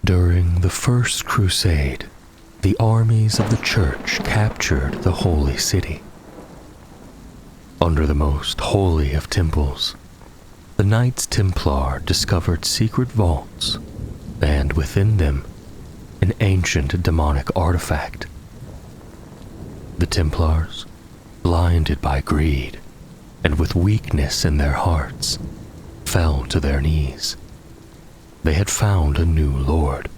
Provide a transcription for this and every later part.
During the First Crusade, the armies of the Church captured the Holy City. Under the most holy of temples, the Knights Templar discovered secret vaults, and within them, an ancient demonic artifact. The Templars, blinded by greed and with weakness in their hearts, fell to their knees. They had found a new lord.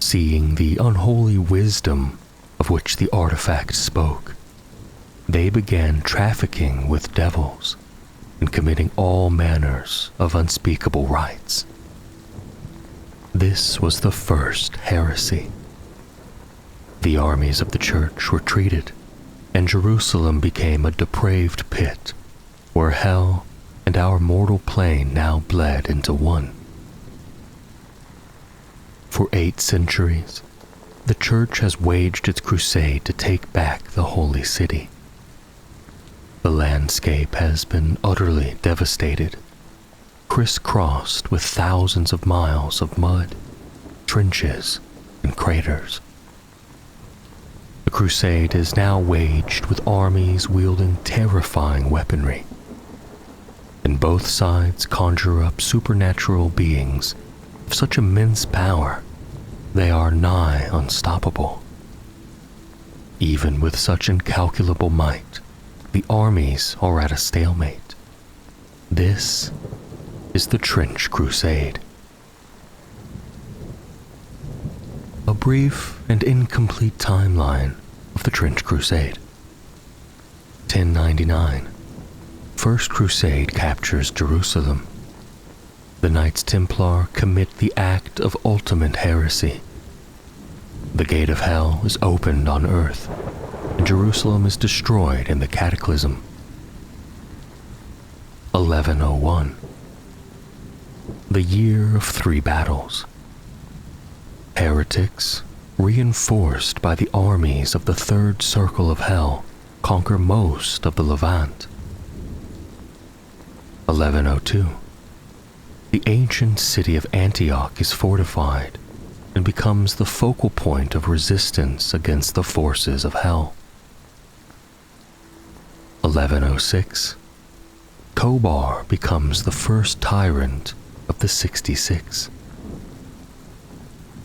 Seeing the unholy wisdom of which the artifact spoke, they began trafficking with devils and committing all manners of unspeakable rites. This was the first heresy. The armies of the Church retreated, and Jerusalem became a depraved pit where hell and our mortal plane now bled into one. For 8 centuries, the Church has waged its crusade to take back the Holy City. The landscape has been utterly devastated, crisscrossed with thousands of miles of mud, trenches, and craters. The crusade is now waged with armies wielding terrifying weaponry, and both sides conjure up supernatural beings of such immense power they are nigh unstoppable. Even with such incalculable might, the armies are at a stalemate. This is the Trench Crusade. A brief and incomplete timeline of the Trench Crusade. 1099. First Crusade captures Jerusalem. The Knights Templar commit the act of ultimate heresy. The gate of hell is opened on earth, and Jerusalem is destroyed in the cataclysm. 1101. The year of 3 battles. Heretics, reinforced by the armies of the Third Circle of Hell, conquer most of the Levant. 1102. The ancient city of Antioch is fortified and becomes the focal point of resistance against the forces of hell. 1106. Kobar becomes the first tyrant of the 66.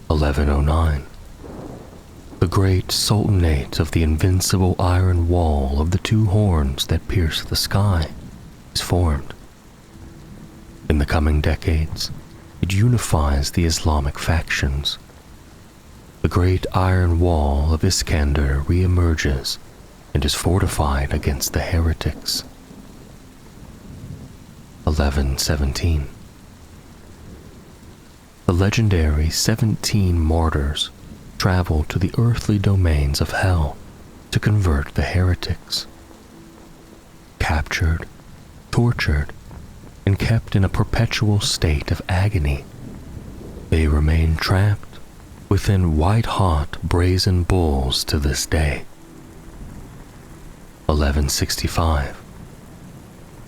1109. The great sultanate of the invincible iron wall of the 2 horns that pierce the sky is formed. In the coming decades, it unifies the Islamic factions. The great iron wall of Iskander reemerges and is fortified against the heretics. 1117. The legendary 17 martyrs travel to the earthly domains of hell to convert the heretics. Captured, tortured, and kept in a perpetual state of agony, they remain trapped within white-hot brazen bulls to this day. 1165.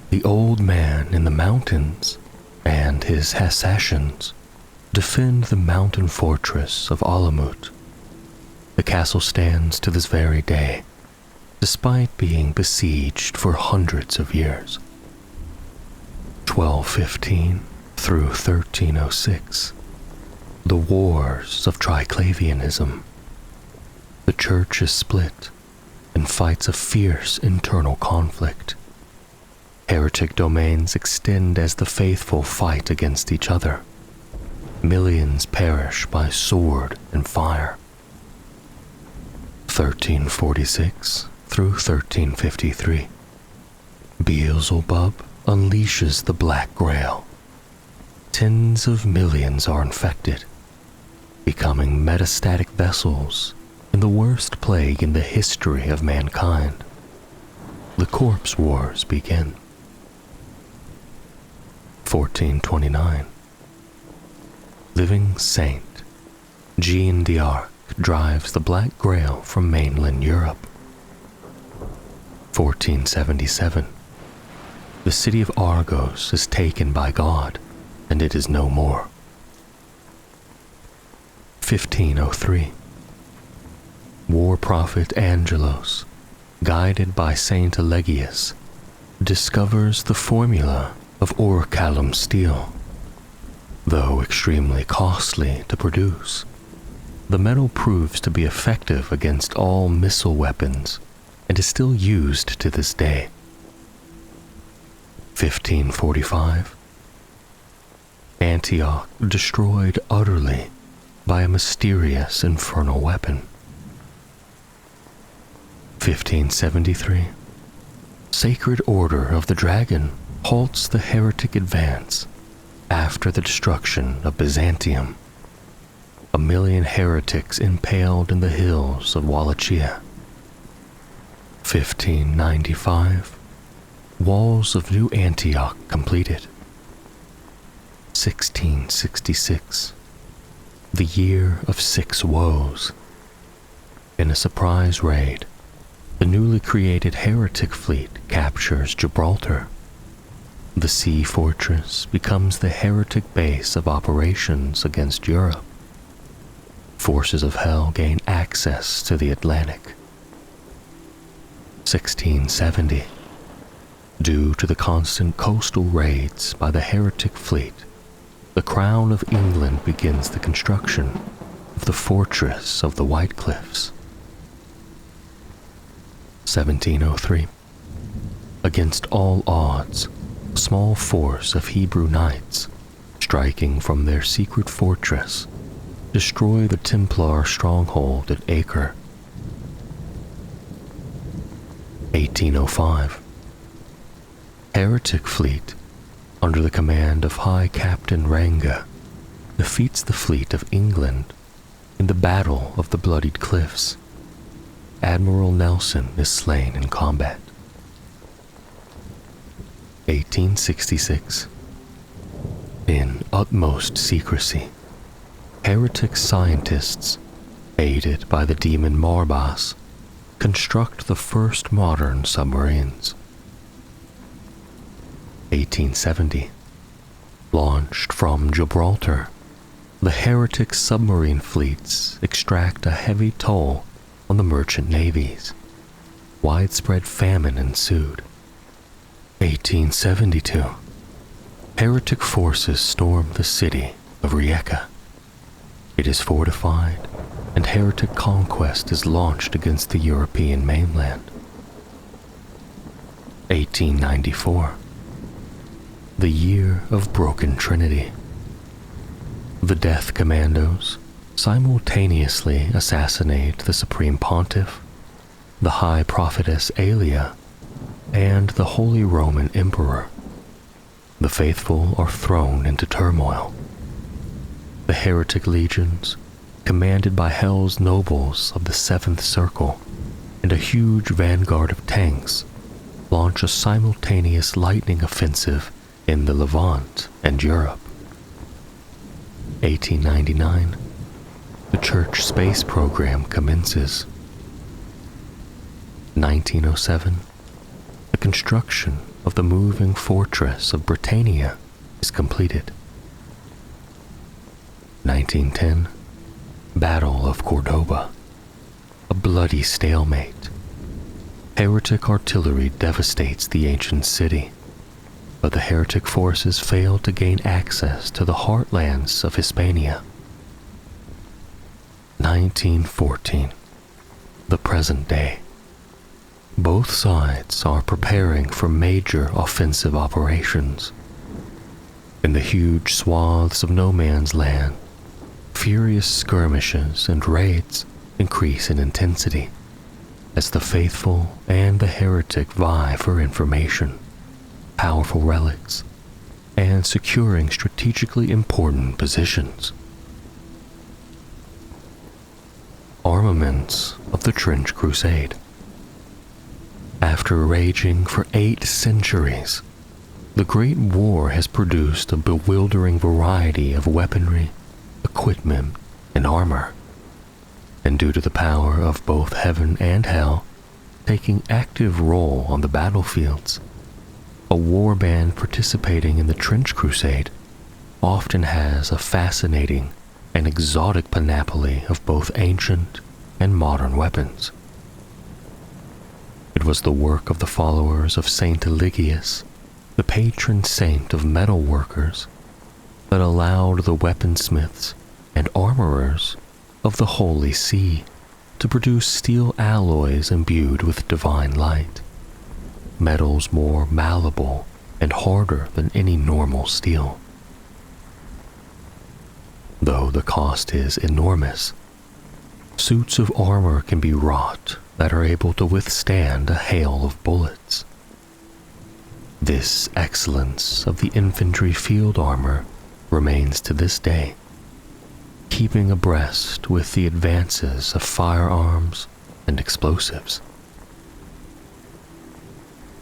The old man in the mountains and his Hashashians defend the mountain fortress of Alamut. The castle stands to this very day, despite being besieged for hundreds of years. 1215 through 1306. The Wars of Triclavianism. The Church is split and fights a fierce internal conflict. Heretic domains extend as the faithful fight against each other. Millions perish by sword and fire. 1346 through 1353. Beelzebub unleashes the Black Grail. Tens of millions are infected, becoming metastatic vessels in the worst plague in the history of mankind. The Corpse Wars begin. 1429. Living Saint Jean d'Arc drives the Black Grail from mainland Europe. 1477. The city of Argos is taken by God, and it is no more. 1503. War prophet Angelos, guided by Saint Elegius, discovers the formula of orichalcum steel. Though extremely costly to produce, the metal proves to be effective against all missile weapons and is still used to this day. 1545. Antioch destroyed utterly by a mysterious infernal weapon. 1573. Sacred Order of the Dragon halts the heretic advance after the destruction of Byzantium. 1,000,000 heretics impaled in the hills of Wallachia. 1595. Walls of New Antioch completed. 1666. The Year of Six Woes. In a surprise raid, the newly created heretic fleet captures Gibraltar. The sea fortress becomes the heretic base of operations against Europe. Forces of hell gain access to the Atlantic. 1670. Due to the constant coastal raids by the heretic fleet, the Crown of England begins the construction of the Fortress of the White Cliffs. 1703. Against all odds, a small force of Hebrew knights, striking from their secret fortress, destroy the Templar stronghold at Acre. 1805. Heretic fleet, under the command of High Captain Ranga, defeats the fleet of England in the Battle of the Bloodied Cliffs. Admiral Nelson is slain in combat. 1866. In utmost secrecy, heretic scientists, aided by the demon Marbas, construct the first modern submarines. 1870. Launched from Gibraltar, the heretic submarine fleets extract a heavy toll on the merchant navies. Widespread famine ensued. 1872. Heretic forces storm the city of Rijeka. It is fortified, and heretic conquest is launched against the European mainland. 1894. The Year of Broken Trinity. The Death Commandos simultaneously assassinate the Supreme Pontiff, the High Prophetess Aelia, and the Holy Roman Emperor. The faithful are thrown into turmoil. The Heretic Legions, commanded by Hell's nobles of the Seventh Circle and a huge vanguard of tanks, launch a simultaneous lightning offensive in the Levant and Europe. 1899. The Church space program commences. 1907. The construction of the moving fortress of Britannia is completed. 1910. Battle of Cordoba. A bloody stalemate. Heretic artillery devastates the ancient city, but the heretic forces fail to gain access to the heartlands of Hispania. 1914. The present day. Both sides are preparing for major offensive operations. In the huge swaths of no man's land, furious skirmishes and raids increase in intensity as the faithful and the heretic vie for information, powerful relics, and securing strategically important positions. Armaments of the Trench Crusade. After raging for 8 centuries, the Great War has produced a bewildering variety of weaponry, equipment, and armor, and due to the power of both heaven and hell taking active role on the battlefields, a war band participating in the Trench Crusade often has a fascinating an exotic panoply of both ancient and modern weapons. It was the work of the followers of Saint Eligius, the patron saint of metal workers, that allowed the weaponsmiths and armorers of the Holy See to produce steel alloys imbued with divine light, metals more malleable and harder than any normal steel. Though the cost is enormous, suits of armor can be wrought that are able to withstand a hail of bullets. This excellence of the infantry field armor remains to this day, keeping abreast with the advances of firearms and explosives.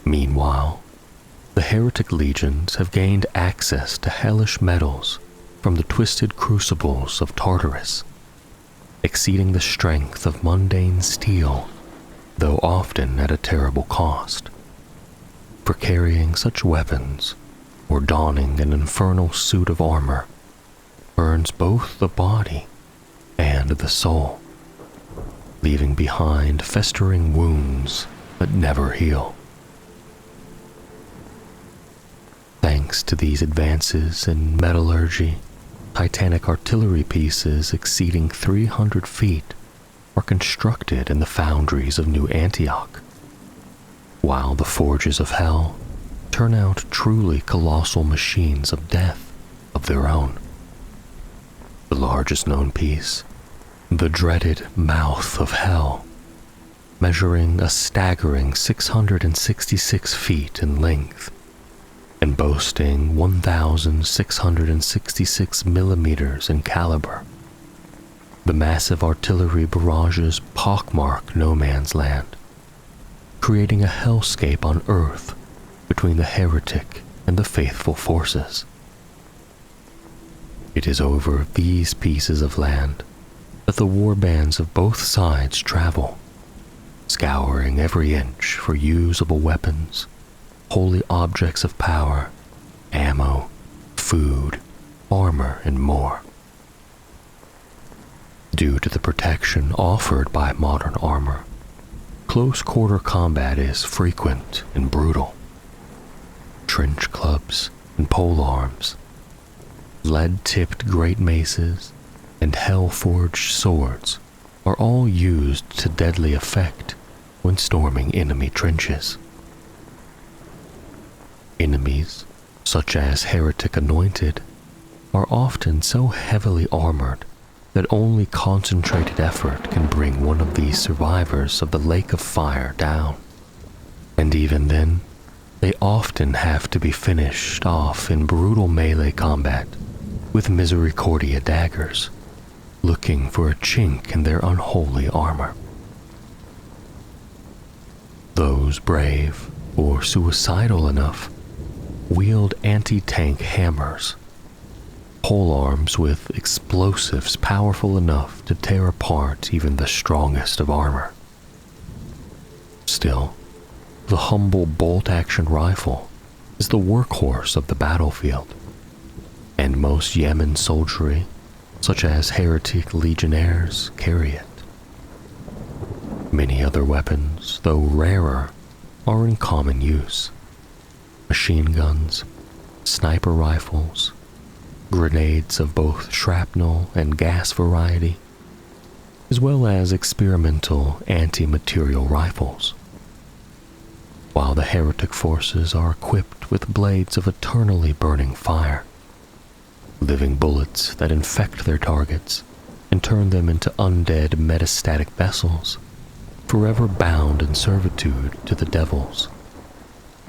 Meanwhile, the Heretic Legions have gained access to hellish metals from the twisted crucibles of Tartarus, exceeding the strength of mundane steel, though often at a terrible cost. For carrying such weapons, or donning an infernal suit of armor, burns both the body and the soul, leaving behind festering wounds that never heal. Thanks to these advances in metallurgy, titanic artillery pieces exceeding 300 feet are constructed in the foundries of New Antioch, while the forges of hell turn out truly colossal machines of death of their own. The largest known piece, the dreaded Mouth of Hell, measuring a staggering 666 feet in length and boasting 1,666 millimeters in caliber. The massive artillery barrages pockmark no man's land, creating a hellscape on Earth between the heretic and the faithful forces. It is over these pieces of land that the war bands of both sides travel, scouring every inch for usable weapons, holy objects of power, ammo, food, armor, and more. Due to the protection offered by modern armor, close-quarter combat is frequent and brutal. Trench clubs and polearms, lead-tipped great maces, and hell-forged swords are all used to deadly effect when storming enemy trenches. Enemies, such as Heretic Anointed, are often so heavily armored that only concentrated effort can bring one of these survivors of the Lake of Fire down. And even then, they often have to be finished off in brutal melee combat with Misericordia daggers, looking for a chink in their unholy armor. Those brave or suicidal enough wield anti-tank hammers, polearms with explosives powerful enough to tear apart even the strongest of armor. Still, the humble bolt-action rifle is the workhorse of the battlefield, and most Yemen soldiery, such as Heretic Legionnaires, carry it. Many other weapons, though rarer, are in common use. Machine guns, sniper rifles, grenades of both shrapnel and gas variety, as well as experimental anti-material rifles. While the heretic forces are equipped with blades of eternally burning fire, living bullets that infect their targets and turn them into undead metastatic vessels, forever bound in servitude to the devils,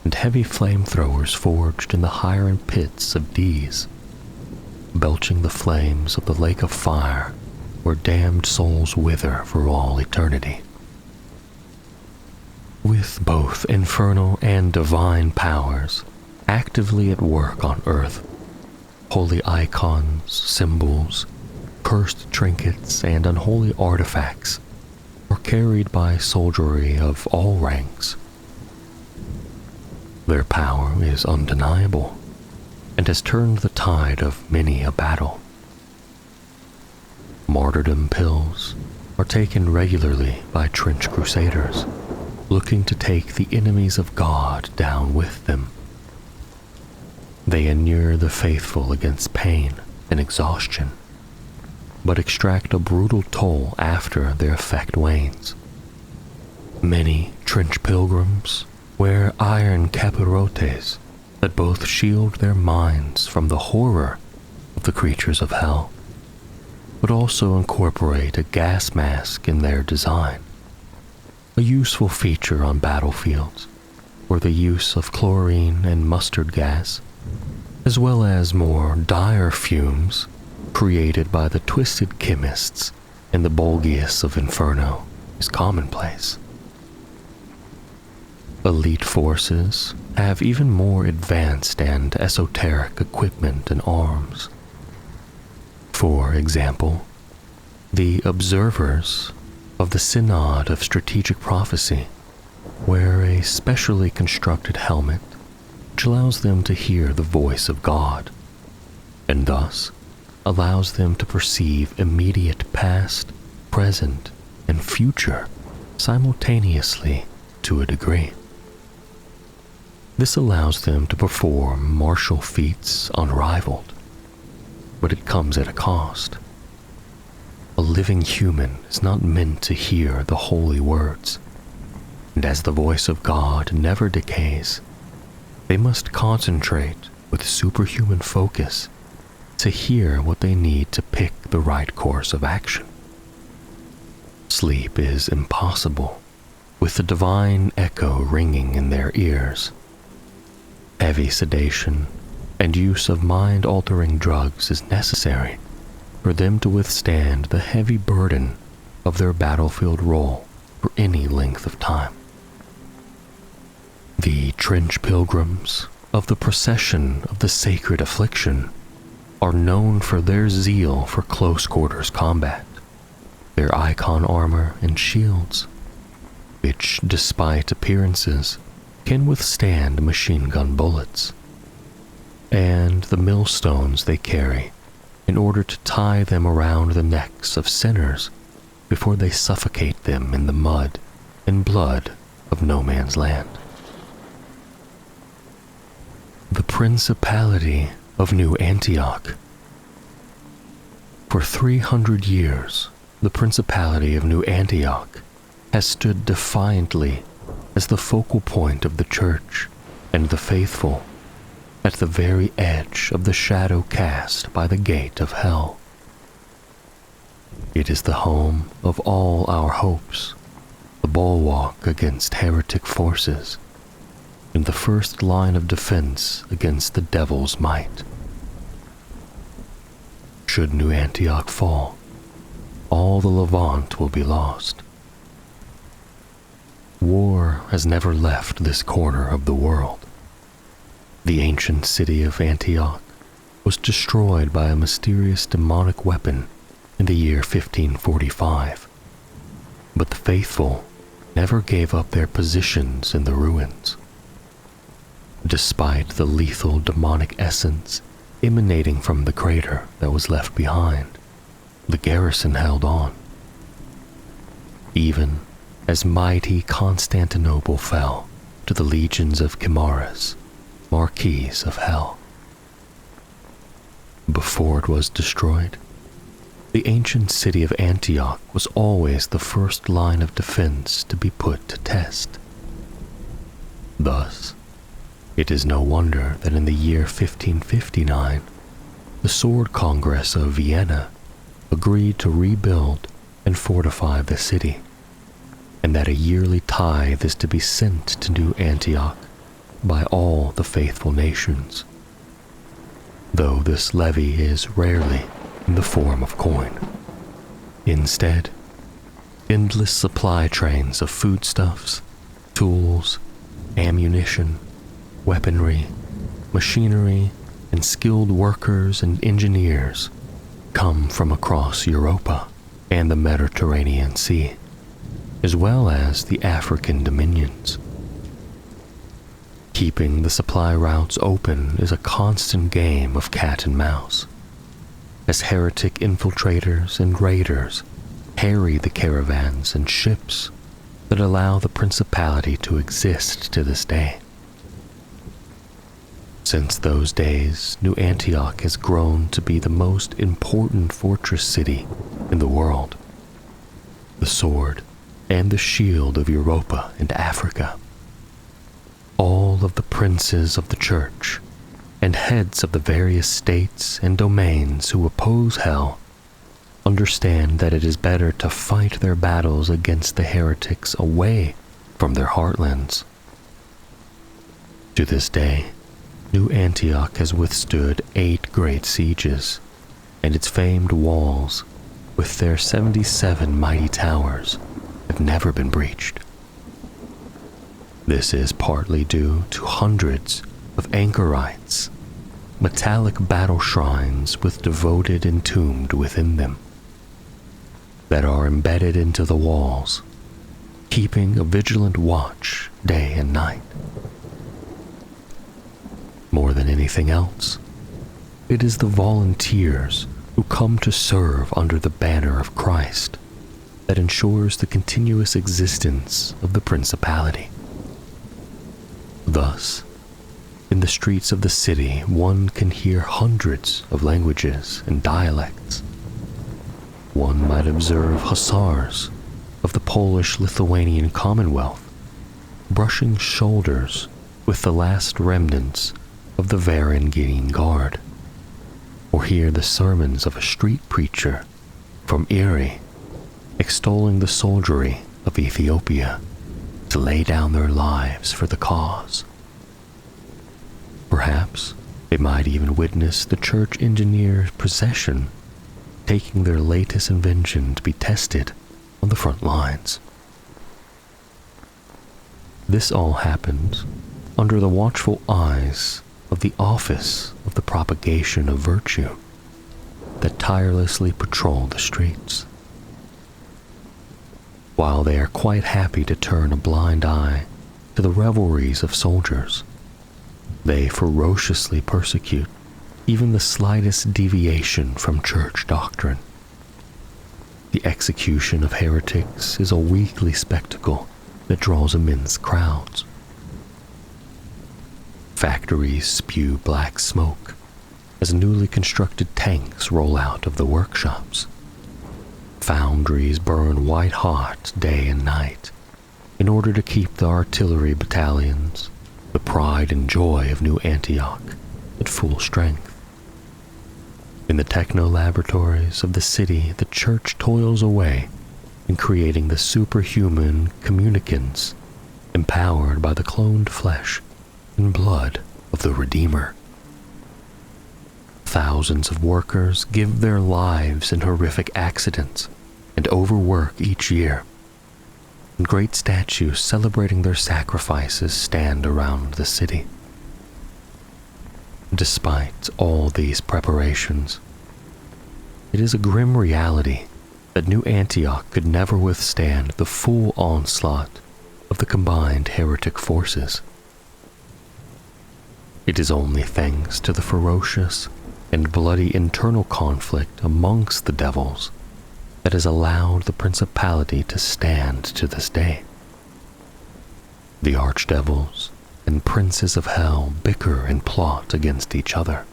and heavy flamethrowers forged in the iron pits of D's, belching the flames of the Lake of Fire where damned souls wither for all eternity. With both infernal and divine powers actively at work on Earth, holy icons, symbols, cursed trinkets, and unholy artifacts are carried by soldiery of all ranks. Their power is undeniable and has turned the tide of many a battle. martyrdom pills are taken regularly by trench crusaders, looking to take the enemies of God down with them. They inure the faithful against pain and exhaustion, but extract a brutal toll after their effect wanes. Many trench pilgrims wear iron capirotes that both shield their minds from the horror of the creatures of hell, but also incorporate a gas mask in their design, a useful feature on battlefields where the use of chlorine and mustard gas, as well as more dire fumes created by the twisted chemists in the Bulgius of Inferno, is commonplace. Elite forces have even more advanced and esoteric equipment and arms. For example, the observers of the Synod of Strategic Prophecy wear a specially constructed helmet which allows them to hear the voice of God, and thus allows them to perceive immediate past, present, and future simultaneously to a degree. This allows them to perform martial feats unrivaled, but it comes at a cost. A living human is not meant to hear the holy words, and as the voice of God never decays, they must concentrate with superhuman focus to hear what they need to pick the right course of action. Sleep is impossible with the divine echo ringing in their ears. Heavy sedation and use of mind-altering drugs is necessary for them to withstand the heavy burden of their battlefield role for any length of time. The trench pilgrims of the procession of the sacred affliction are known for their zeal for close-quarters combat, their icon armor and shields, which, despite appearances, can withstand machine gun bullets, and the millstones they carry in order to tie them around the necks of sinners before they suffocate them in the mud and blood of no man's land. The Principality of New Antioch. For 300 years, the Principality of New Antioch has stood defiantly as the focal point of the church and the faithful, at the very edge of the shadow cast by the gate of hell. It is the home of all our hopes, the bulwark against heretic forces, and the first line of defense against the devil's might. Should New Antioch fall, all the Levant will be lost. War has never left this corner of the world. The ancient city of Antioch was destroyed by a mysterious demonic weapon in the year 1545, but the faithful never gave up their positions in the ruins. Despite the lethal demonic essence emanating from the crater that was left behind, the garrison held on. Even as mighty Constantinople fell to the legions of Chimaras, marquis of hell. Before it was destroyed, the ancient city of Antioch was always the first line of defense to be put to test. Thus, it is no wonder that in the year 1559, the Sword Congress of Vienna agreed to rebuild and fortify the city, and that a yearly tithe is to be sent to New Antioch by all the faithful nations, though this levy is rarely in the form of coin. Instead, endless supply trains of foodstuffs, tools, ammunition, weaponry, machinery, and skilled workers and engineers come from across Europa and the Mediterranean Sea, as well as the African dominions. Keeping the supply routes open is a constant game of cat and mouse. as heretic infiltrators and raiders harry the caravans and ships that allow the principality to exist to this day. Since those days, New Antioch has grown to be the most important fortress city in the world, the sword and the shield of Europa and Africa. All of the princes of the church and heads of the various states and domains who oppose hell understand that it is better to fight their battles against the heretics away from their heartlands. To this day, New Antioch has withstood 8 great sieges, and its famed walls, with their 77 mighty towers, have never been breached. This is partly due to hundreds of anchorites, metallic battle shrines with devoted entombed within them, that are embedded into the walls, keeping a vigilant watch day and night. More than anything else, it is the volunteers who come to serve under the banner of Christ that ensures the continuous existence of the principality. Thus, in the streets of the city, one can hear hundreds of languages and dialects. One might observe hussars of the Polish-Lithuanian Commonwealth brushing shoulders with the last remnants of the Varangian Guard, or hear the sermons of a street preacher from Erie extolling the soldiery of Ethiopia to lay down their lives for the cause. Perhaps they might even witness the church engineer's procession taking their latest invention to be tested on the front lines. This all happened under the watchful eyes of the Office of the Propagation of Virtue that tirelessly patrol the streets. While they are quite happy to turn a blind eye to the revelries of soldiers, they ferociously persecute even the slightest deviation from church doctrine. The execution of heretics is a weekly spectacle that draws immense crowds. Factories spew black smoke as newly constructed tanks roll out of the workshops. Foundries burn white hot day and night in order to keep the artillery battalions, the pride and joy of New Antioch, at full strength. In the techno-laboratories of the city, the church toils away in creating the superhuman communicants empowered by the cloned flesh and blood of the Redeemer. Thousands of workers give their lives in horrific accidents and overwork each year, and great statues celebrating their sacrifices stand around the city. Despite all these preparations, it is a grim reality that New Antioch could never withstand the full onslaught of the combined heretic forces. It is only thanks to the ferocious and bloody internal conflict amongst the devils that has allowed the principality to stand to this day. The archdevils and princes of hell bicker and plot against each other,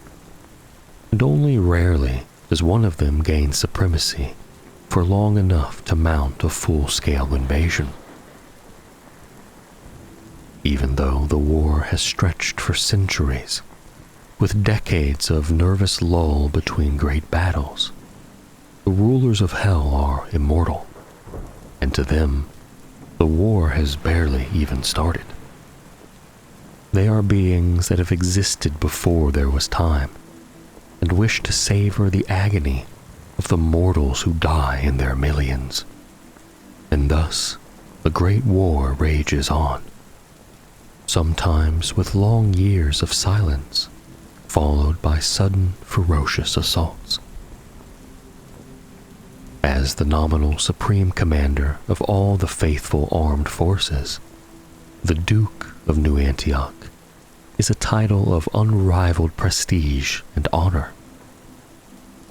and only rarely does one of them gain supremacy for long enough to mount a full-scale invasion. Even though the war has stretched for centuries, with decades of nervous lull between great battles, the rulers of hell are immortal, and to them, the war has barely even started. They are beings that have existed before there was time, and wish to savor the agony of the mortals who die in their millions. And thus, the great war rages on, sometimes with long years of silence, followed by sudden, ferocious assaults. As the nominal supreme commander of all the faithful armed forces, the Duke of New Antioch is a title of unrivaled prestige and honor.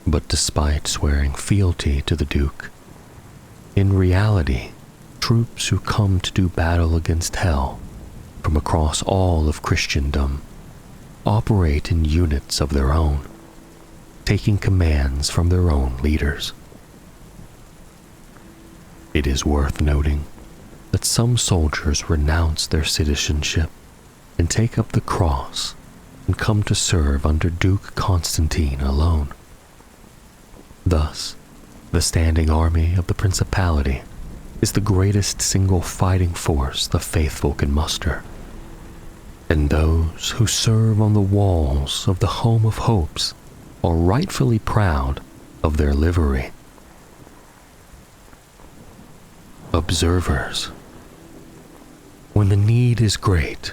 But despite swearing fealty to the Duke, in reality, troops who come to do battle against hell from across all of Christendom operate in units of their own, taking commands from their own leaders. It is worth noting that some soldiers renounce their citizenship and take up the cross and come to serve under Duke Constantine alone. Thus, the standing army of the Principality is the greatest single fighting force the faithful can muster, and those who serve on the walls of the Home of Hopes are rightfully proud of their livery. Observers. When the need is great,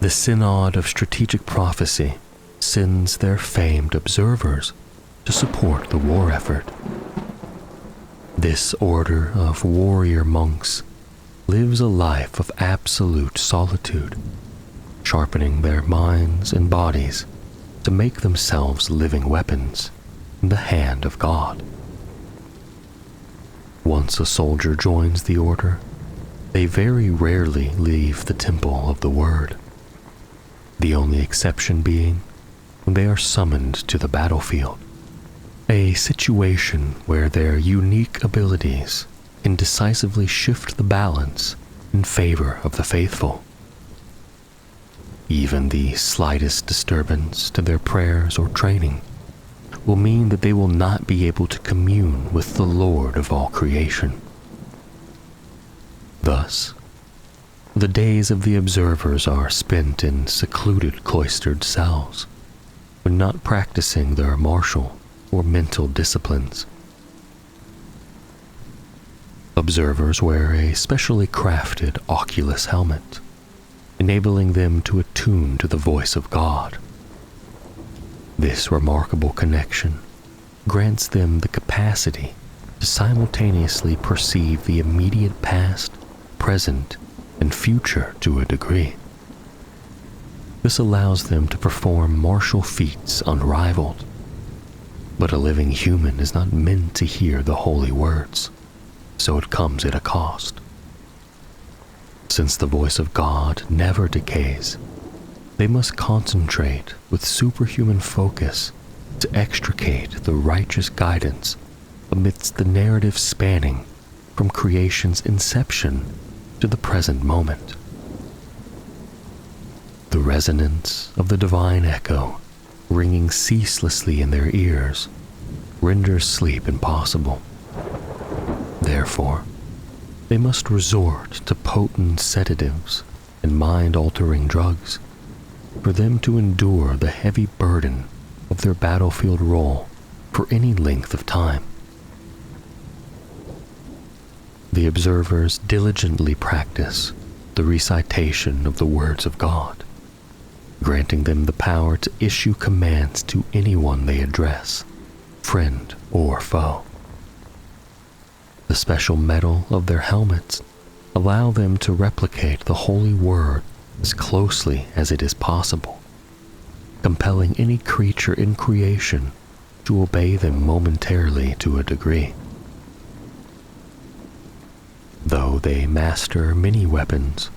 the Synod of Strategic Prophecy sends their famed observers to support the war effort. This order of warrior monks lives a life of absolute solitude, sharpening their minds and bodies to make themselves living weapons in the hand of God. Once a soldier joins the order, they very rarely leave the temple of the Word, the only exception being when they are summoned to the battlefield, a situation where their unique abilities can decisively shift the balance in favor of the faithful. Even the slightest disturbance to their prayers or training will mean that they will not be able to commune with the Lord of all creation. Thus, the days of the observers are spent in secluded cloistered cells, when not practicing their martial or mental disciplines. Observers wear a specially crafted oculus helmet, enabling them to attune to the voice of God. This remarkable connection grants them the capacity to simultaneously perceive the immediate past, present, and future to a degree. This allows them to perform martial feats unrivaled. But a living human is not meant to hear the holy words, so it comes at a cost. Since the voice of God never decays, they must concentrate with superhuman focus to extricate the righteous guidance amidst the narrative spanning from creation's inception to the present moment. The resonance of the divine echo ringing ceaselessly in their ears renders sleep impossible. Therefore, they must resort to potent sedatives and mind-altering drugs for them to endure the heavy burden of their battlefield role for any length of time. The observers diligently practice the recitation of the words of God, granting them the power to issue commands to anyone they address, friend or foe. The special metal of their helmets allow them to replicate the holy word as closely as it is possible, compelling any creature in creation to obey them momentarily to a degree. Though they master many weapons,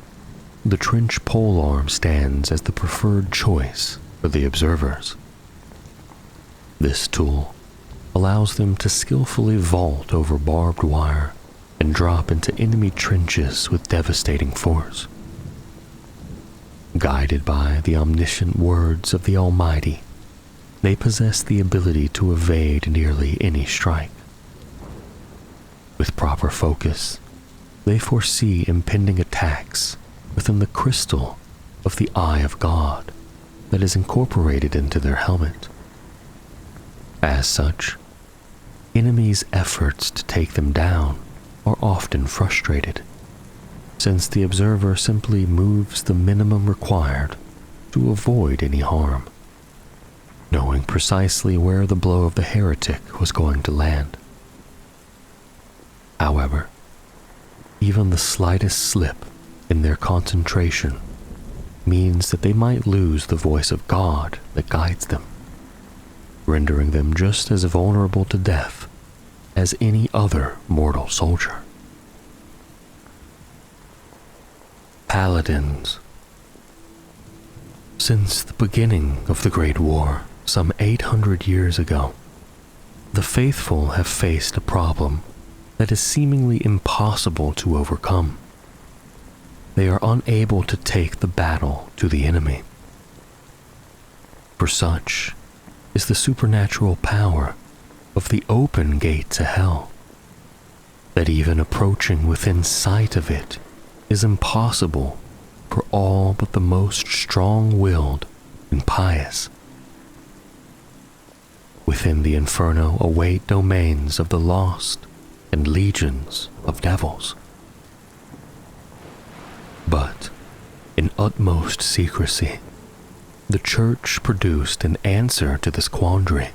the trench polearm stands as the preferred choice for the observers. This tool allows them to skillfully vault over barbed wire and drop into enemy trenches with devastating force. Guided by the omniscient words of the Almighty, they possess the ability to evade nearly any strike. With proper focus, they foresee impending attacks within the crystal of the Eye of God that is incorporated into their helmet. As such, enemies' efforts to take them down are often frustrated, since the observer simply moves the minimum required to avoid any harm, knowing precisely where the blow of the heretic was going to land. However, even the slightest slip in their concentration means that they might lose the voice of God that guides them. rendering them just as vulnerable to death as any other mortal soldier. Paladins. Since the beginning of the Great War, some 800 years ago, the faithful have faced a problem that is seemingly impossible to overcome. They are unable to take the battle to the enemy. For such is the supernatural power of the open gate to hell, that even approaching within sight of it is impossible for all but the most strong-willed and pious. Within the inferno await domains of the lost and legions of devils. But, in utmost secrecy, the Church produced an answer to this quandary: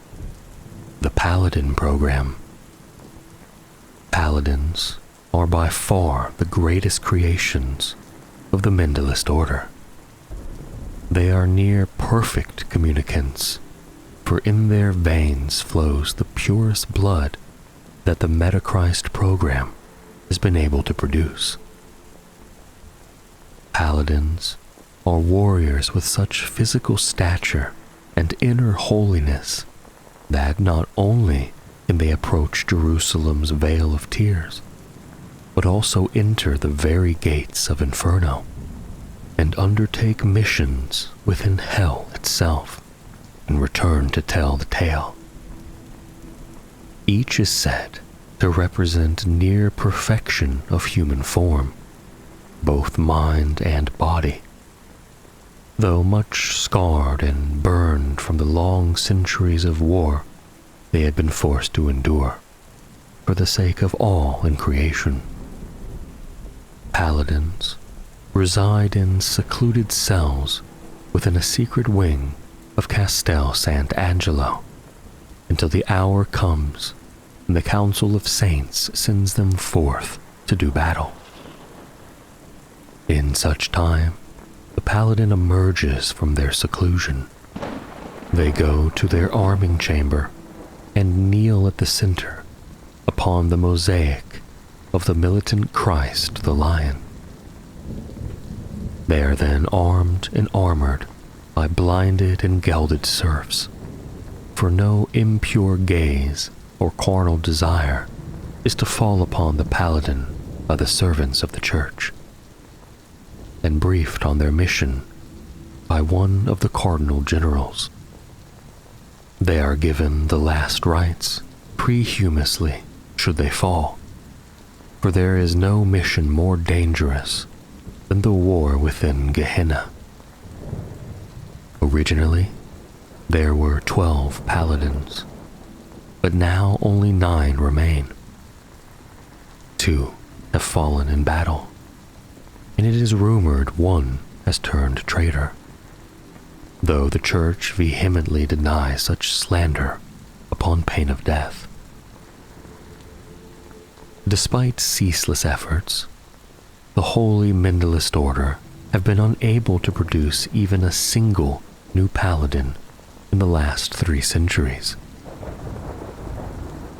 the Paladin program. Paladins are by far the greatest creations of the Mentalist order. They are near perfect communicants, for in their veins flows the purest blood that the Metachrist program has been able to produce. Paladins are warriors with such physical stature and inner holiness that not only can they approach Jerusalem's vale of tears, but also enter the very gates of Inferno and undertake missions within hell itself and return to tell the tale. Each is said to represent near perfection of human form, both mind and body, though much scarred and burned from the long centuries of war they had been forced to endure for the sake of all in creation. Paladins reside in secluded cells within a secret wing of Castel Sant'Angelo until the hour comes and the Council of Saints sends them forth to do battle. In such time, the Paladin emerges from their seclusion. They go to their arming chamber and kneel at the center upon the mosaic of the militant Christ the Lion. They are then armed and armored by blinded and gelded serfs, for no impure gaze or carnal desire is to fall upon the Paladin by the servants of the Church, and briefed on their mission by one of the cardinal generals. They are given the last rites prehumously should they fall, for there is no mission more dangerous than the war within Gehenna. Originally, there were 12 paladins, but now only 9 remain. 2 have fallen in battle, and it is rumored one has turned traitor, though the Church vehemently denies such slander upon pain of death. Despite ceaseless efforts, the Holy Mentalist Order have been unable to produce even a single new paladin in the last 3 centuries.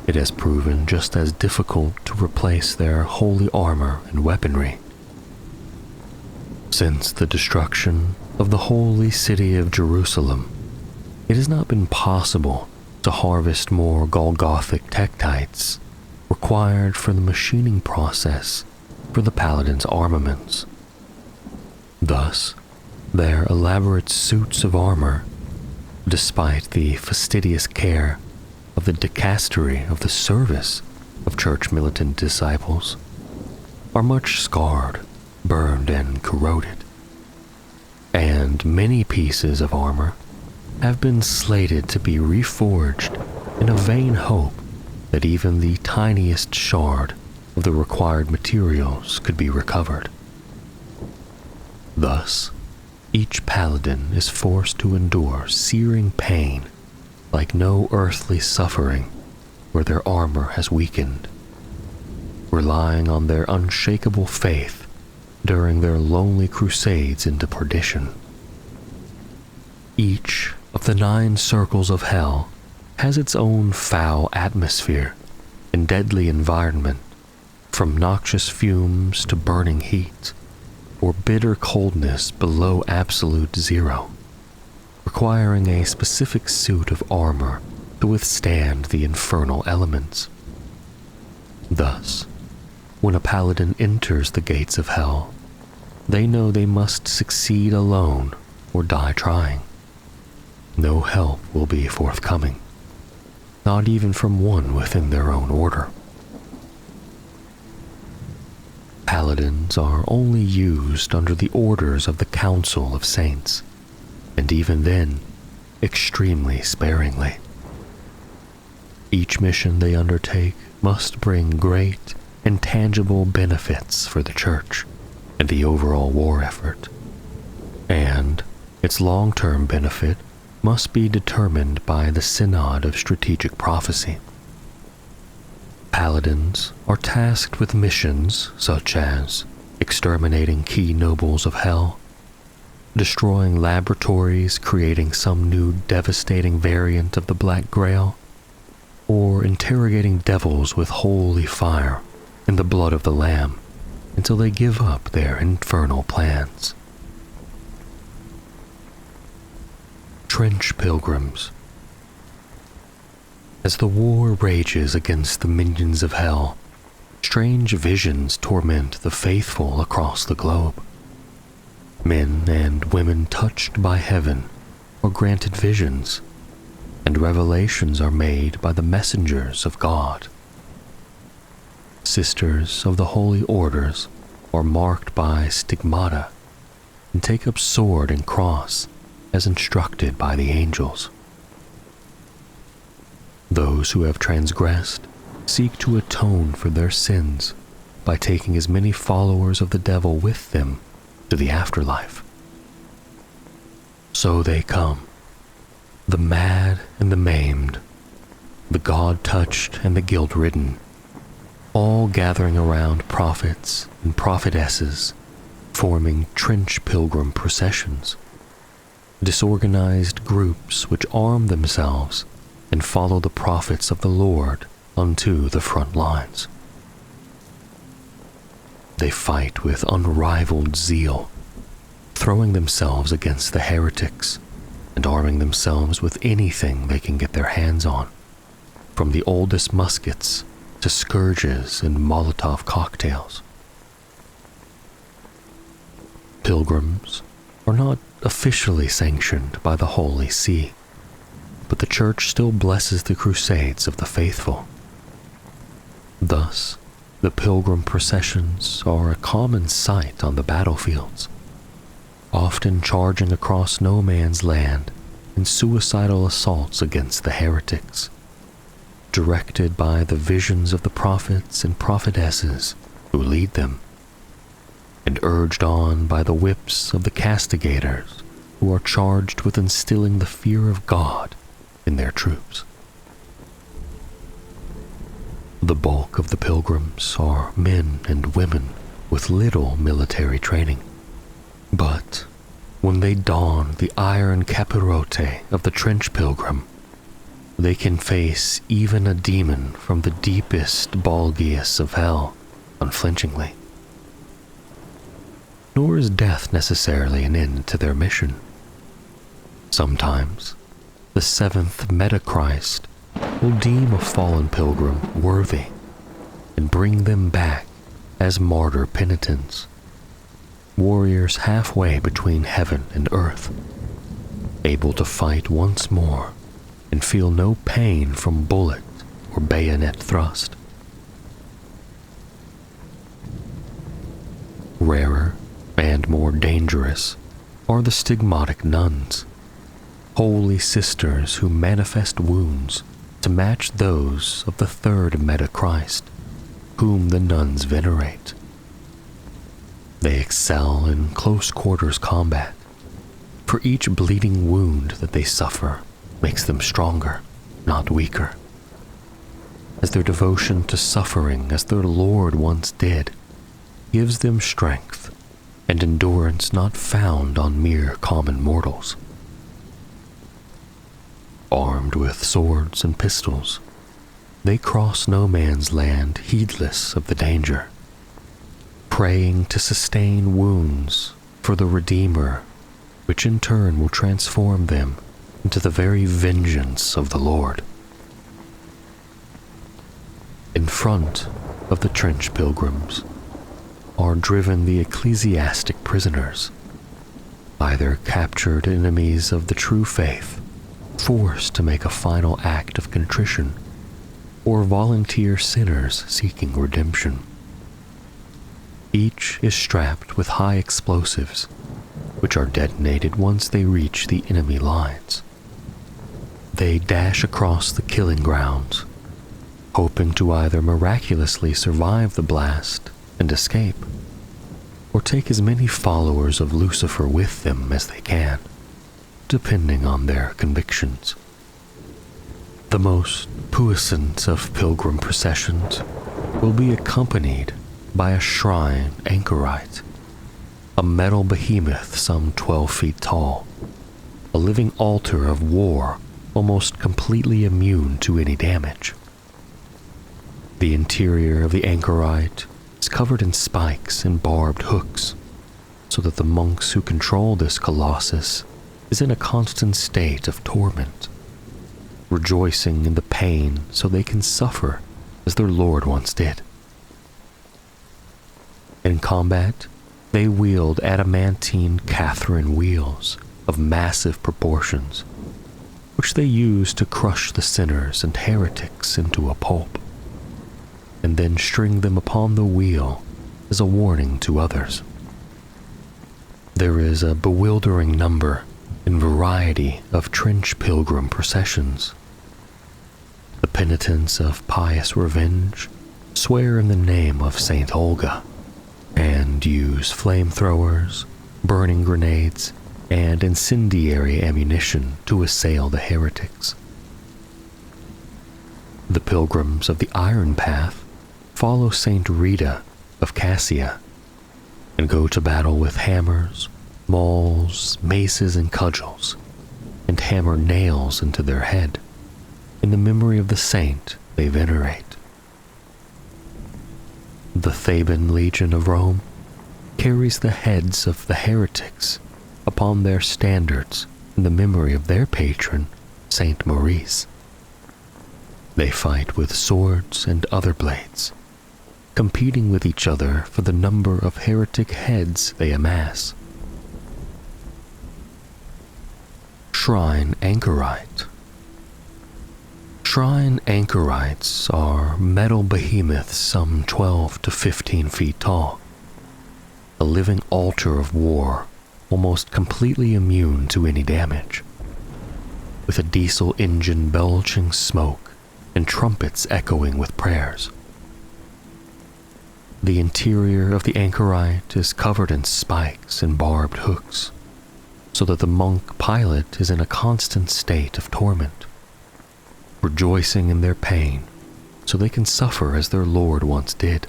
It has proven just as difficult to replace their holy armor and weaponry. Since the destruction of the holy city of Jerusalem, it has not been possible to harvest more Golgothic tektites required for the machining process for the paladins' armaments. Thus, their elaborate suits of armor, despite the fastidious care of the dicastery of the service of church militant disciples, are much scarred, burned, and corroded. And many pieces of armor have been slated to be reforged in a vain hope that even the tiniest shard of the required materials could be recovered. Thus, each paladin is forced to endure searing pain like no earthly suffering where their armor has weakened, relying on their unshakable faith during their lonely crusades into perdition. Each of the 9 circles of hell has its own foul atmosphere and deadly environment, from noxious fumes to burning heat, or bitter coldness below absolute zero, requiring a specific suit of armor to withstand the infernal elements. Thus, when a paladin enters the gates of hell, they know they must succeed alone or die trying. No help will be forthcoming, not even from one within their own order. Paladins are only used under the orders of the Council of Saints, and even then, extremely sparingly. Each mission they undertake must bring great and tangible benefits for the Church and the overall war effort, and its long-term benefit must be determined by the Synod of Strategic Prophecy. Paladins are tasked with missions such as exterminating key nobles of hell, destroying laboratories creating some new devastating variant of the Black Grail, or interrogating devils with holy fire in the blood of the Lamb until they give up their infernal plans. Trench Pilgrims. As the war rages against the minions of hell, strange visions torment the faithful across the globe. Men and women touched by heaven are granted visions, and revelations are made by the messengers of God. Sisters of the holy orders are marked by stigmata and take up sword and cross as instructed by the angels. Those who have transgressed seek to atone for their sins by taking as many followers of the devil with them to the afterlife. So they come, the mad and the maimed, the God-touched and the guilt-ridden, all gathering around prophets and prophetesses, forming trench pilgrim processions, disorganized groups which arm themselves and follow the prophets of the Lord unto the front lines. They fight with unrivaled zeal, throwing themselves against the heretics and arming themselves with anything they can get their hands on, from the oldest muskets to scourges and Molotov cocktails. Pilgrims are not officially sanctioned by the Holy See, but the Church still blesses the crusades of the faithful. Thus, the pilgrim processions are a common sight on the battlefields, often charging across no man's land in suicidal assaults against the heretics, directed by the visions of the prophets and prophetesses who lead them, and urged on by the whips of the castigators who are charged with instilling the fear of God in their troops. The bulk of the pilgrims are men and women with little military training, but when they don the iron capirote of the trench pilgrim, they can face even a demon from the deepest Balgius of hell unflinchingly. Nor is death necessarily an end to their mission. Sometimes, the seventh Metachrist will deem a fallen pilgrim worthy and bring them back as martyr penitents, warriors halfway between heaven and earth, able to fight once more and feel no pain from bullet or bayonet thrust. Rarer and more dangerous are the stigmatic nuns, holy sisters who manifest wounds to match those of the third Metachrist, whom the nuns venerate. They excel in close quarters combat, for each bleeding wound that they suffer makes them stronger, not weaker, as their devotion to suffering as their Lord once did gives them strength and endurance not found on mere common mortals. Armed with swords and pistols, they cross no man's land heedless of the danger, praying to sustain wounds for the Redeemer, which in turn will transform them into the very vengeance of the Lord. In front of the trench pilgrims are driven the ecclesiastic prisoners, either captured enemies of the true faith, forced to make a final act of contrition, or volunteer sinners seeking redemption. Each is strapped with high explosives, which are detonated once they reach the enemy lines. They dash across the killing grounds, hoping to either miraculously survive the blast and escape, or take as many followers of Lucifer with them as they can, depending on their convictions. The most puissant of pilgrim processions will be accompanied by a shrine anchorite, a metal behemoth some 12 feet tall, a living altar of war almost completely immune to any damage. The interior of the anchorite is covered in spikes and barbed hooks, so that the monks who control this colossus is in a constant state of torment, rejoicing in the pain so they can suffer as their Lord once did. In combat, they wield adamantine Catherine wheels of massive proportions, which they use to crush the sinners and heretics into a pulp, and then string them upon the wheel as a warning to others. There is a bewildering number and variety of trench pilgrim processions. The penitents of pious revenge swear in the name of Saint Olga and use flamethrowers, burning grenades, and incendiary ammunition to assail the heretics. The pilgrims of the Iron Path follow Saint Rita of Cassia and go to battle with hammers, mauls, maces, and cudgels, and hammer nails into their head in the memory of the saint they venerate. The Theban Legion of Rome carries the heads of the heretics upon their standards in the memory of their patron, Saint Maurice. They fight with swords and other blades, competing with each other for the number of heretic heads they amass. Shrine Anchorite. Shrine anchorites are metal behemoths some 12 to 15 feet tall, a living altar of war almost completely immune to any damage, with a diesel engine belching smoke and trumpets echoing with prayers. The interior of the anchorite is covered in spikes and barbed hooks, so that the monk pilot is in a constant state of torment, rejoicing in their pain so they can suffer as their Lord once did.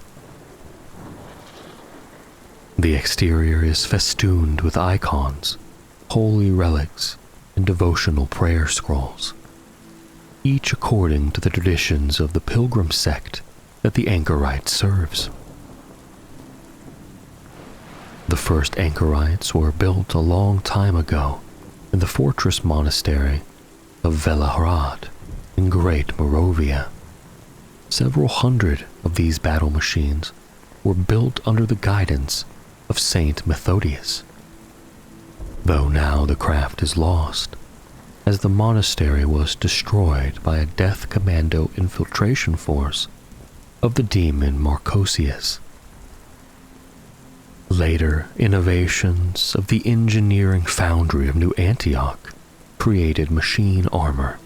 The exterior is festooned with icons, holy relics, and devotional prayer scrolls, each according to the traditions of the pilgrim sect that the anchorite serves. The first anchorites were built a long time ago in the fortress monastery of Velahrad in Great Moravia. Several hundred of these battle machines were built under the guidance of Saint Methodius, though now the craft is lost, as the monastery was destroyed by a death commando infiltration force of the demon Marcosius. Later innovations of the engineering foundry of New Antioch created machine armor,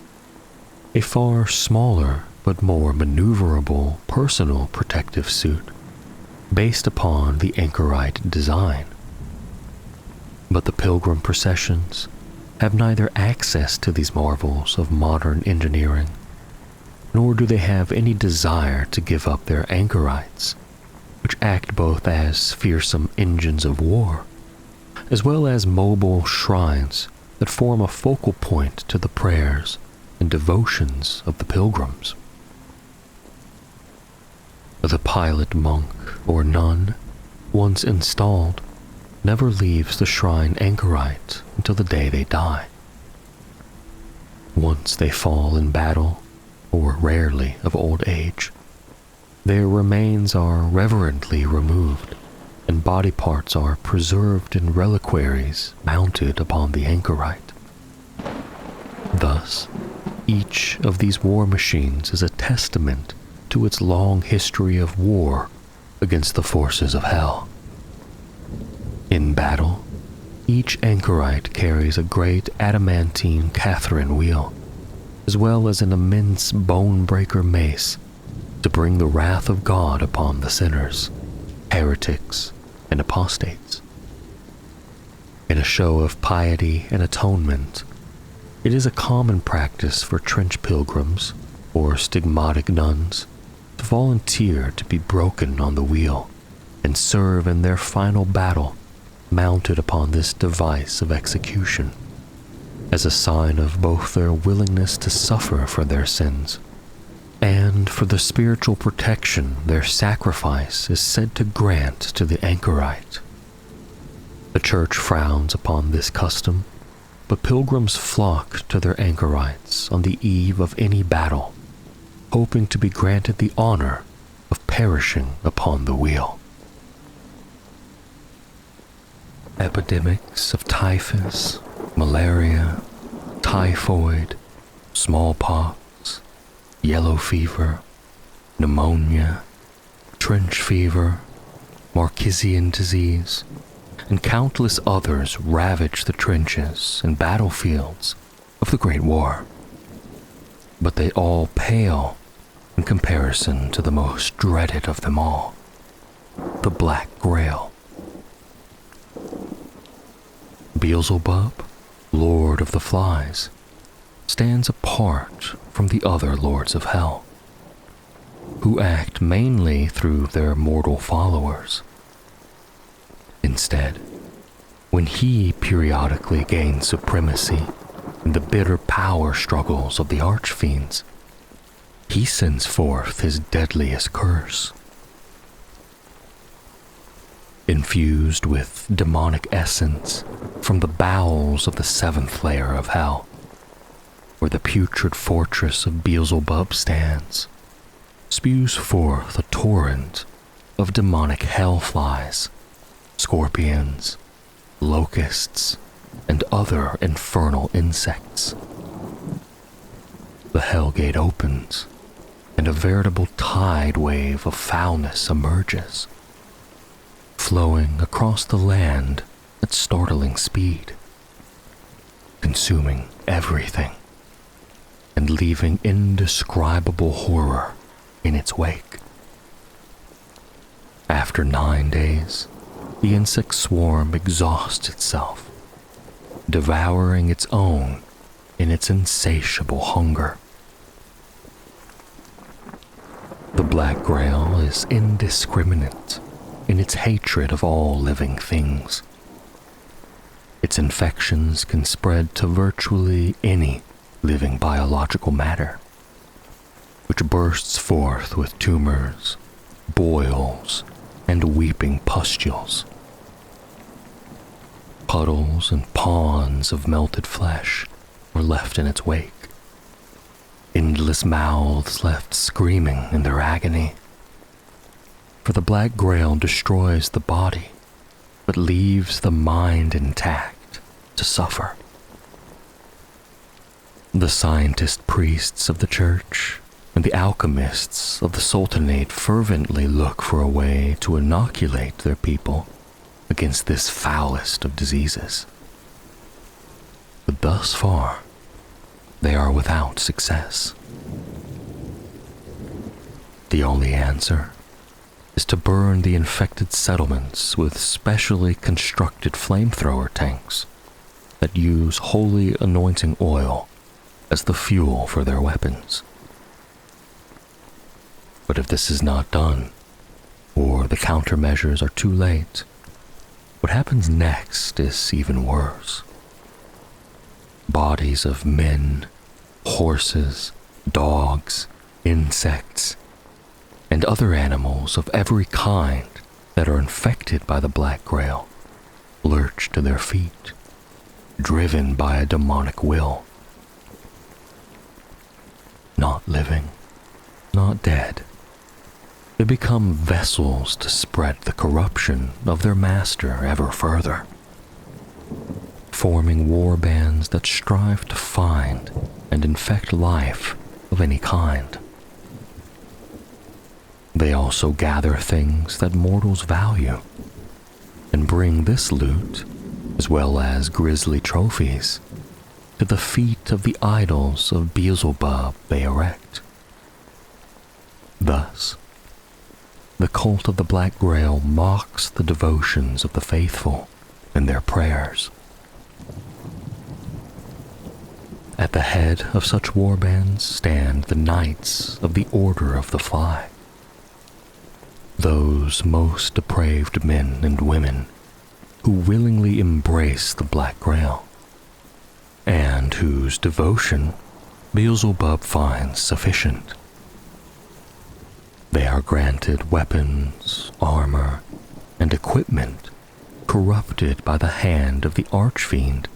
a far smaller but more maneuverable personal protective suit based upon the anchorite design. But the pilgrim processions have neither access to these marvels of modern engineering, nor do they have any desire to give up their anchorites, which act both as fearsome engines of war, as well as mobile shrines that form a focal point to the prayers and devotions of the pilgrims. The pilot monk or nun, once installed, never leaves the shrine anchorite until the day they die. Once they fall in battle, or rarely of old age, their remains are reverently removed, and body parts are preserved in reliquaries mounted upon the anchorite. Thus, each of these war machines is a testament to its long history of war against the forces of hell. In battle, each anchorite carries a great adamantine Catherine wheel, as well as an immense bone-breaker mace to bring the wrath of God upon the sinners, heretics, and apostates. In a show of piety and atonement, it is a common practice for trench pilgrims or stigmatic nuns to volunteer to be broken on the wheel and serve in their final battle mounted upon this device of execution, as a sign of both their willingness to suffer for their sins and for the spiritual protection their sacrifice is said to grant to the anchorite. The church frowns upon this custom, but pilgrims flock to their anchorites on the eve of any battle, hoping to be granted the honor of perishing upon the wheel. Epidemics of typhus, malaria, typhoid, smallpox, yellow fever, pneumonia, trench fever, Marquisian disease, and countless others ravaged the trenches and battlefields of the Great War. But they all pale in comparison to the most dreaded of them all, the Black Grail. Beelzebub, Lord of the Flies, stands apart from the other lords of hell, who act mainly through their mortal followers. Instead, when he periodically gains supremacy in the bitter power struggles of the archfiends, he sends forth his deadliest curse. Infused with demonic essence from the bowels of the seventh layer of hell, where the putrid fortress of Beelzebub stands, spews forth a torrent of demonic hellflies, scorpions, locusts, and other infernal insects. The hellgate opens, and a veritable tide wave of foulness emerges, flowing across the land at startling speed, consuming everything and leaving indescribable horror in its wake. After 9 days, the insect swarm exhausts itself, devouring its own in its insatiable hunger. The Black Grail is indiscriminate in its hatred of all living things. Its infections can spread to virtually any living biological matter, which bursts forth with tumors, boils, and weeping pustules. Puddles and ponds of melted flesh were left in its wake, endless mouths left screaming in their agony. For the Black Grail destroys the body, but leaves the mind intact to suffer. The scientist priests of the church and the alchemists of the Sultanate fervently look for a way to inoculate their people against this foulest of diseases. But thus far, they are without success. The only answer is to burn the infected settlements with specially constructed flamethrower tanks that use holy anointing oil as the fuel for their weapons. But if this is not done, or the countermeasures are too late, what happens next is even worse. Bodies of men, horses, dogs, insects, and other animals of every kind that are infected by the Black Grail lurch to their feet, driven by a demonic will. Not living, not dead, they become vessels to spread the corruption of their master ever further, forming war bands that strive to find and infect life of any kind. They also gather things that mortals value and bring this loot, as well as grisly trophies, to the feet of the idols of Beelzebub they erect. Thus, the cult of the Black Grail mocks the devotions of the faithful and their prayers. At the head of such warbands stand the Knights of the Order of the Fly, those most depraved men and women who willingly embrace the Black Grail, and whose devotion Beelzebub finds sufficient. They are granted weapons, armor, and equipment corrupted by the hand of the Archfiend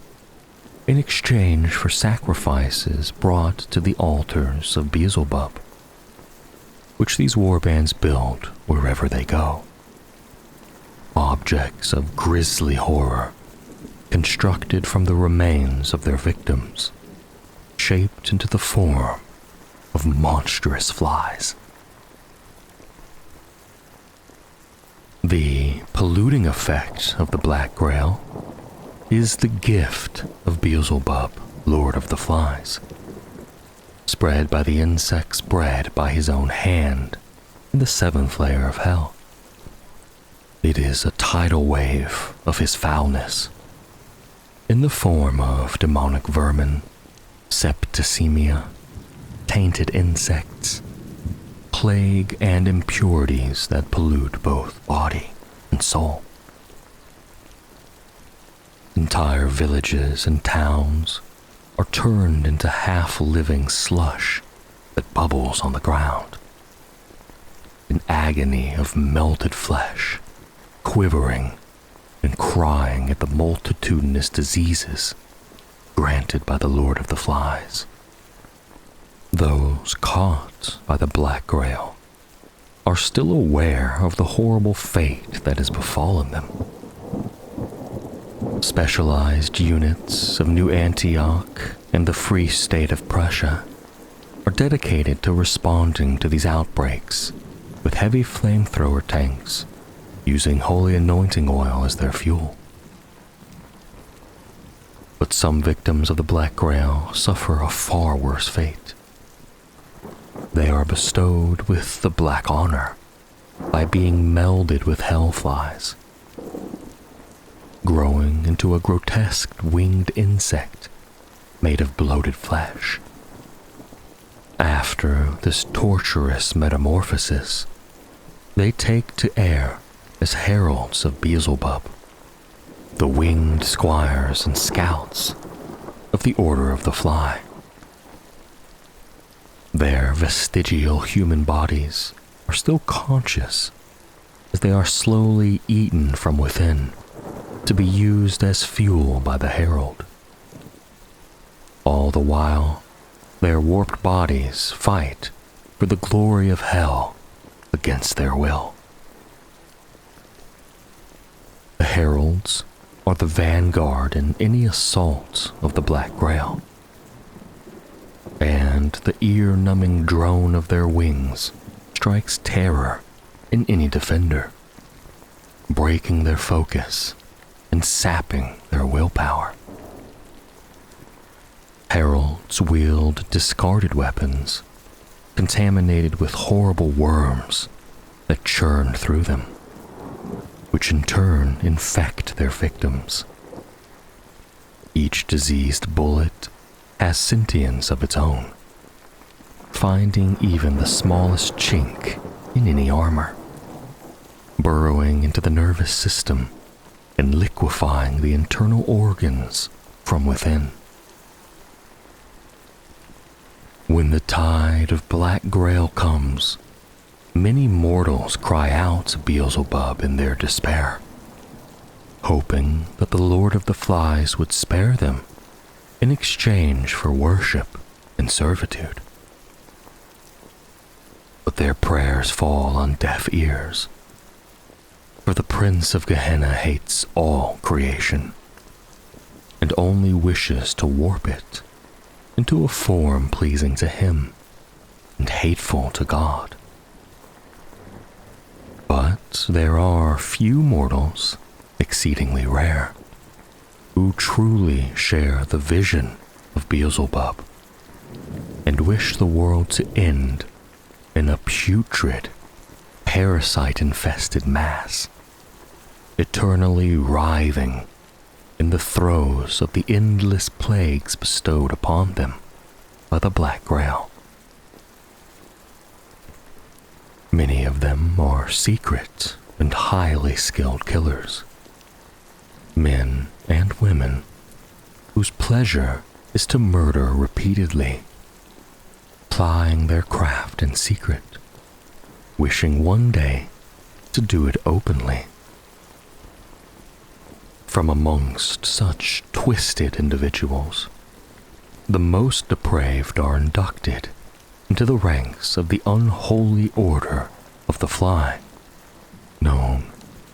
in exchange for sacrifices brought to the altars of Beelzebub, which these warbands build wherever they go. Objects of grisly horror, constructed from the remains of their victims, shaped into the form of monstrous flies. The polluting effect of the Black Grail is the gift of Beelzebub, Lord of the Flies, spread by the insects bred by his own hand in the seventh layer of hell. It is a tidal wave of his foulness, in the form of demonic vermin, septicemia, tainted insects, plague, and impurities that pollute both body and soul. Entire villages and towns are turned into half-living slush that bubbles on the ground, an agony of melted flesh, quivering and crying at the multitudinous diseases granted by the Lord of the Flies. Those caught by the Black Grail are still aware of the horrible fate that has befallen them. Specialized units of New Antioch and the Free State of Prussia are dedicated to responding to these outbreaks with heavy flamethrower tanks, using holy anointing oil as their fuel. But some victims of the Black Grail suffer a far worse fate. They are bestowed with the Black Honor by being melded with hellflies, growing into a grotesque winged insect made of bloated flesh. After this torturous metamorphosis, they take to air as heralds of Beelzebub, the winged squires and scouts of the Order of the Fly. Their vestigial human bodies are still conscious as they are slowly eaten from within to be used as fuel by the herald. All the while, their warped bodies fight for the glory of hell against their will. The heralds are the vanguard in any assault of the Black Grail, and the ear-numbing drone of their wings strikes terror in any defender, breaking their focus and sapping their willpower. Heralds wield discarded weapons, contaminated with horrible worms that churn through them, which in turn infect their victims. Each diseased bullet has sentience of its own, finding even the smallest chink in any armor, burrowing into the nervous system and liquefying the internal organs from within. When the tide of black Grail comes, many mortals cry out to Beelzebub in their despair, hoping that the Lord of the Flies would spare them in exchange for worship and servitude. But their prayers fall on deaf ears, for the Prince of Gehenna hates all creation and only wishes to warp it into a form pleasing to him and hateful to God. But there are few mortals, exceedingly rare, who truly share the vision of Beelzebub and wish the world to end in a putrid, parasite-infested mass, eternally writhing in the throes of the endless plagues bestowed upon them by the Black Grail. Many of them are secret and highly skilled killers, men and women whose pleasure is to murder repeatedly, plying their craft in secret, wishing one day to do it openly. From amongst such twisted individuals, the most depraved are inducted into the ranks of the unholy order of the Fly, known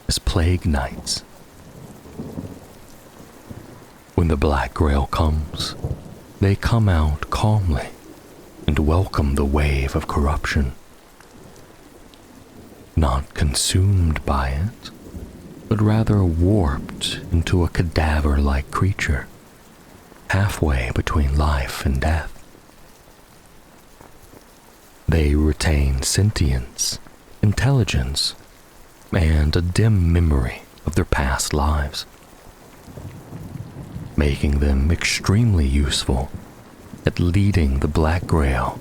as Plague Knights. When the Black Grail comes, they come out calmly and welcome the wave of corruption, not consumed by it, but rather warped into a cadaver-like creature, halfway between life and death. They retain sentience, intelligence, and a dim memory of their past lives, making them extremely useful at leading the Black Grail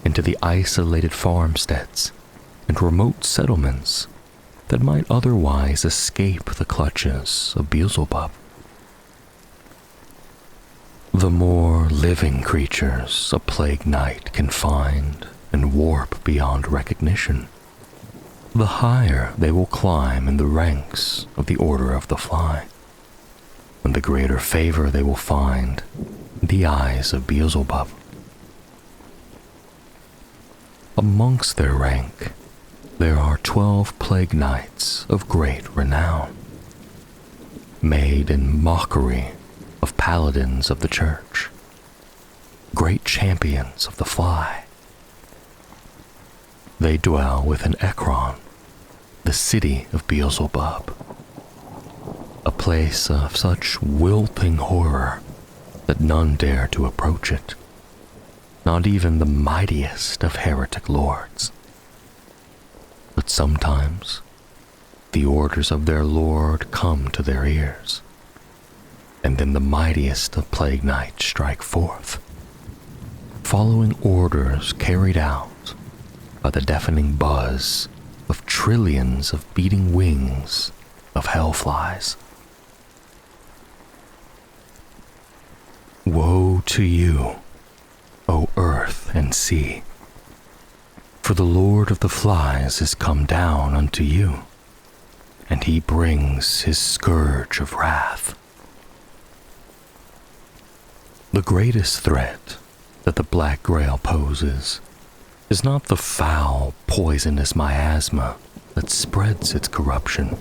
into the isolated farmsteads and remote settlements that might otherwise escape the clutches of Beelzebub. The more living creatures a Plague Knight can find and warp beyond recognition, the higher they will climb in the ranks of the Order of the Fly, and the greater favor they will find in the eyes of Beelzebub. Amongst their rank, there are 12 Plague Knights of great renown, made in mockery of paladins of the Church, great champions of the Fly. They dwell within Ekron, the city of Beelzebub, a place of such wilting horror that none dare to approach it, not even the mightiest of heretic lords. But sometimes the orders of their lord come to their ears, and then the mightiest of Plague Knights strike forth, following orders carried out by the deafening buzz of trillions of beating wings of hellflies. Woe to you, O earth and sea, for the Lord of the Flies is come down unto you, and he brings his scourge of wrath. The greatest threat that the Black Grail poses is not the foul, poisonous miasma that spreads its corruption,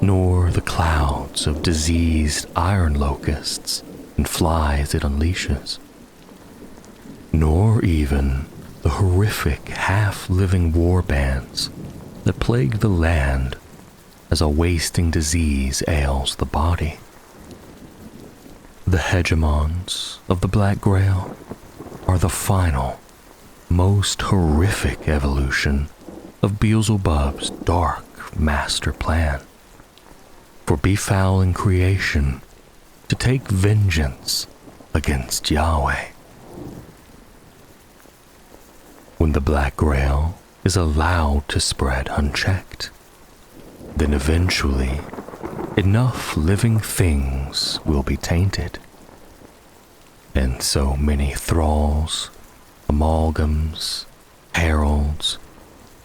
nor the clouds of diseased iron locusts and flies it unleashes, nor even the horrific half-living war bands that plague the land as a wasting disease ails the body. The hegemons of the Black Grail are the final, most horrific evolution of Beelzebub's dark master plan for befouling creation to take vengeance against Yahweh. When the Black Grail is allowed to spread unchecked, then eventually enough living things will be tainted, and so many thralls, amalgams, heralds,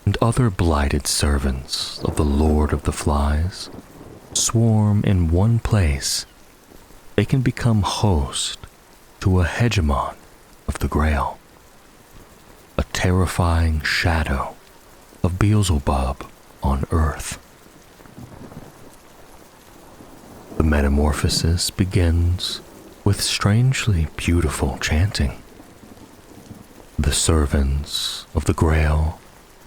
and other blighted servants of the Lord of the Flies swarm in one place, they can become host to a hegemon of the Grail, a terrifying shadow of Beelzebub on Earth. The metamorphosis begins with strangely beautiful chanting. The servants of the Grail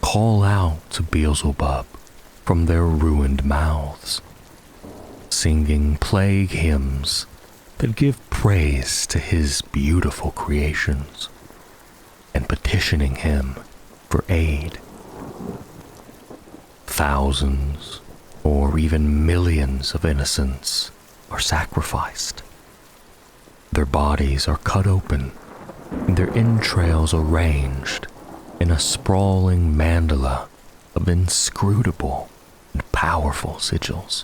call out to Beelzebub from their ruined mouths, singing plague hymns that give praise to his beautiful creations and petitioning him for aid. Thousands or even millions of innocents are sacrificed. Their bodies are cut open and their entrails arranged in a sprawling mandala of inscrutable and powerful sigils.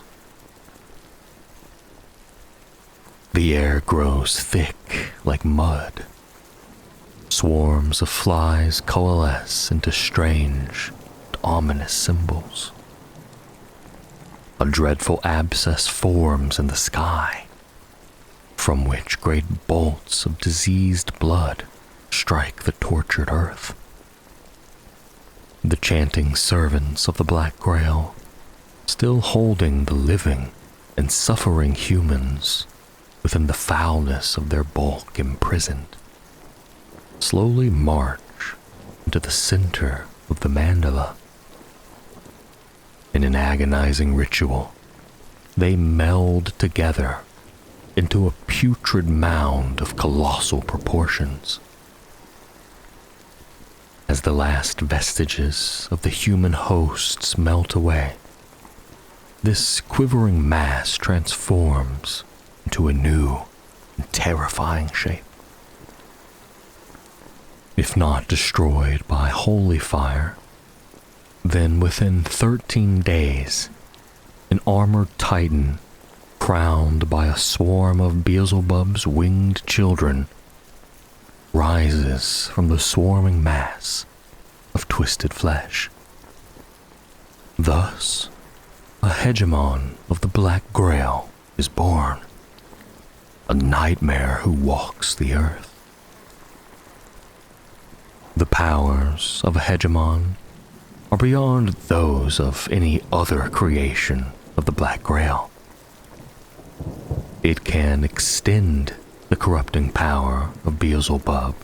The air grows thick like mud. Swarms of flies coalesce into strange and ominous symbols. A dreadful abscess forms in the sky, from which great bolts of diseased blood strike the tortured earth. The chanting servants of the Black Grail, still holding the living and suffering humans within the foulness of their bulk imprisoned, slowly march into the center of the mandala. In an agonizing ritual, they meld together into a putrid mound of colossal proportions. As the last vestiges of the human hosts melt away, this quivering mass transforms into a new and terrifying shape. If not destroyed by holy fire, then within 13 days, an armored titan crowned by a swarm of Beelzebub's winged children rises from the swarming mass of twisted flesh. Thus, a hegemon of the Black Grail is born, a nightmare who walks the earth. The powers of a hegemon are beyond those of any other creation of the Black Grail. It can extend the corrupting power of Beelzebub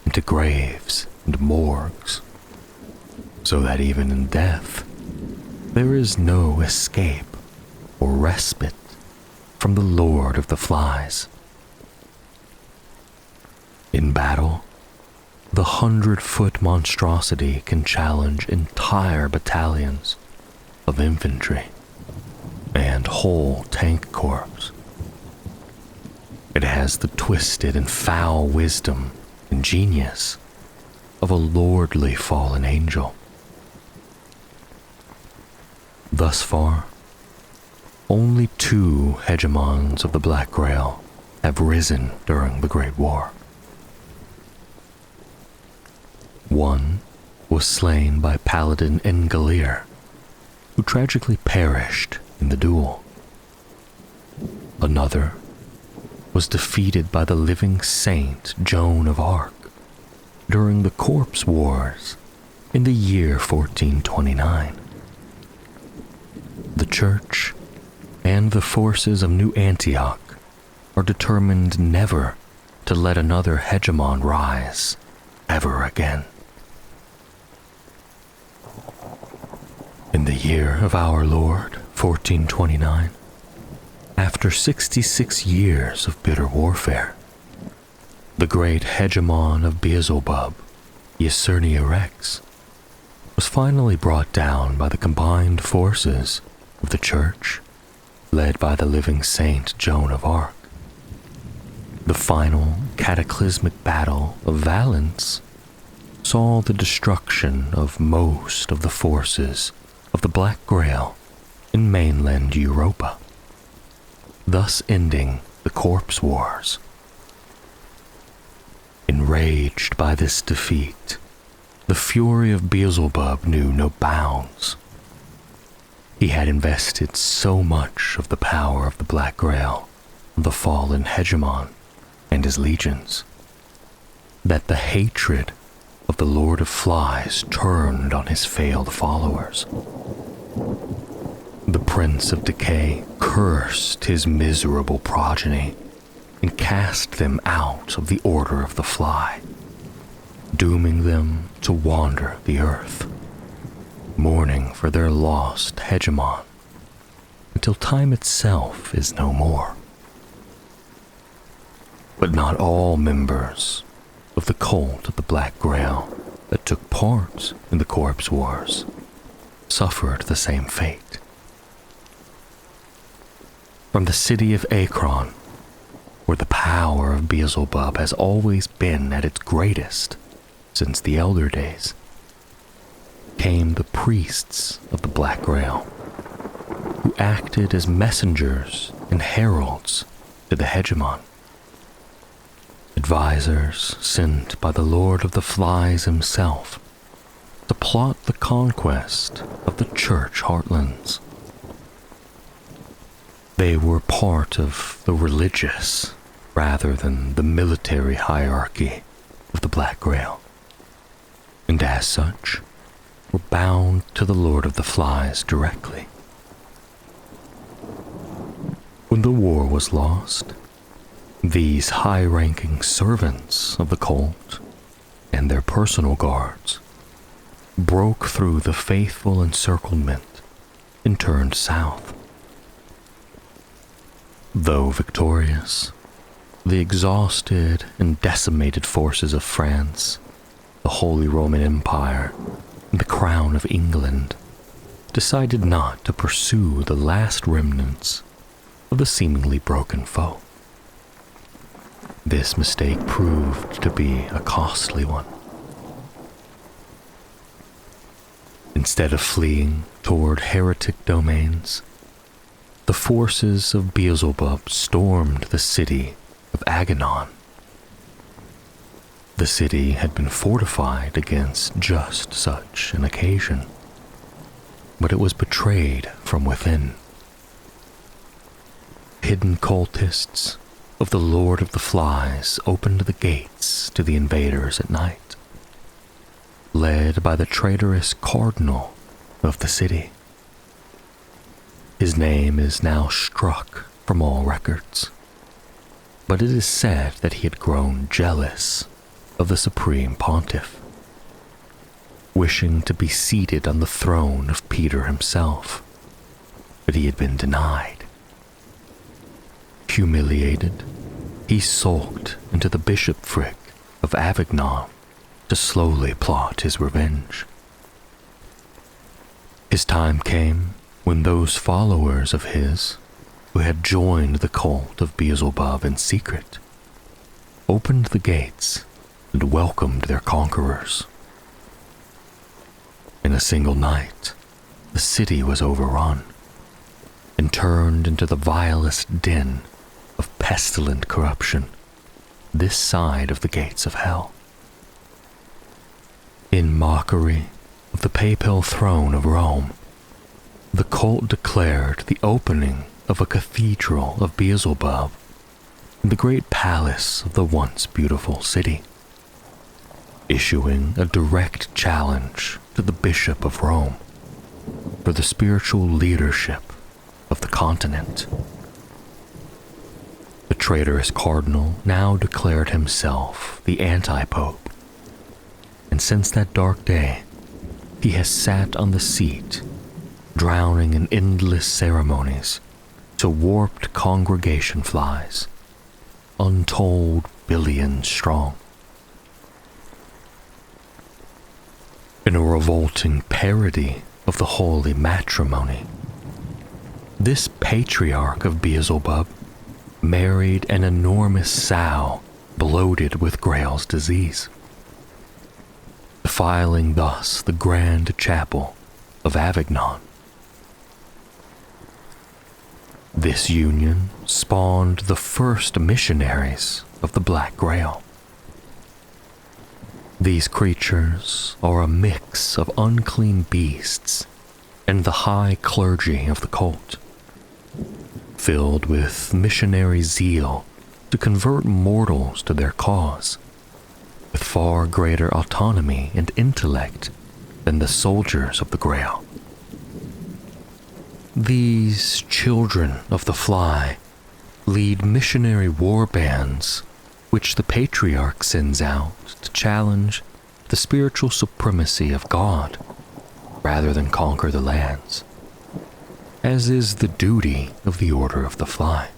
into graves and morgues, so that even in death, there is no escape or respite from the Lord of the Flies. In battle, the 100-foot monstrosity can challenge entire battalions of infantry and whole tank corps. It has the twisted and foul wisdom and genius of a lordly fallen angel. Thus far, only 2 hegemons of the Black Grail have risen during the Great War. One was slain by Paladin Engalir, who tragically perished in the duel. Another was defeated by the living saint Joan of Arc during the Corpse Wars in the year 1429. The Church and the forces of New Antioch are determined never to let another hegemon rise ever again. In the year of our Lord, 1429, after 66 years of bitter warfare, the great hegemon of Beelzebub, Yesernia Rex, was finally brought down by the combined forces of the Church, led by the living saint Joan of Arc. The final cataclysmic battle of Valence saw the destruction of most of the forces of the Black Grail in mainland Europa, thus ending the Corpse Wars. Enraged by this defeat, the fury of Beelzebub knew no bounds. He had invested so much of the power of the Black Grail on the fallen hegemon and his legions that the hatred of the Lord of Flies turned on his failed followers. The Prince of Decay cursed his miserable progeny and cast them out of the Order of the Fly, dooming them to wander the earth, mourning for their lost hegemon until time itself is no more. But not all members of the cult of the Black Grail that took part in the Corpse Wars suffered the same fate. From the city of Akron, where the power of Beelzebub has always been at its greatest since the Elder Days, came the priests of the Black Grail, who acted as messengers and heralds to the hegemon. Advisors sent by the Lord of the Flies himself to plot the conquest of the church heartlands. They were part of the religious rather than the military hierarchy of the Black Grail, and as such were bound to the Lord of the Flies directly. When the war was lost, these high-ranking servants of the cult and their personal guards broke through the faithful encirclement and turned south. Though victorious, the exhausted and decimated forces of France, the Holy Roman Empire, and the Crown of England decided not to pursue the last remnants of the seemingly broken foe. This mistake proved to be a costly one. Instead of fleeing toward heretic domains, the forces of Beelzebub stormed the city of Aganon. The city had been fortified against just such an occasion, but it was betrayed from within. Hidden cultists of the Lord of the Flies opened the gates to the invaders at night, led by the traitorous cardinal of the city. His name is now struck from all records, but it is said that he had grown jealous of the Supreme Pontiff, wishing to be seated on the throne of Peter himself, but he had been denied. Humiliated, he sulked into the bishopric of Avignon to slowly plot his revenge. His time came when those followers of his who had joined the cult of Beelzebub in secret opened the gates and welcomed their conquerors. In a single night, the city was overrun and turned into the vilest den of pestilent corruption this side of the gates of hell. In mockery of the papal throne of Rome, the cult declared the opening of a cathedral of Beelzebub in the great palace of the once beautiful city, issuing a direct challenge to the Bishop of Rome for the spiritual leadership of the continent. The traitorous cardinal now declared himself the anti-pope, and since that dark day, he has sat on the seat, drowning in endless ceremonies to warped congregation flies, untold billions strong. In a revolting parody of the holy matrimony, this patriarch of Beelzebub married an enormous sow bloated with Grail's disease, defiling thus the grand chapel of Avignon. This union spawned the first missionaries of the Black Grail, These creatures are a mix of unclean beasts and the high clergy of the cult, filled with missionary zeal to convert mortals to their cause, with far greater autonomy and intellect than the soldiers of the Grail. These children of the Fly lead missionary war bands which the Patriarch sends out to challenge the spiritual supremacy of God rather than conquer the lands, as is the duty of the Order of the Fly.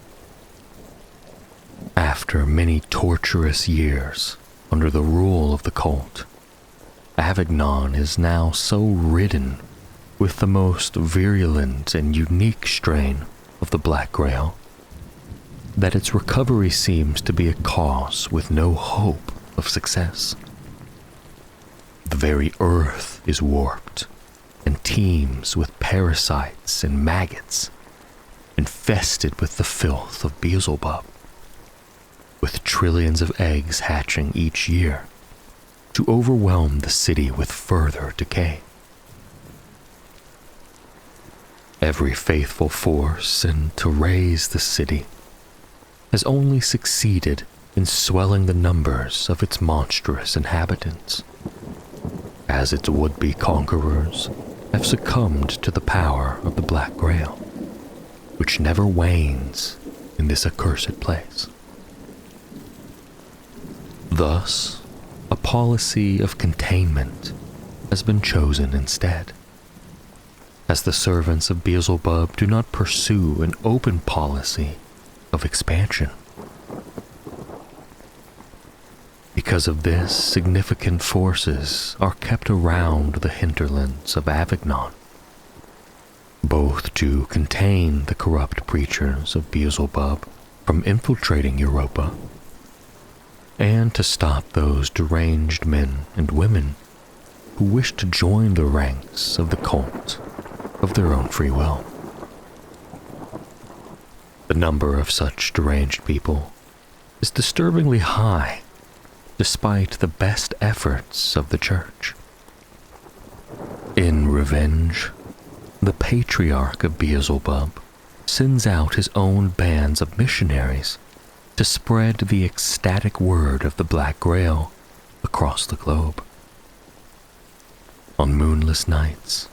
After many torturous years under the rule of the cult, Avignon is now so ridden with the most virulent and unique strain of the Black Grail that its recovery seems to be a cause with no hope of success. The very earth is warped and teems with parasites and maggots, infested with the filth of Beelzebub, with trillions of eggs hatching each year to overwhelm the city with further decay. Every faithful force sent to raise the city has only succeeded in swelling the numbers of its monstrous inhabitants, as its would-be conquerors have succumbed to the power of the Black Grail, which never wanes in this accursed place. Thus, a policy of containment has been chosen instead, as the servants of Beelzebub do not pursue an open policy of expansion. Because of this, significant forces are kept around the hinterlands of Avignon, both to contain the corrupt preachers of Beelzebub from infiltrating Europa, and to stop those deranged men and women who wish to join the ranks of the cult of their own free will. The number of such deranged people is disturbingly high, despite the best efforts of the Church. In revenge, the Patriarch of Beelzebub sends out his own bands of missionaries to spread the ecstatic word of the Black Grail across the globe. On moonless nights,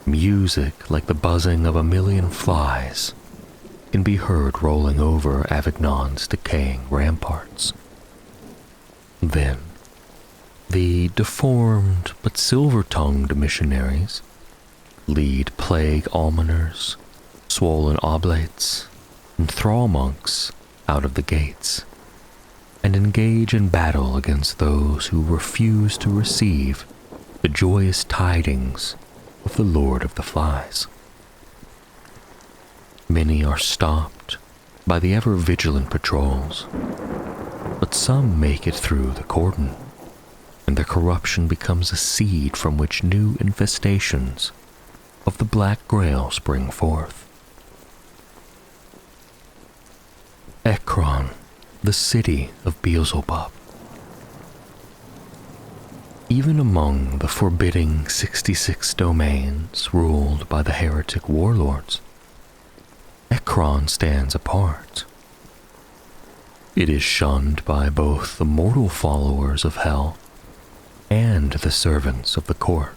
music like the buzzing of a million flies can be heard rolling over Avignon's decaying ramparts. Then, the deformed but silver-tongued missionaries lead plague almoners, swollen oblates, and thrall monks out of the gates, and engage in battle against those who refuse to receive the joyous tidings of the Lord of the Flies. Many are stopped by the ever-vigilant patrols, but some make it through the cordon, and their corruption becomes a seed from which new infestations of the Black Grail spring forth. Ekron, the city of Beelzebub. Even among the forbidding 66 domains ruled by the heretic warlords, Ekron stands apart. It is shunned by both the mortal followers of Hell and the servants of the court.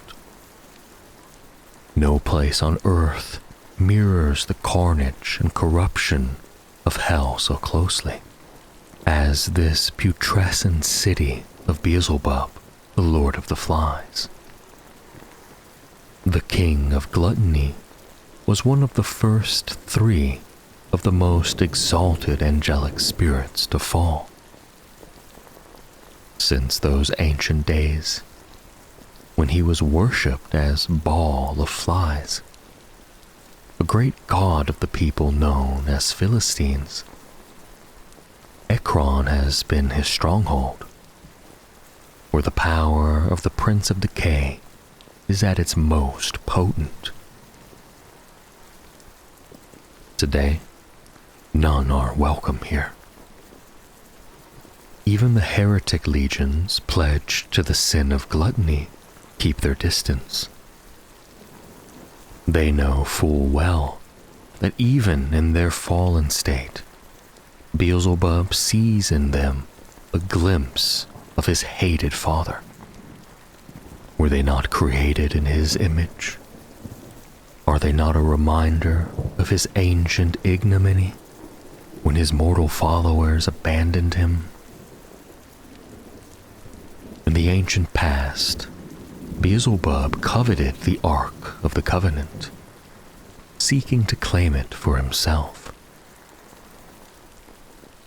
No place on earth mirrors the carnage and corruption of Hell so closely as this putrescent city of Beelzebub, the Lord of the Flies. The king of gluttony was one of the first three of the most exalted angelic spirits to fall. Since those ancient days, when he was worshipped as Baal of Flies, a great god of the people known as Philistines, Ekron has been his stronghold, where the power of the Prince of Decay is at its most potent. Today, none are welcome here. Even the Heretic Legions, pledged to the sin of gluttony, keep their distance. They know full well that even in their fallen state, Beelzebub sees in them a glimpse of his hated father. Were they not created in his image? Are they not a reminder of his ancient ignominy when his mortal followers abandoned him? In the ancient past, Beelzebub coveted the Ark of the Covenant, seeking to claim it for himself.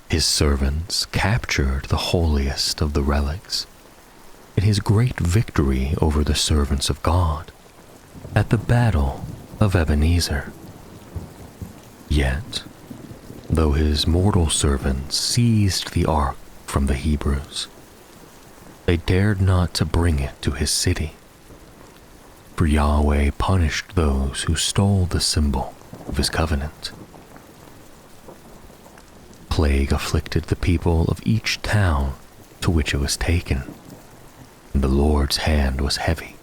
His servants captured the holiest of the relics in his great victory over the servants of God at the Battle of Ebenezer. Yet, though his mortal servants seized the Ark from the Hebrews, they dared not to bring it to his city, for Yahweh punished those who stole the symbol of his covenant. Plague afflicted the people of each town to which it was taken, and the Lord's hand was heavy.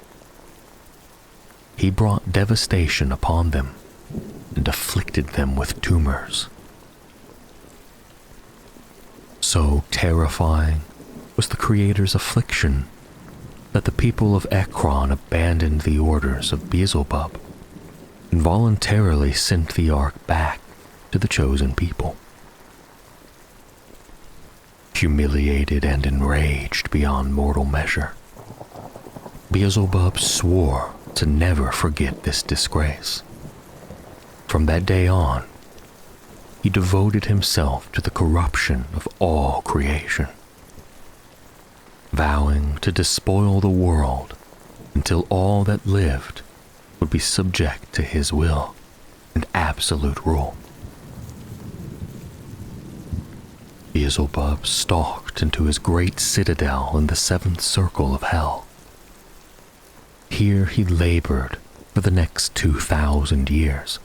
He brought devastation upon them and afflicted them with tumors. So terrifying was the Creator's affliction that the people of Ekron abandoned the orders of Beelzebub and voluntarily sent the ark back to the chosen people. Humiliated and enraged beyond mortal measure, Beelzebub swore to never forget this disgrace. From that day on, he devoted himself to the corruption of all creation, vowing to despoil the world until all that lived would be subject to his will and absolute rule. Beelzebub stalked into his great citadel in the seventh circle of hell. Here he labored for the next 2,000 years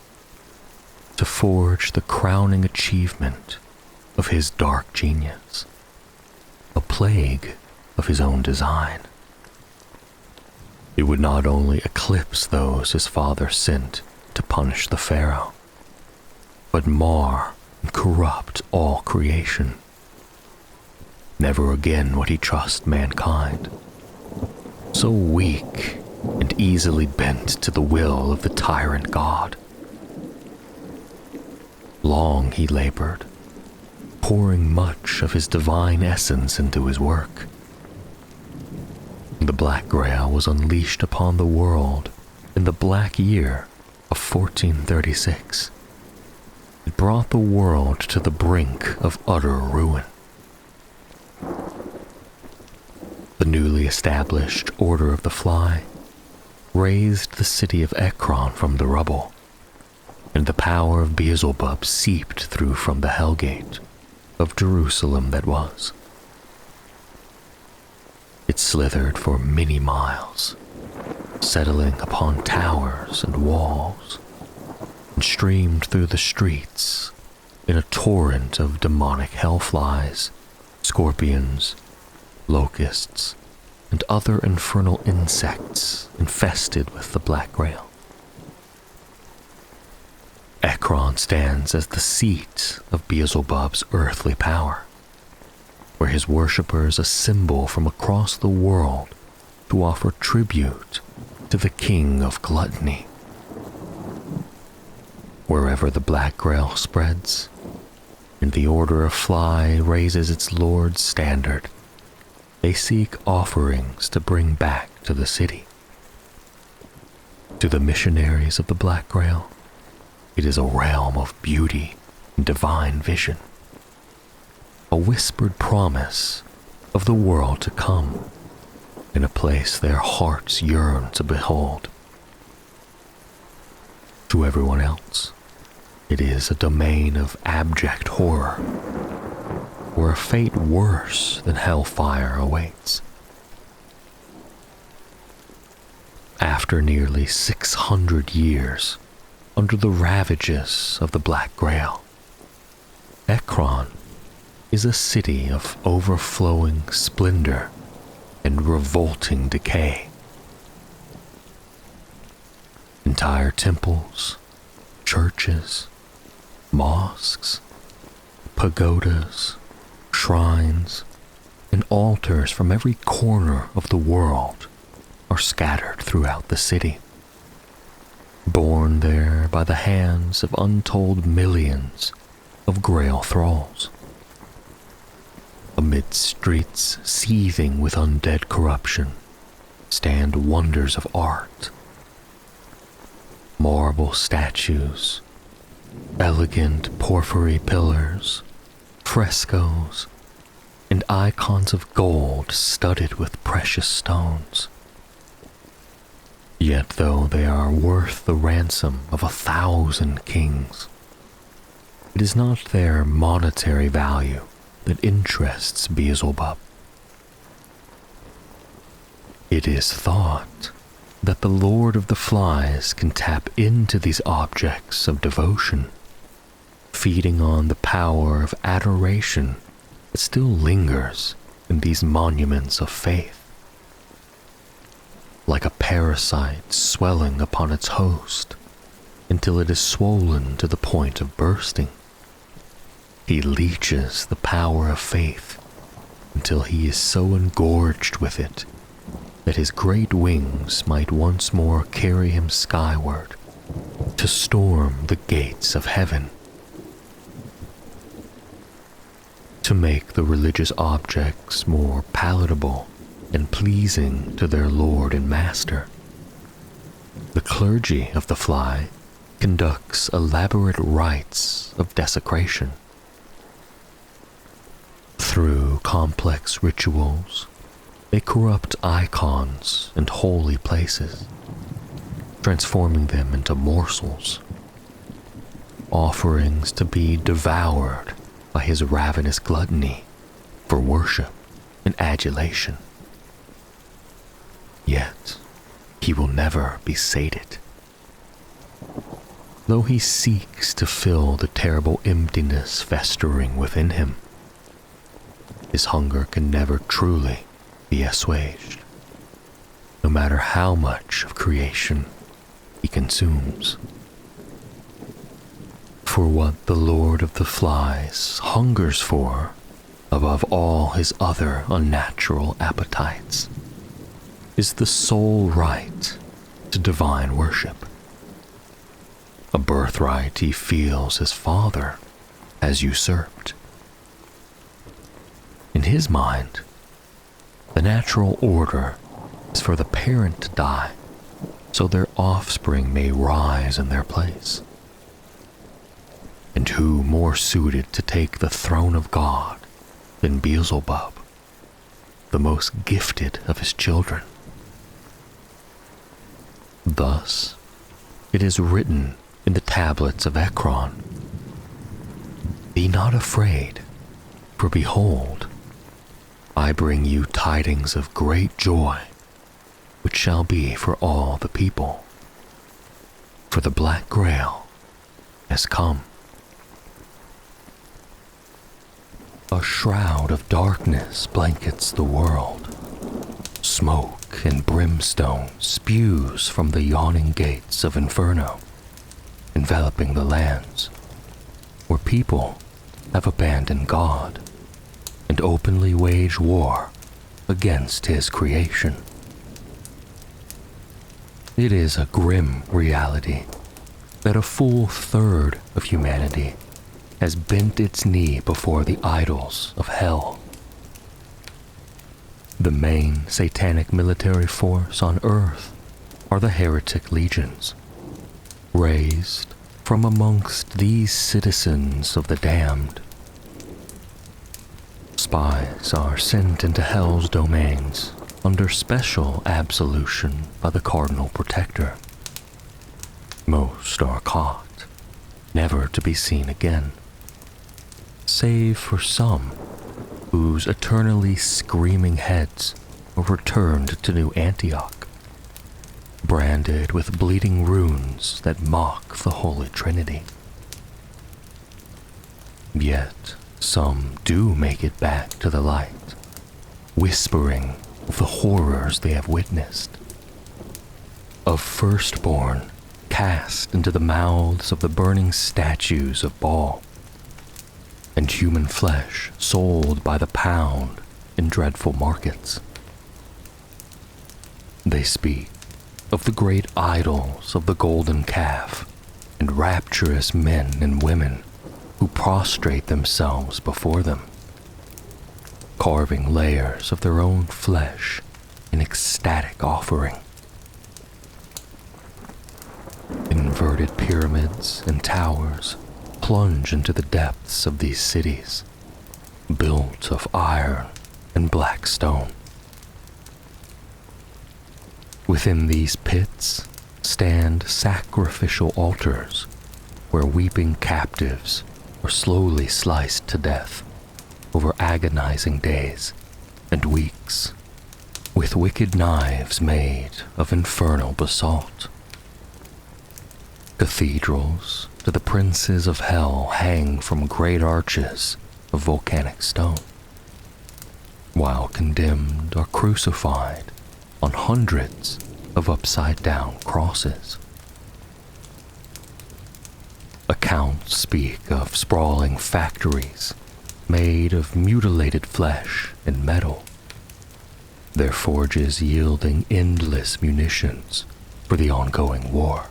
to forge the crowning achievement of his dark genius, a plague of his own design. It would not only eclipse those his father sent to punish the Pharaoh, but mar and corrupt all creation. Never again would he trust mankind, so weak and easily bent to the will of the tyrant God. Long he labored, pouring much of his divine essence into his work. The Black Grail was unleashed upon the world in the Black Year of 1436. It brought the world to the brink of utter ruin. The newly established Order of the Fly raised the city of Ekron from the rubble, and the power of Beelzebub seeped through from the Hellgate of Jerusalem that was. It slithered for many miles, settling upon towers and walls, and streamed through the streets in a torrent of demonic hellflies, scorpions, locusts, and other infernal insects infested with the Black Grail. Ekron stands as the seat of Beelzebub's earthly power, where his worshippers assemble from across the world to offer tribute to the king of gluttony. Wherever the Black Grail spreads, and the Order of Fly raises its Lord's standard, they seek offerings to bring back to the city. To the missionaries of the Black Grail, it is a realm of beauty and divine vision, a whispered promise of the world to come, in a place their hearts yearn to behold. To everyone else, it is a domain of abject horror, where a fate worse than hellfire awaits. After nearly 600 years under the ravages of the Black Grail, Ekron is a city of overflowing splendor and revolting decay. Entire temples, churches, mosques, pagodas, shrines, and altars from every corner of the world are scattered throughout the city, borne there by the hands of untold millions of Grail thralls. Amid streets seething with undead corruption stand wonders of art. Marble statues, elegant porphyry pillars, frescoes, and icons of gold studded with precious stones. Yet though they are worth the ransom of 1,000 kings, it is not their monetary value that interests Beelzebub. It is thought that the Lord of the Flies can tap into these objects of devotion, feeding on the power of adoration that still lingers in these monuments of faith. Like a parasite swelling upon its host until it is swollen to the point of bursting, he leeches the power of faith until he is so engorged with it that his great wings might once more carry him skyward to storm the gates of heaven. To make the religious objects more palatable and pleasing to their lord and master, the clergy of the Fly conducts elaborate rites of desecration. Through complex rituals, they corrupt icons and holy places, transforming them into morsels, offerings to be devoured by his ravenous gluttony for worship and adulation. Yet, he will never be sated. Though he seeks to fill the terrible emptiness festering within him, his hunger can never truly be assuaged, no matter how much of creation he consumes. For what the Lord of the Flies hungers for, above all his other unnatural appetites, is the sole right to divine worship, a birthright he feels his father has usurped. In his mind, the natural order is for the parent to die so their offspring may rise in their place. And who more suited to take the throne of God than Beelzebub, the most gifted of his children? Thus, it is written in the tablets of Ekron, "Be not afraid, for behold, I bring you tidings of great joy, which shall be for all the people. For the Black Grail has come." A shroud of darkness blankets the world. Smoke and brimstone spews from the yawning gates of Inferno, enveloping the lands where people have abandoned God and openly wage war against his creation. It is a grim reality that a full third of humanity has bent its knee before the idols of hell. The main satanic military force on Earth are the Heretic Legions, raised from amongst these citizens of the damned. Spies are sent into Hell's domains under special absolution by the Cardinal Protector. Most are caught, never to be seen again, save for some whose eternally screaming heads are returned to New Antioch, branded with bleeding runes that mock the Holy Trinity. Yet, Some do make it back to the light, whispering of the horrors they have witnessed, of firstborn cast into the mouths of the burning statues of Baal, and human flesh sold by the pound in dreadful markets. They speak of the great idols of the golden calf and rapturous men and women who prostrate themselves before them, carving layers of their own flesh in ecstatic offering. Inverted pyramids and towers plunge into the depths of these cities, built of iron and black stone. Within these pits stand sacrificial altars where weeping captives are slowly sliced to death over agonizing days and weeks with wicked knives made of infernal basalt. Cathedrals to the princes of hell hang from great arches of volcanic stone, while condemned are crucified on hundreds of upside-down crosses. Accounts speak of sprawling factories made of mutilated flesh and metal, their forges yielding endless munitions for the ongoing war.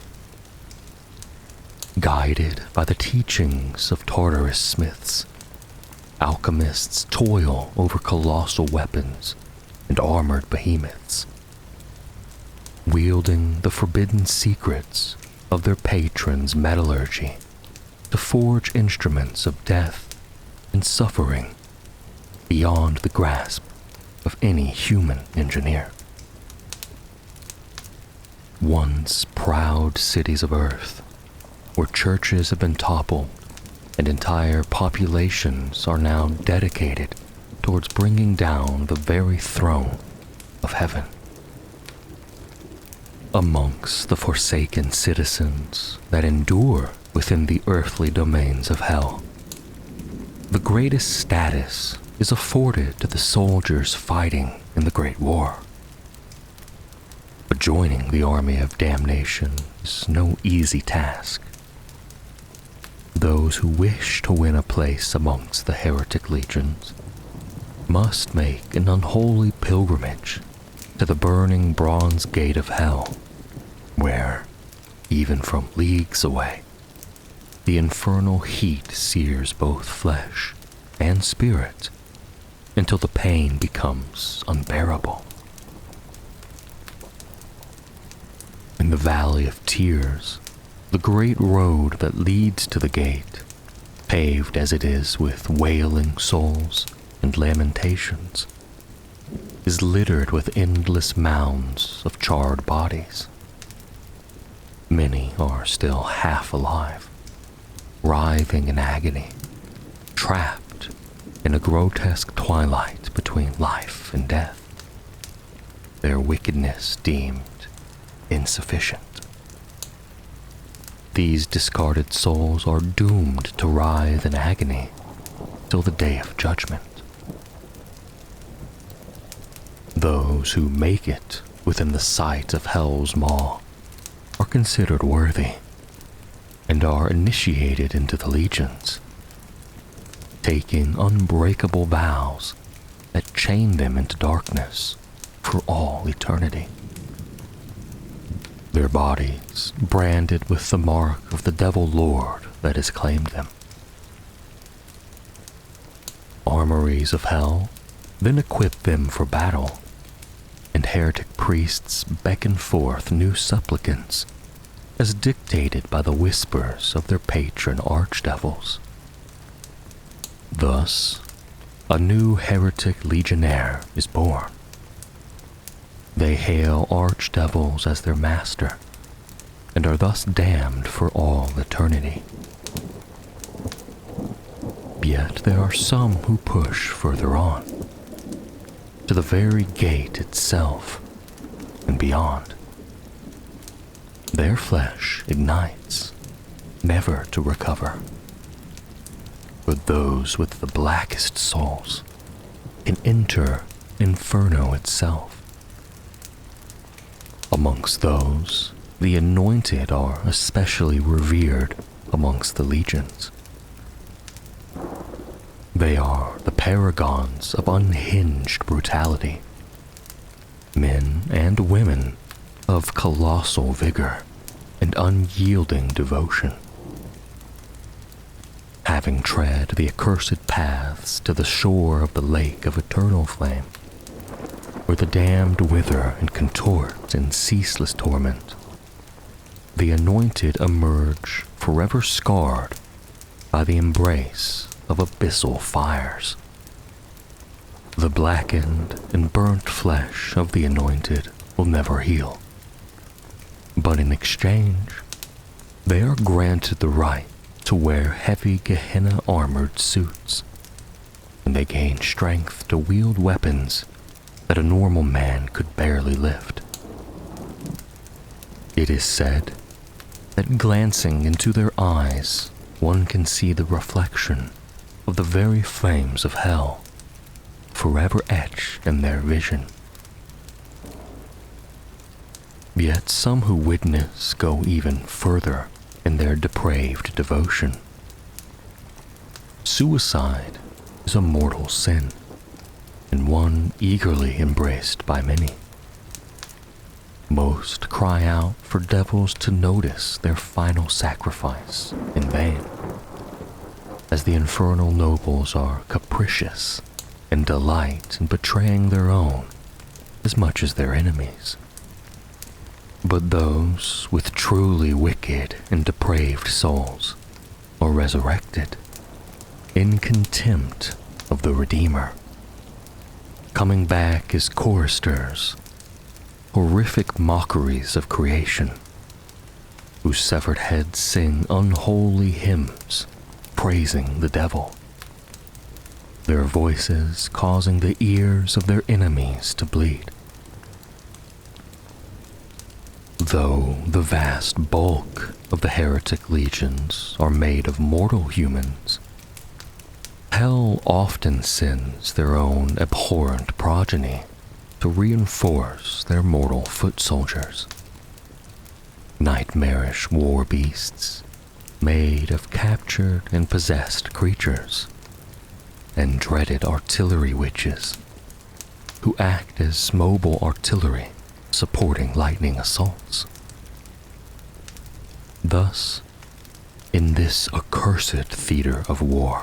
Guided by the teachings of Tartarus smiths, alchemists toil over colossal weapons and armored behemoths, wielding the forbidden secrets of their patron's metallurgy to forge instruments of death and suffering beyond the grasp of any human engineer. Once proud cities of earth, where churches have been toppled and entire populations are now dedicated towards bringing down the very throne of heaven. Amongst the forsaken citizens that endure within the earthly domains of hell, the greatest status is afforded to the soldiers fighting in the Great War. But joining the army of damnation is no easy task. Those who wish to win a place amongst the Heretic Legions must make an unholy pilgrimage to the burning bronze gate of hell, where, even from leagues away, the infernal heat sears both flesh and spirit until the pain becomes unbearable. In the Valley of Tears, the great road that leads to the gate, paved as it is with wailing souls and lamentations, is littered with endless mounds of charred bodies. Many are still half alive, writhing in agony, trapped in a grotesque twilight between life and death, their wickedness deemed insufficient. These discarded souls are doomed to writhe in agony till the day of judgment. Those who make it within the sight of hell's maw are considered worthy and are initiated into the legions, taking unbreakable vows that chain them into darkness for all eternity. Their bodies branded with the mark of the Devil Lord that has claimed them. Armories of hell then equip them for battle, and heretic priests beckon forth new supplicants as dictated by the whispers of their patron archdevils. Thus, a new heretic legionnaire is born. They hail archdevils as their master, and are thus damned for all eternity. Yet there are some who push further on, to the very gate itself and beyond. Their flesh ignites, never to recover. But those with the blackest souls can enter Inferno itself. Amongst those, the anointed are especially revered amongst the legions. They are the paragons of unhinged brutality, men and women of colossal vigor and unyielding devotion. Having tread the accursed paths to the shore of the lake of eternal flame, where the damned wither and contort in ceaseless torment, the anointed emerge forever scarred by the embrace of abyssal fires. The blackened and burnt flesh of the anointed will never heal, but in exchange, they are granted the right to wear heavy Gehenna-armored suits, and they gain strength to wield weapons that a normal man could barely lift. It is said that glancing into their eyes, one can see the reflection of the very flames of hell, forever etched in their vision. Yet some who witness go even further in their depraved devotion. Suicide is a mortal sin, and one eagerly embraced by many. Most cry out for devils to notice their final sacrifice in vain, as the infernal nobles are capricious and delight in betraying their own as much as their enemies. But those with truly wicked and depraved souls are resurrected in contempt of the Redeemer, coming back as choristers, horrific mockeries of creation, whose severed heads sing unholy hymns praising the devil, their voices causing the ears of their enemies to bleed. Though the vast bulk of the Heretic Legions are made of mortal humans, hell often sends their own abhorrent progeny to reinforce their mortal foot soldiers. Nightmarish war beasts made of captured and possessed creatures, and dreaded artillery witches who act as mobile artillery supporting lightning assaults. Thus, in this accursed theater of war,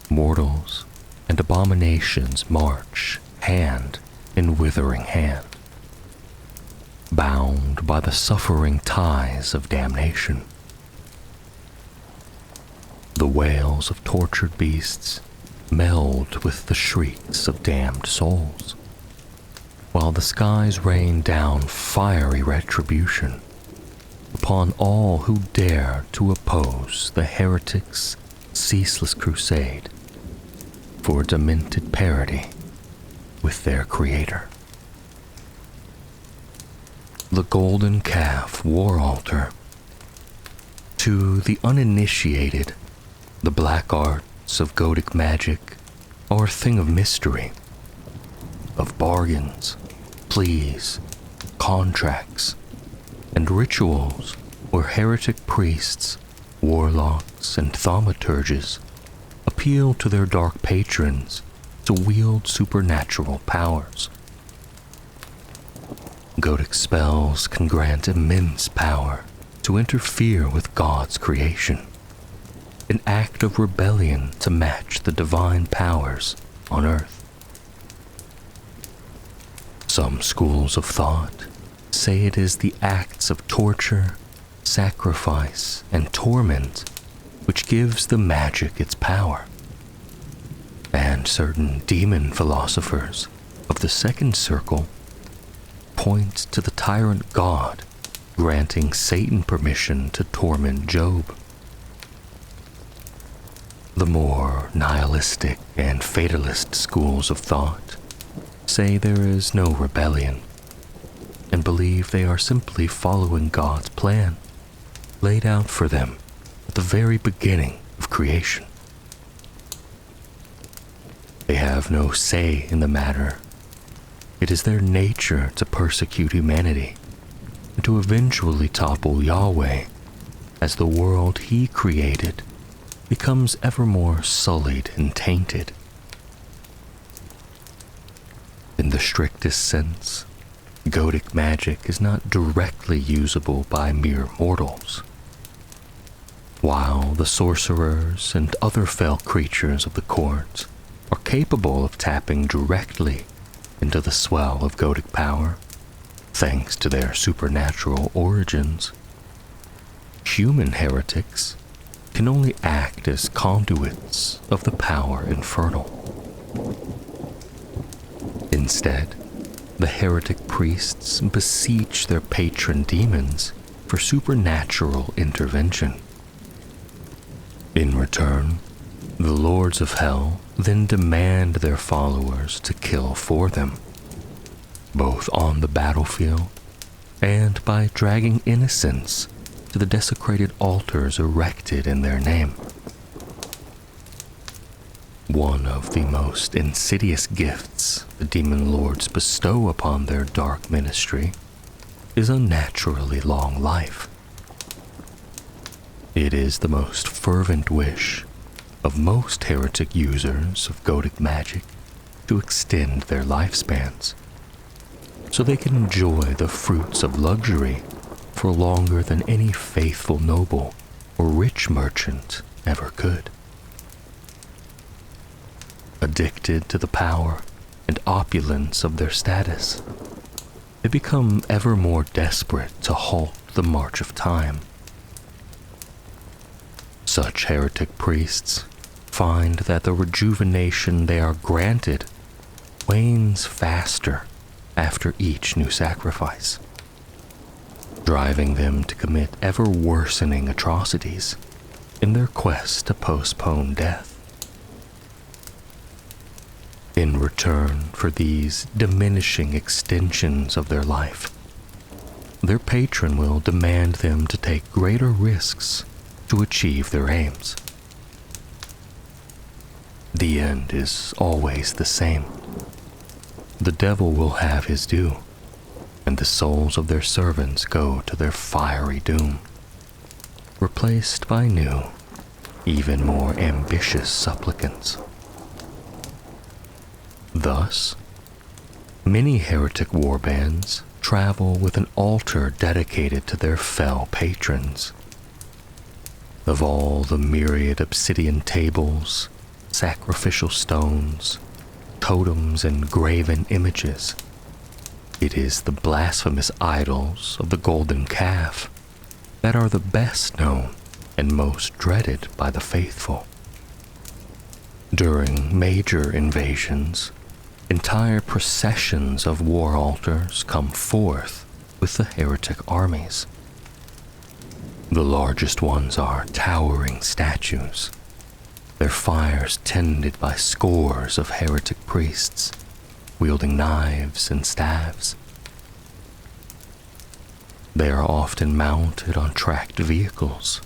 mortals and abominations march hand in withering hand, bound by the suffering ties of damnation. The wails of tortured beasts meld with the shrieks of damned souls, while the skies rain down fiery retribution upon all who dare to oppose the heretics' ceaseless crusade for demented parity with their creator. The golden calf war altar. To the uninitiated, the black arts of Gothic magic are a thing of mystery, of bargains, pleas, contracts, and rituals where heretic priests, warlocks, and thaumaturges appeal to their dark patrons to wield supernatural powers. Gothic spells can grant immense power to interfere with God's creation, an act of rebellion to match the divine powers on earth. Some schools of thought say it is the acts of torture, sacrifice, and torment which gives the magic its power. And certain demon philosophers of the second circle point to the tyrant God granting Satan permission to torment Job. The more nihilistic and fatalist schools of thought say there is no rebellion, and believe they are simply following God's plan, laid out for them at the very beginning of creation. They have no say in the matter. It is their nature to persecute humanity and to eventually topple Yahweh as the world he created becomes ever more sullied and tainted. In the strictest sense, Godic magic is not directly usable by mere mortals. While the sorcerers and other fell creatures of the court are capable of tapping directly into the swell of Godic power, thanks to their supernatural origins, human heretics can only act as conduits of the power infernal. Instead, the heretic priests beseech their patron demons for supernatural intervention. In return, the lords of hell then demand their followers to kill for them, both on the battlefield and by dragging innocents to the desecrated altars erected in their name. One of the most insidious gifts the demon lords bestow upon their dark ministry is unnaturally long life. It is the most fervent wish of most heretic users of Godic magic to extend their lifespans, so they can enjoy the fruits of luxury for longer than any faithful noble or rich merchant ever could. Addicted to the power and opulence of their status, they become ever more desperate to halt the march of time. Such heretic priests find that the rejuvenation they are granted wanes faster after each new sacrifice, driving them to commit ever-worsening atrocities in their quest to postpone death. In return for these diminishing extensions of their life, their patron will demand them to take greater risks to achieve their aims. The end is always the same. The devil will have his due, and the souls of their servants go to their fiery doom, replaced by new, even more ambitious supplicants. Thus, many heretic warbands travel with an altar dedicated to their fell patrons. Of all the myriad obsidian tables, sacrificial stones, totems, and graven images, it is the blasphemous idols of the golden calf that are the best known and most dreaded by the faithful. During major invasions, entire processions of war altars come forth with the heretic armies. The largest ones are towering statues, their fires tended by scores of heretic priests, wielding knives and staves. They are often mounted on tracked vehicles,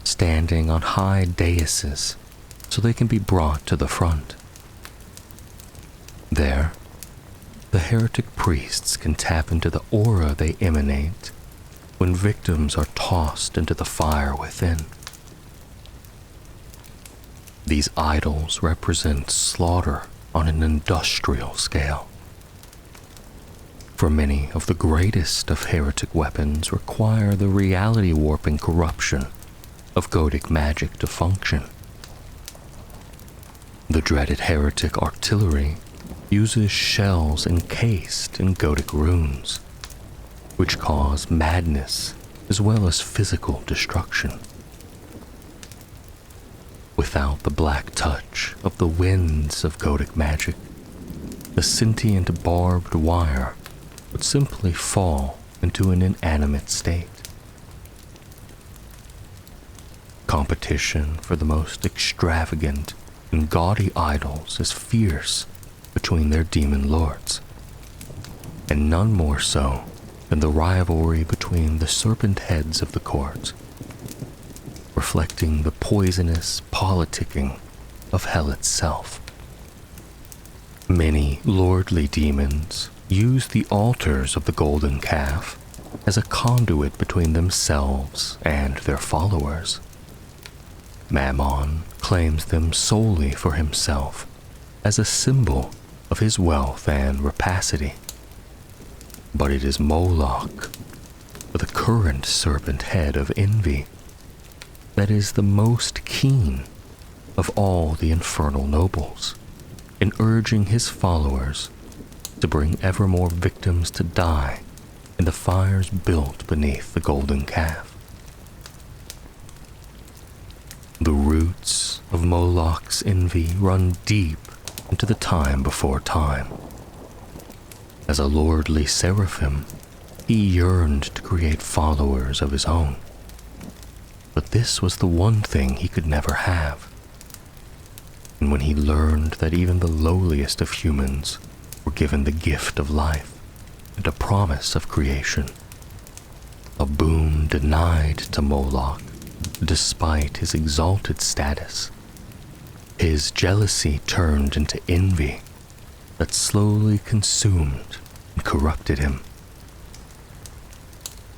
standing on high daises so they can be brought to the front. There, the heretic priests can tap into the aura they emanate when victims are tossed into the fire within. These idols represent slaughter on an industrial scale. For many of the greatest of heretic weapons require the reality-warping corruption of Godic magic to function. The dreaded heretic artillery uses shells encased in Godic runes, which cause madness as well as physical destruction. Without the black touch of the winds of Godic magic, the sentient barbed wire would simply fall into an inanimate state. Competition for the most extravagant and gaudy idols is fierce between their demon lords, and none more so than the rivalry between the serpent heads of the court, reflecting the poisonous politicking of hell itself. Many lordly demons use the altars of the golden calf as a conduit between themselves and their followers. Mammon claims them solely for himself as a symbol of his wealth and rapacity. But it is Moloch, the current serpent head of envy, that is the most keen of all the infernal nobles in urging his followers to bring ever more victims to die in the fires built beneath the golden calf. The roots of Moloch's envy run deep into the time before time. As a lordly seraphim, he yearned to create followers of his own. But this was the one thing he could never have. And when he learned that even the lowliest of humans were given the gift of life and a promise of creation, a boon denied to Moloch despite his exalted status, his jealousy turned into envy that slowly consumed and corrupted him.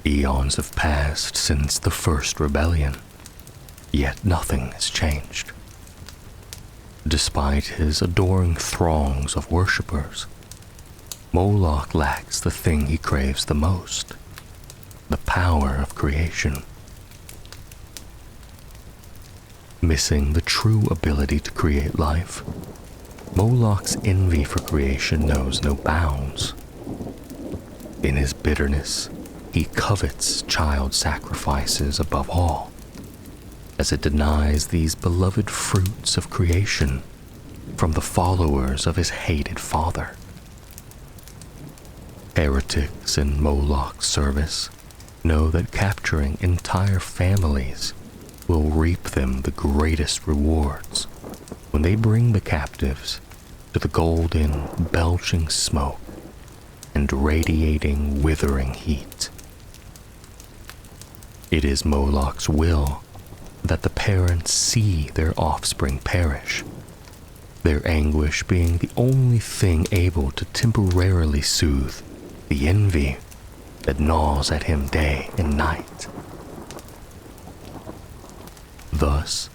Eons have passed since the first rebellion, yet nothing has changed. Despite his adoring throngs of worshippers, Moloch lacks the thing he craves the most, the power of creation. Missing the true ability to create life, Moloch's envy for creation knows no bounds. In his bitterness, he covets child sacrifices above all, as it denies these beloved fruits of creation from the followers of his hated father. Heretics in Moloch's service know that capturing entire families will reap them the greatest rewards when they bring the captives to the golden, belching smoke and radiating, withering heat. It is Moloch's will that the parents see their offspring perish, their anguish being the only thing able to temporarily soothe the envy that gnaws at him day and night. Thus,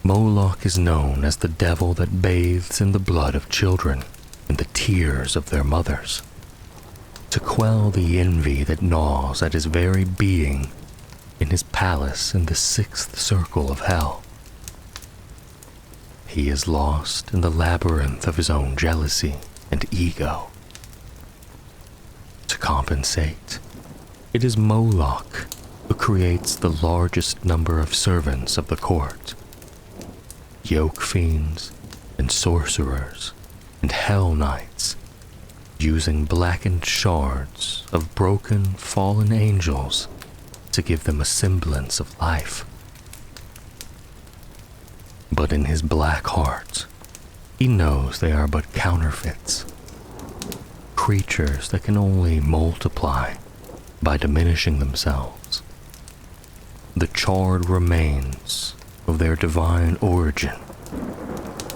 Moloch is known as the devil that bathes in the blood of children and the tears of their mothers, to quell the envy that gnaws at his very being in his palace in the sixth circle of hell. He is lost in the labyrinth of his own jealousy and ego. To compensate, it is Moloch who creates the largest number of servants of the court, yoke fiends and sorcerers and hell knights, using blackened shards of broken, fallen angels to give them a semblance of life. But in his black heart, he knows they are but counterfeits, creatures that can only multiply by diminishing themselves, the charred remains of their divine origin,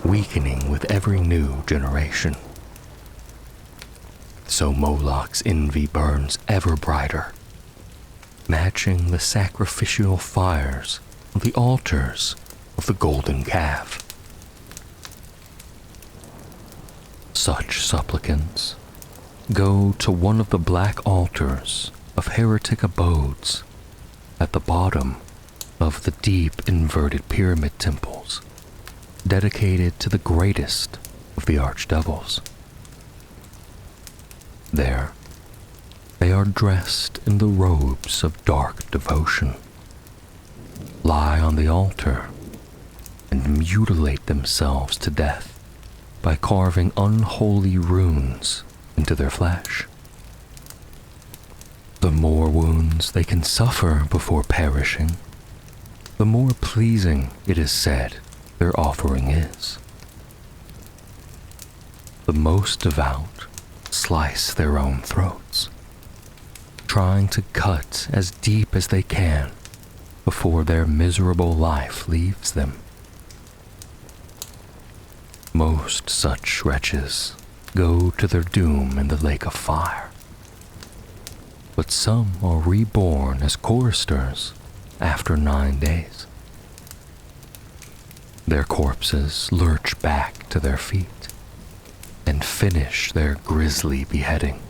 weakening with every new generation. So Moloch's envy burns ever brighter, matching the sacrificial fires of the altars of the golden calf. Such supplicants go to one of the black altars of heretic abodes at the bottom of the deep inverted pyramid temples dedicated to the greatest of the archdevils. There, they are dressed in the robes of dark devotion, lie on the altar, and mutilate themselves to death by carving unholy runes into their flesh. The more wounds they can suffer before perishing, the more pleasing, it is said, their offering is. The most devout slice their own throats, trying to cut as deep as they can before their miserable life leaves them. Most such wretches go to their doom in the lake of fire, but some are reborn as choristers after 9 days. Their corpses lurch back to their feet and finish their grisly beheading,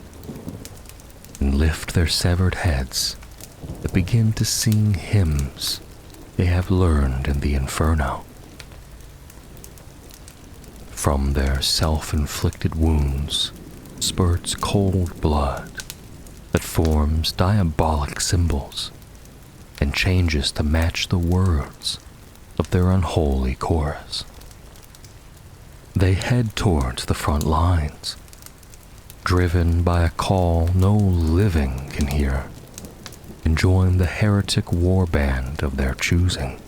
and lift their severed heads that begin to sing hymns they have learned in the inferno. From their self-inflicted wounds spurts cold blood that forms diabolic symbols and changes to match the words of their unholy chorus. They head towards the front lines, driven by a call no living can hear, and join the heretic war band of their choosing.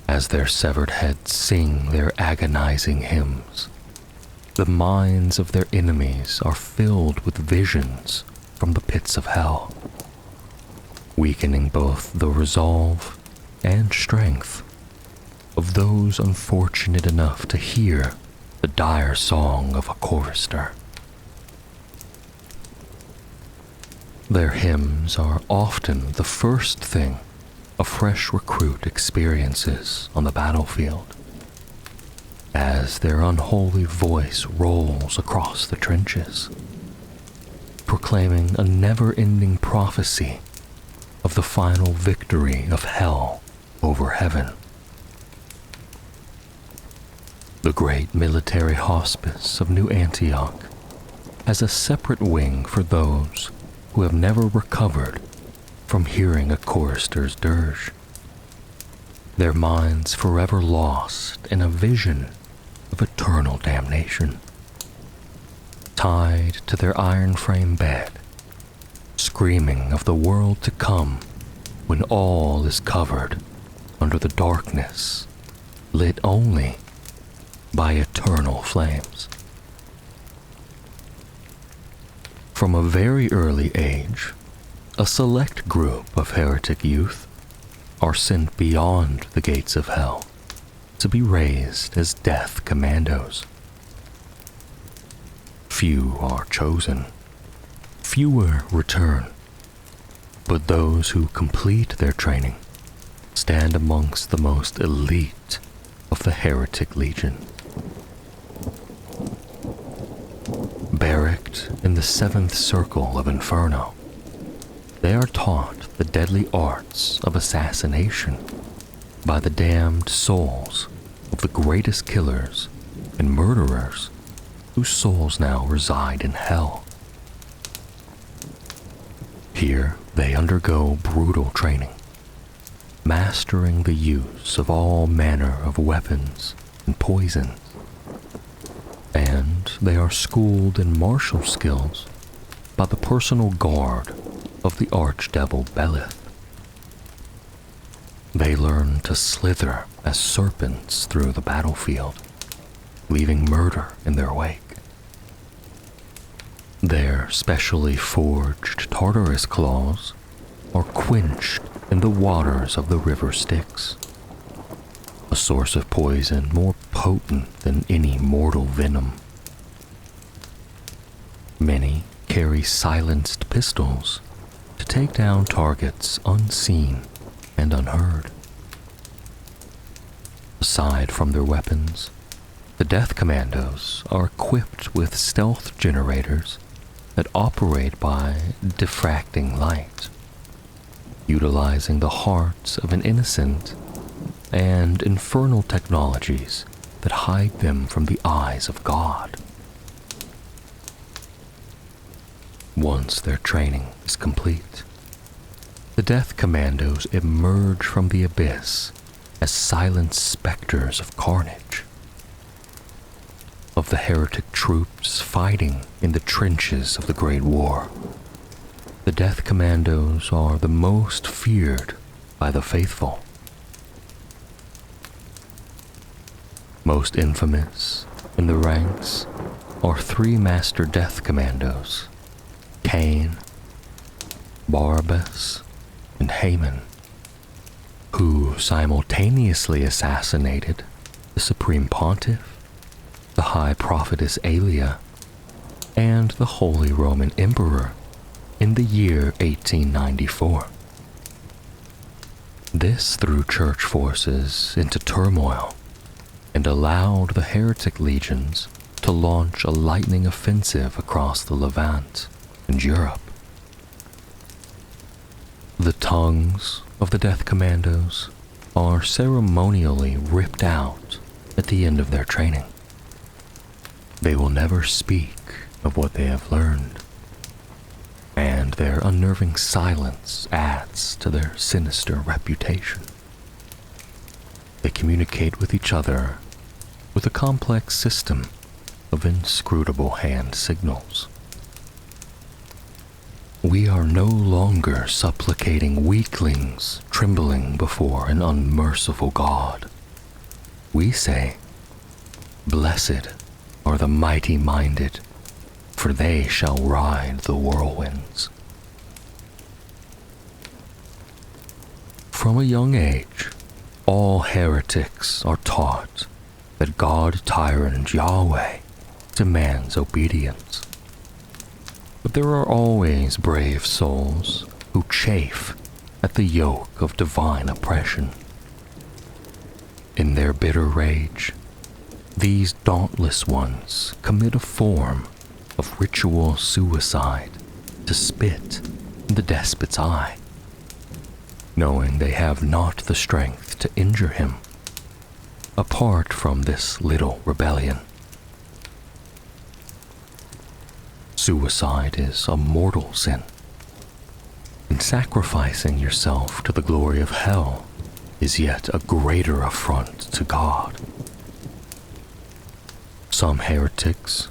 As their severed heads sing their agonizing hymns, the minds of their enemies are filled with visions from the pits of hell, weakening both the resolve and strength of those unfortunate enough to hear the dire song of a chorister. Their hymns are often the first thing a fresh recruit experiences on the battlefield, as their unholy voice rolls across the trenches, proclaiming a never-ending prophecy of the final victory of hell over heaven. The great military hospice of New Antioch has a separate wing for those who have never recovered from hearing a chorister's dirge, their minds forever lost in a vision of eternal damnation, tied to their iron frame bed, screaming of the world to come when all is covered under the darkness lit only by eternal flames. From a very early age, a select group of heretic youth are sent beyond the gates of hell to be raised as death commandos. Few are chosen, fewer return, but those who complete their training stand amongst the most elite of the Heretic Legion. Barracked in the 7th circle of Inferno, they are taught the deadly arts of assassination by the damned souls of the greatest killers and murderers whose souls now reside in hell. Here they undergo brutal training, mastering the use of all manner of weapons and poisons, and they are schooled in martial skills by the personal guard of the archdevil Belith. They learn to slither as serpents through the battlefield, leaving murder in their wake. Their specially forged Tartarus claws are quenched in the waters of the river Styx, a source of poison more potent than any mortal venom. Many carry silenced pistols to take down targets unseen and unheard. Aside from their weapons, the Death Commandos are equipped with stealth generators that operate by diffracting light, utilizing the hearts of an innocent and infernal technologies that hide them from the eyes of God. Once their training is complete, the Death Commandos emerge from the abyss as silent specters of carnage, of the heretic troops fighting in the trenches of the Great War. The Death Commandos are the most feared by the faithful. Most infamous in the ranks are 3 Master Death Commandos, Cain, Barabbas, and Haman, who simultaneously assassinated the Supreme Pontiff, the High Prophetess Aelia, and the Holy Roman Emperor in the year 1894. This threw church forces into turmoil and allowed the Heretic Legions to launch a lightning offensive across the Levant and Europe. The tongues of the Death Commandos are ceremonially ripped out at the end of their training. They will never speak of what they have learned, and their unnerving silence adds to their sinister reputation. They communicate with each other with a complex system of inscrutable hand signals. We are no longer supplicating weaklings trembling before an unmerciful God. We say, "Blessed are the mighty-minded, for they shall ride the whirlwinds." From a young age, all heretics are taught that God-tyrant Yahweh demands obedience. But there are always brave souls who chafe at the yoke of divine oppression. In their bitter rage, these dauntless ones commit a form of ritual suicide to spit in the despot's eye, knowing they have not the strength to injure him apart from this little rebellion. Suicide is a mortal sin, and sacrificing yourself to the glory of hell is yet a greater affront to God. Some heretics,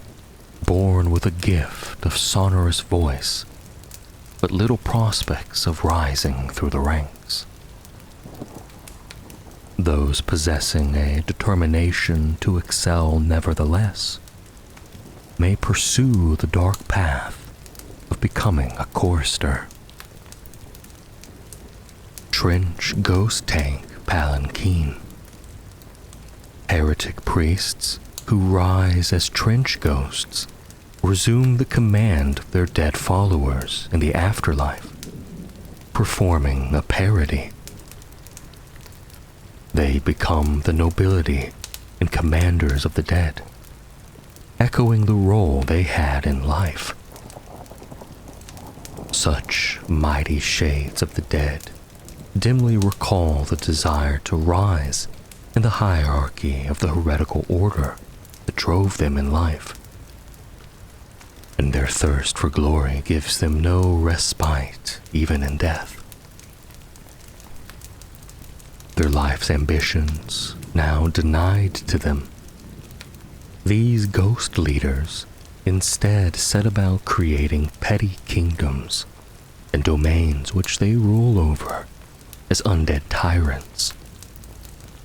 born with a gift of sonorous voice, but little prospects of rising through the ranks. Those possessing a determination to excel nevertheless may pursue the dark path of becoming a chorister. Trench Ghost Tank Palanquin. Heretic priests who rise as trench ghosts resume the command of their dead followers in the afterlife, performing a parody. They become the nobility and commanders of the dead, echoing the role they had in life. Such mighty shades of the dead dimly recall the desire to rise in the hierarchy of the heretical order that drove them in life, and their thirst for glory gives them no respite even in death. Their life's ambitions now denied to them, these ghost leaders instead set about creating petty kingdoms and domains which they rule over as undead tyrants,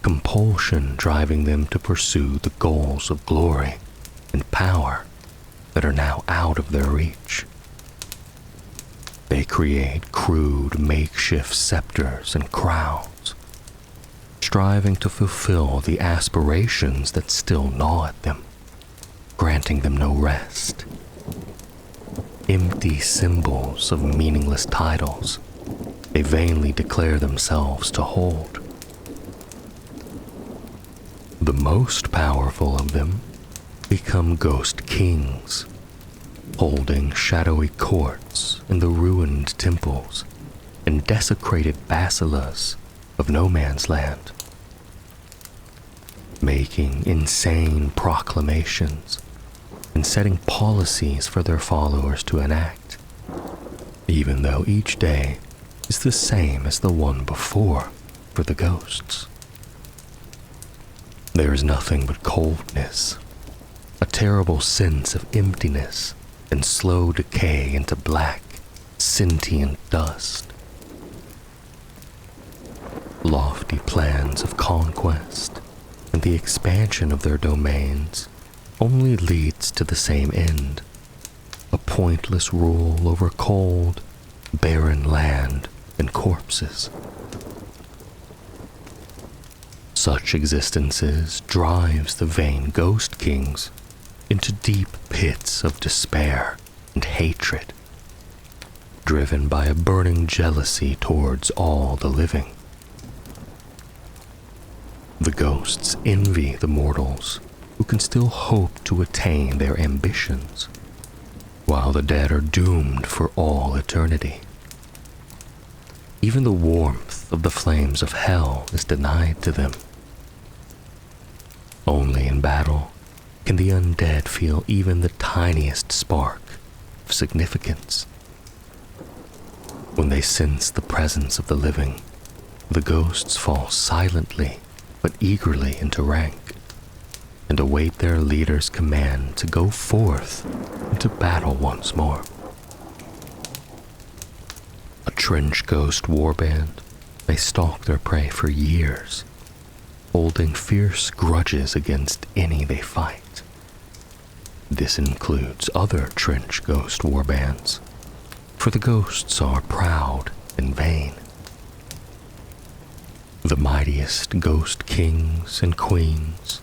compulsion driving them to pursue the goals of glory and power that are now out of their reach. They create crude makeshift scepters and crowns, striving to fulfill the aspirations that still gnaw at them, granting them no rest. Empty symbols of meaningless titles they vainly declare themselves to hold. The most powerful of them become ghost kings, holding shadowy courts in the ruined temples and desecrated basilicas of no man's land, making insane proclamations and setting policies for their followers to enact, even though each day is the same as the one before for the ghosts. There is nothing but coldness, a terrible sense of emptiness and slow decay into black, sentient dust. Lofty plans of conquest and the expansion of their domains only leads to the same end, a pointless rule over cold, barren land and corpses. Such existences drives the vain ghost kings into deep pits of despair and hatred, driven by a burning jealousy towards all the living. The ghosts envy the mortals who can still hope to attain their ambitions, while the dead are doomed for all eternity. Even the warmth of the flames of hell is denied to them. Only in battle can the undead feel even the tiniest spark of significance. When they sense the presence of the living, the ghosts fall silently but eagerly into rank and await their leader's command to go forth into battle once more. A trench ghost warband may stalk their prey for years, holding fierce grudges against any they fight. This includes other trench ghost warbands, for the ghosts are proud and vain. The mightiest ghost kings and queens,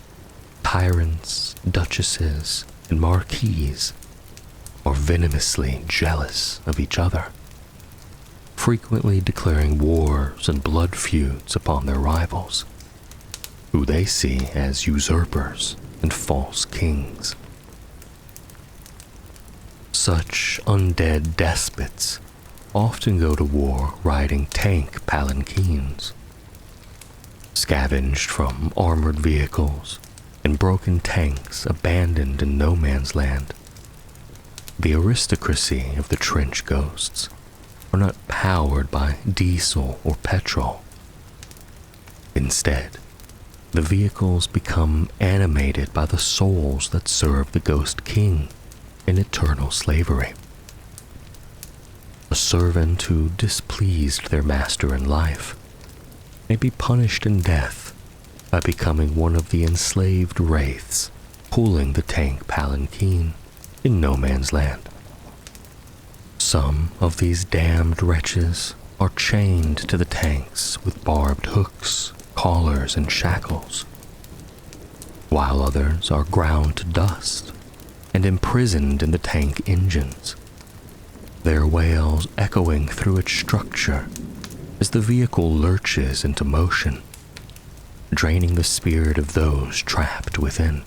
tyrants, duchesses, and marquises are venomously jealous of each other, frequently declaring wars and blood feuds upon their rivals, who they see as usurpers and false kings. Such undead despots often go to war riding tank palanquins, scavenged from armored vehicles and broken tanks abandoned in no man's land. The aristocracy of the trench ghosts are not powered by diesel or petrol. Instead, the vehicles become animated by the souls that serve the Ghost King in eternal slavery. A servant who displeased their master in life may be punished in death by becoming one of the enslaved wraiths pulling the tank palanquin in no man's land. Some of these damned wretches are chained to the tanks with barbed hooks, collars, and shackles, while others are ground to dust and imprisoned in the tank engines, their wails echoing through its structure as the vehicle lurches into motion, draining the spirit of those trapped within.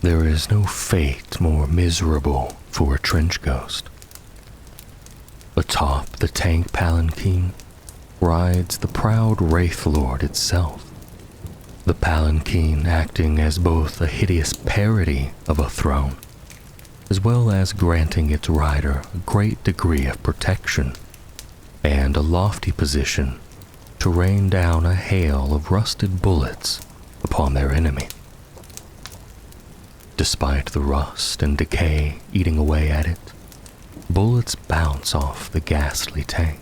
There is no fate more miserable for a trench ghost. Atop the tank palanquin rides the proud Wraith Lord itself, the palanquin acting as both a hideous parody of a throne, as well as granting its rider a great degree of protection and a lofty position to rain down a hail of rusted bullets upon their enemy. Despite the rust and decay eating away at it, bullets bounce off the ghastly tank,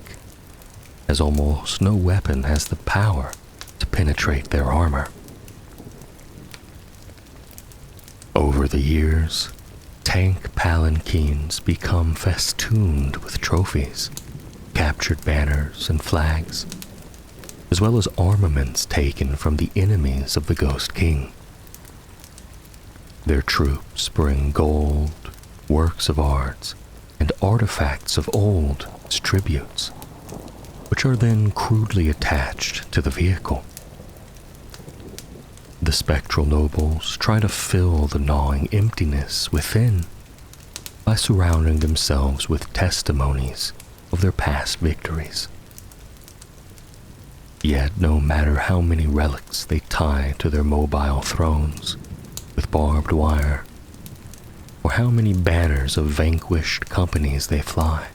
as almost no weapon has the power to penetrate their armor. Over the years, tank palanquins become festooned with trophies, captured banners and flags, as well as armaments taken from the enemies of the Ghost King. Their troops bring gold, works of art, and artifacts of old as tributes, which are then crudely attached to the vehicle. The spectral nobles try to fill the gnawing emptiness within by surrounding themselves with testimonies of their past victories. Yet no matter how many relics they tie to their mobile thrones with barbed wire, or how many banners of vanquished companies they fly,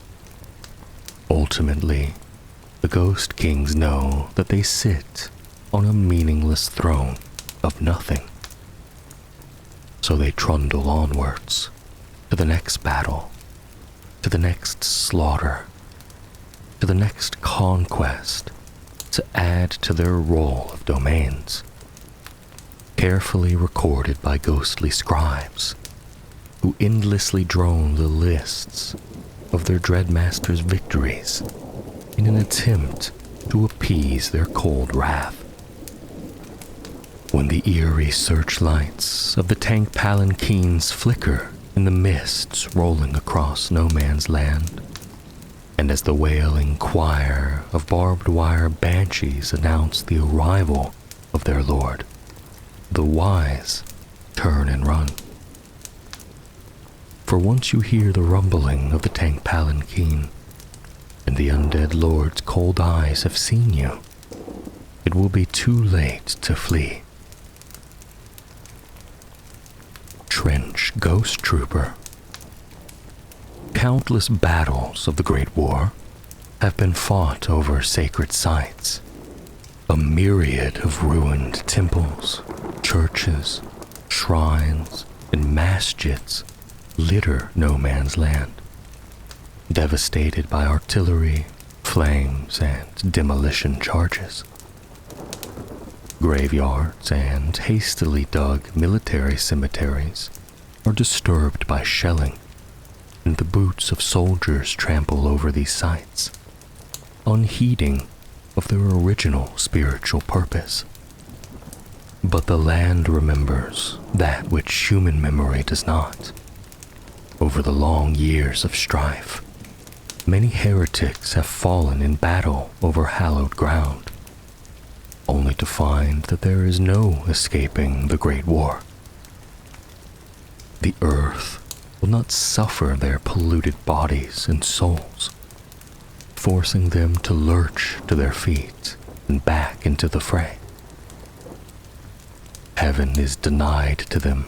ultimately, the Ghost Kings know that they sit on a meaningless throne of nothing. So they trundle onwards to the next battle, to the next slaughter, to the next conquest, to add to their roll of domains, carefully recorded by ghostly scribes who endlessly drone the lists of their dreadmaster's victories in an attempt to appease their cold wrath. when the eerie searchlights of the tank palanquins flicker in the mists rolling across no man's land, and as the wailing choir of barbed wire banshees announce the arrival of their lord, the wise turn and run. For once you hear the rumbling of the tank palanquin, and the undead lord's cold eyes have seen you, it will be too late to flee. Trench Ghost Trooper. Countless battles of the Great War have been fought over sacred sites. A myriad of ruined temples, churches, shrines, and masjids litter no man's land, devastated by artillery, flames, and demolition charges. Graveyards and hastily dug military cemeteries are disturbed by shelling, and the boots of soldiers trample over these sites, unheeding of their original spiritual purpose. But the land remembers that which human memory does not. Over the long years of strife, many heretics have fallen in battle over hallowed ground, only to find that there is no escaping the Great War. The earth will not suffer their polluted bodies and souls, forcing them to lurch to their feet and back into the fray. Heaven is denied to them,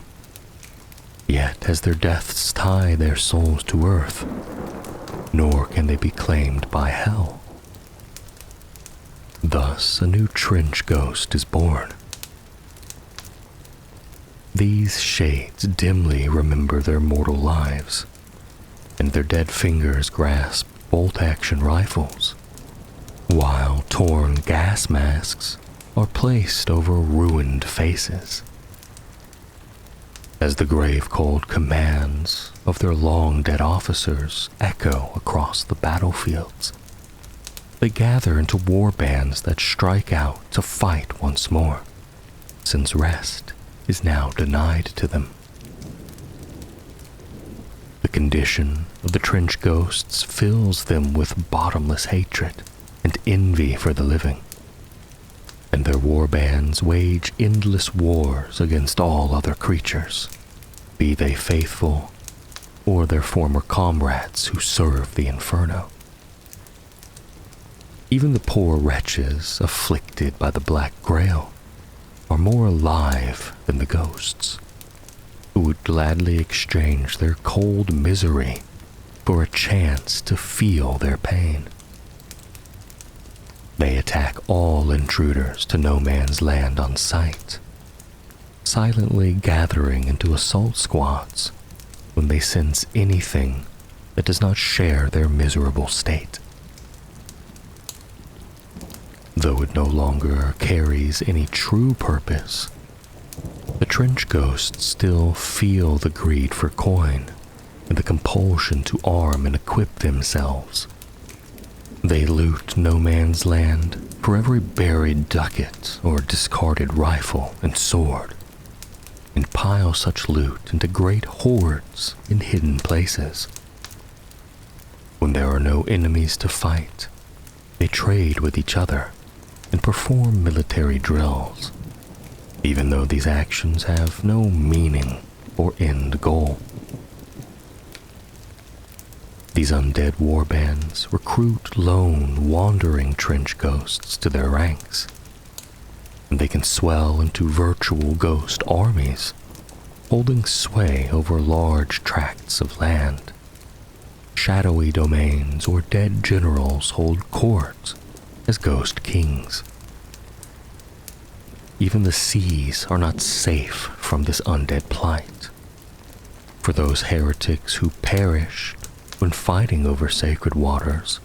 yet as their deaths tie their souls to earth, nor can they be claimed by hell. Thus, a new trench ghost is born. These shades dimly remember their mortal lives, and their dead fingers grasp bolt-action rifles, while torn gas masks are placed over ruined faces. As the grave-cold commands of their long-dead officers echo across the battlefields, they gather into war bands that strike out to fight once more, since rest is now denied to them. The condition of the trench ghosts fills them with bottomless hatred and envy for the living, and their war bands wage endless wars against all other creatures, be they faithful or their former comrades who serve the inferno. Even the poor wretches afflicted by the Black Grail are more alive than the ghosts, who would gladly exchange their cold misery for a chance to feel their pain. They attack all intruders to no man's land on sight, silently gathering into assault squads when they sense anything that does not share their miserable state. Though it no longer carries any true purpose, the trench ghosts still feel the greed for coin and the compulsion to arm and equip themselves. They loot no man's land for every buried ducat or discarded rifle and sword, and pile such loot into great hoards in hidden places. When there are no enemies to fight, they trade with each other and perform military drills, even though these actions have no meaning or end goal. These undead warbands recruit lone, wandering trench ghosts to their ranks, and they can swell into virtual ghost armies, holding sway over large tracts of land. Shadowy domains or dead generals hold courts as ghost kings. Even the seas are not safe from this undead plight, for those heretics who perished when fighting over sacred waters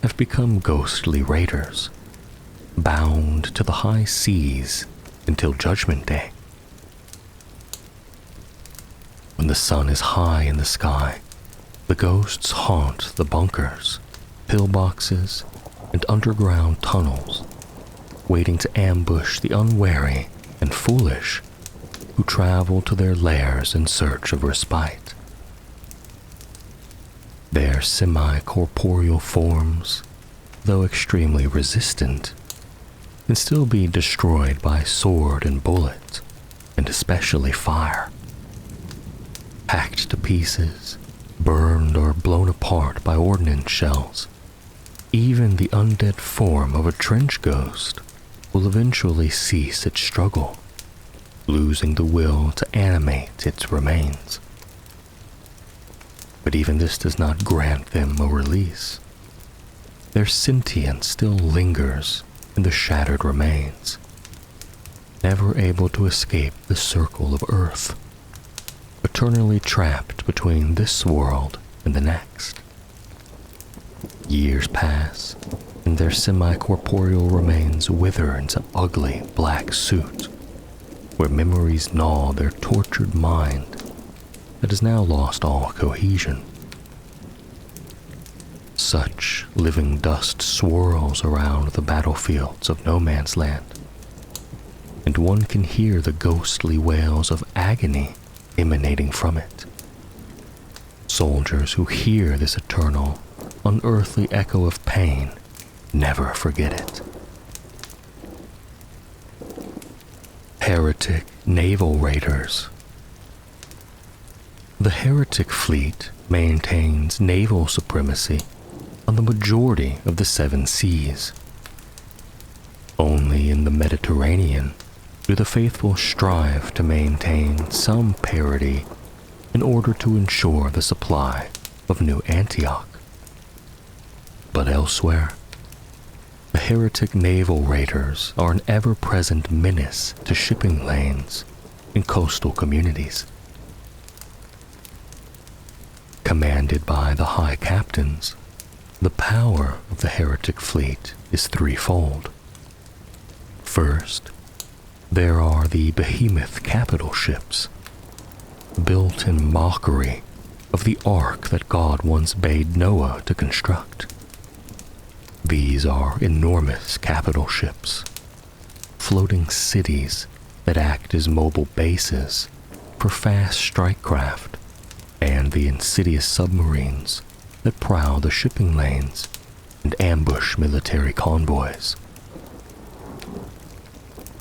have become ghostly raiders, bound to the high seas until Judgment Day. When the sun is high in the sky, the ghosts haunt the bunkers, pillboxes, and underground tunnels, waiting to ambush the unwary and foolish who travel to their lairs in search of respite. Their semi-corporeal forms, though extremely resistant, can still be destroyed by sword and bullet, and especially fire. Hacked to pieces, burned or blown apart by ordnance shells, even the undead form of a trench ghost will eventually cease its struggle, losing the will to animate its remains. But even this does not grant them a release. Their sentience still lingers in the shattered remains, never able to escape the circle of Earth, eternally trapped between this world and the next. Years pass, and their semi-corporeal remains wither into ugly black soot, where memories gnaw their tortured mind that has now lost all cohesion. Such living dust swirls around the battlefields of no man's land, and one can hear the ghostly wails of agony emanating from it. Soldiers who hear this eternal, unearthly echo of pain never forget it. Heretic naval raiders. The Heretic fleet maintains naval supremacy on the majority of the seven seas. Only in the Mediterranean do the faithful strive to maintain some parity in order to ensure the supply of New Antioch. But elsewhere, the Heretic naval raiders are an ever-present menace to shipping lanes in coastal communities. Commanded by the high captains, the power of the Heretic fleet is threefold. First, there are the behemoth capital ships, built in mockery of the ark that God once bade Noah to construct. These are enormous capital ships, floating cities that act as mobile bases for fast strike craft and the insidious submarines that prowl the shipping lanes and ambush military convoys.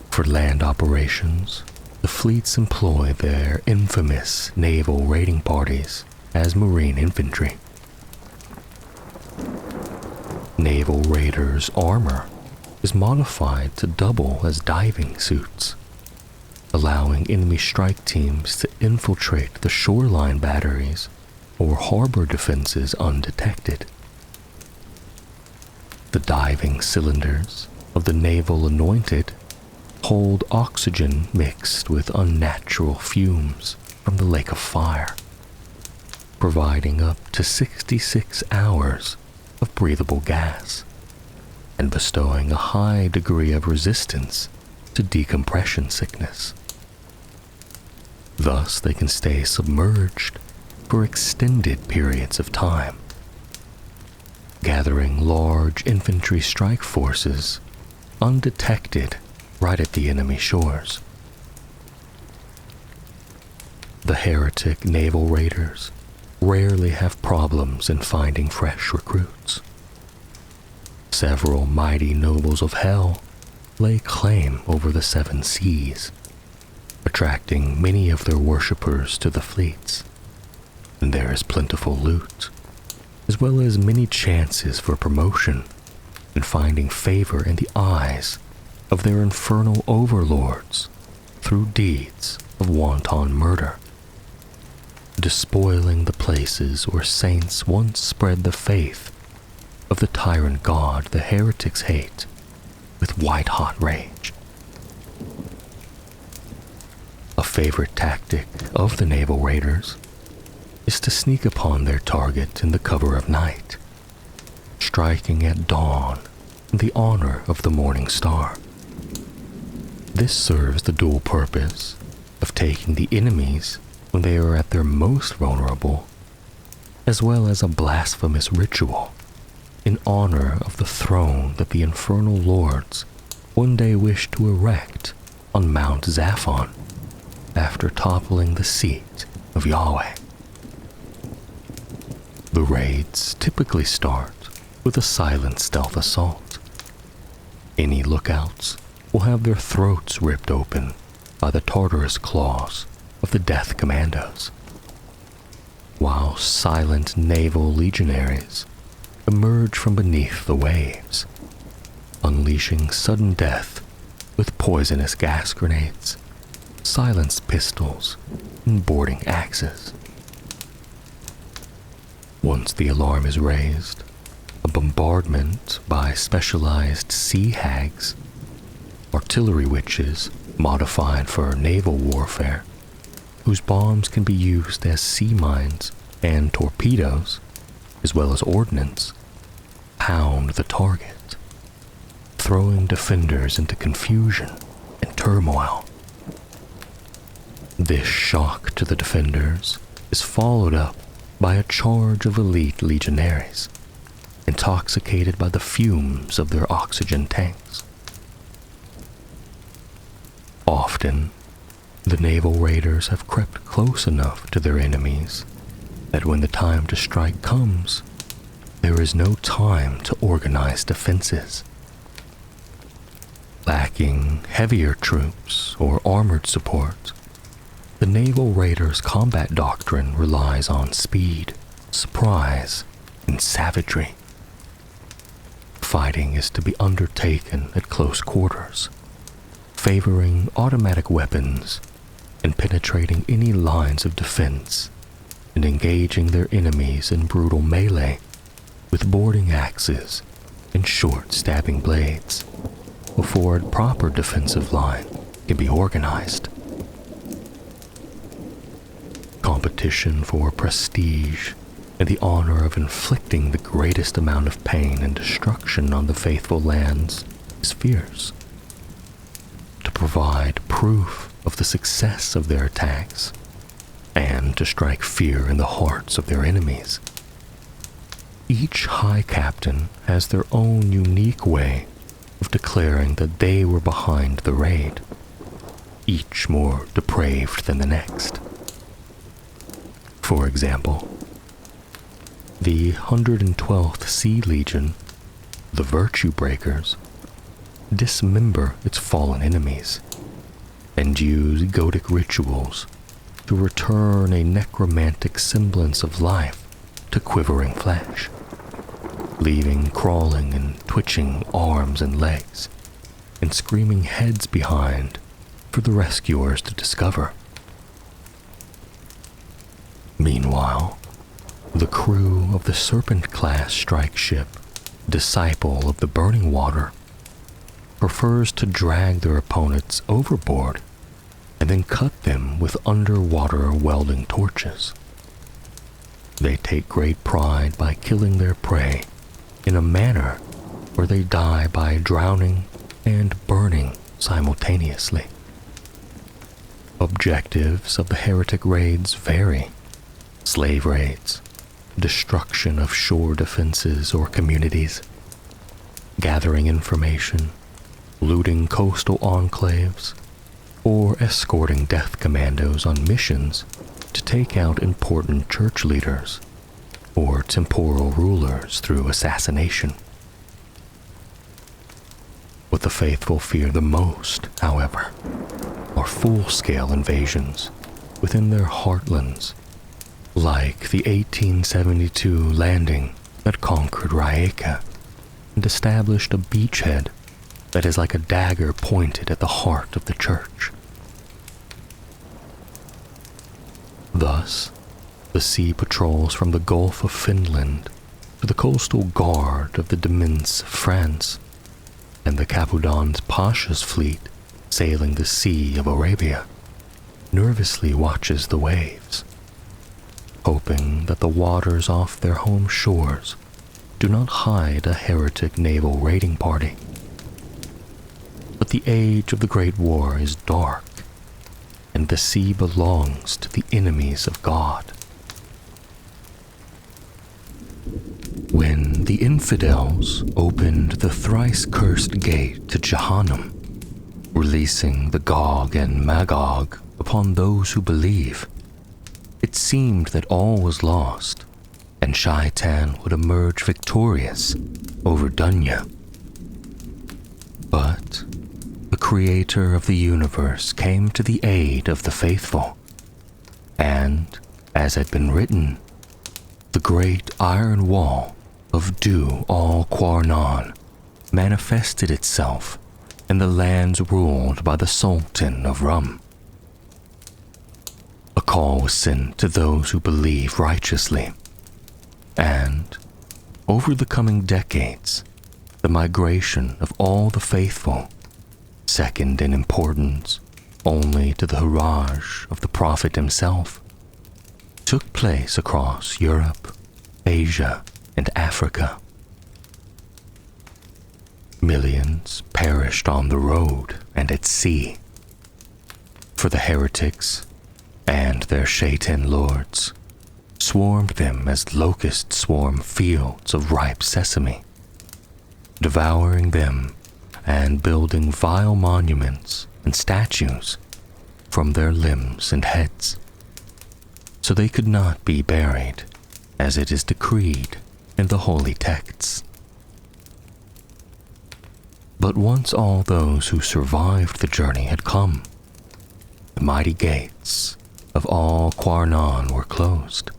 For land operations, the fleets employ their infamous naval raiding parties as marine infantry. Naval raiders' armor is modified to double as diving suits, allowing enemy strike teams to infiltrate the shoreline batteries or harbor defenses undetected. The diving cylinders of the naval anointed hold oxygen mixed with unnatural fumes from the lake of fire, providing up to 66 hours of breathable gas and bestowing a high degree of resistance to decompression sickness. Thus, they can stay submerged for extended periods of time, gathering large infantry strike forces undetected right at the enemy shores. The Heretic naval raiders rarely have problems in finding fresh recruits. Several mighty nobles of hell lay claim over the seven seas, attracting many of their worshippers to the fleets, and there is plentiful loot, as well as many chances for promotion and finding favor in the eyes of their infernal overlords through deeds of wanton murder, despoiling the places where saints once spread the faith of the tyrant god the heretics hate with white-hot rage. A favorite tactic of the naval raiders is to sneak upon their target in the cover of night, striking at dawn in the honor of the morning star. This serves the dual purpose of taking the enemies when they are at their most vulnerable, as well as a blasphemous ritual in honor of the throne that the infernal lords one day wish to erect on Mount Zaphon after toppling the seat of Yahweh. The raids typically start with a silent stealth assault. Any lookouts will have their throats ripped open by the Tartarus claws of the Death Commandos, while silent naval legionaries emerge from beneath the waves, unleashing sudden death with poisonous gas grenades, silenced pistols, and boarding axes. Once the alarm is raised, a bombardment by specialized sea hags, artillery witches modified for naval warfare, whose bombs can be used as sea mines and torpedoes, as well as ordnance, pound the target, throwing defenders into confusion and turmoil. This shock to the defenders is followed up by a charge of elite legionaries, intoxicated by the fumes of their oxygen tanks. Often, the naval raiders have crept close enough to their enemies that when the time to strike comes, there is no time to organize defenses. Lacking heavier troops or armored support, the naval raiders' combat doctrine relies on speed, surprise, and savagery. Fighting is to be undertaken at close quarters, favoring automatic weapons and penetrating any lines of defense and engaging their enemies in brutal melee with boarding axes and short stabbing blades before a proper defensive line can be organized. Competition for prestige and the honor of inflicting the greatest amount of pain and destruction on the faithful lands is fierce. To provide proof of the success of their attacks and to strike fear in the hearts of their enemies, each high captain has their own unique way of declaring that they were behind the raid, each more depraved than the next. For example, the 112th Sea Legion, the Virtue Breakers, dismember its fallen enemies and use Gothic rituals to return a necromantic semblance of life to quivering flesh, leaving crawling and twitching arms and legs and screaming heads behind for the rescuers to discover. Meanwhile, the crew of the Serpent-class strike ship, Disciple of the Burning Water, prefers to drag their opponents overboard and then cut them with underwater welding torches. They take great pride by killing their prey in a manner where they die by drowning and burning simultaneously. Objectives of the heretic raids vary: slave raids, destruction of shore defenses or communities, gathering information, looting coastal enclaves, or escorting death commandos on missions to take out important church leaders or temporal rulers through assassination. What the faithful fear the most, however, are full-scale invasions within their heartlands, like the 1872 landing that conquered Rijeka and established a beachhead that is like a dagger pointed at the heart of the church. Thus, the sea patrols from the Gulf of Finland to the coastal guard of the Demins of France and the Capudan's Pasha's fleet sailing the Sea of Arabia nervously watches the waves, hoping that the waters off their home shores do not hide a heretic naval raiding party. But the age of the Great War is dark, and the sea belongs to the enemies of God. When the infidels opened the thrice-cursed gate to Jahannam, releasing the Gog and Magog upon those who believe. It seemed that all was lost, and Shaitan would emerge victorious over Dunya. But the creator of the universe came to the aid of the faithful, and, as had been written, the great iron wall of Du-al-Qarnan manifested itself in the lands ruled by the Sultan of Rum. A call was sent to those who believe righteously, and, over the coming decades, the migration of all the faithful, second in importance only to the Huraj of the Prophet himself, took place across Europe, Asia, and Africa. Millions perished on the road and at sea, for the heretics and their Shaitan lords swarmed them as locusts swarm fields of ripe sesame, devouring them and building vile monuments and statues from their limbs and heads, so they could not be buried as it is decreed in the holy texts. But once all those who survived the journey had come, the mighty gates of Al-Qarnan were closed,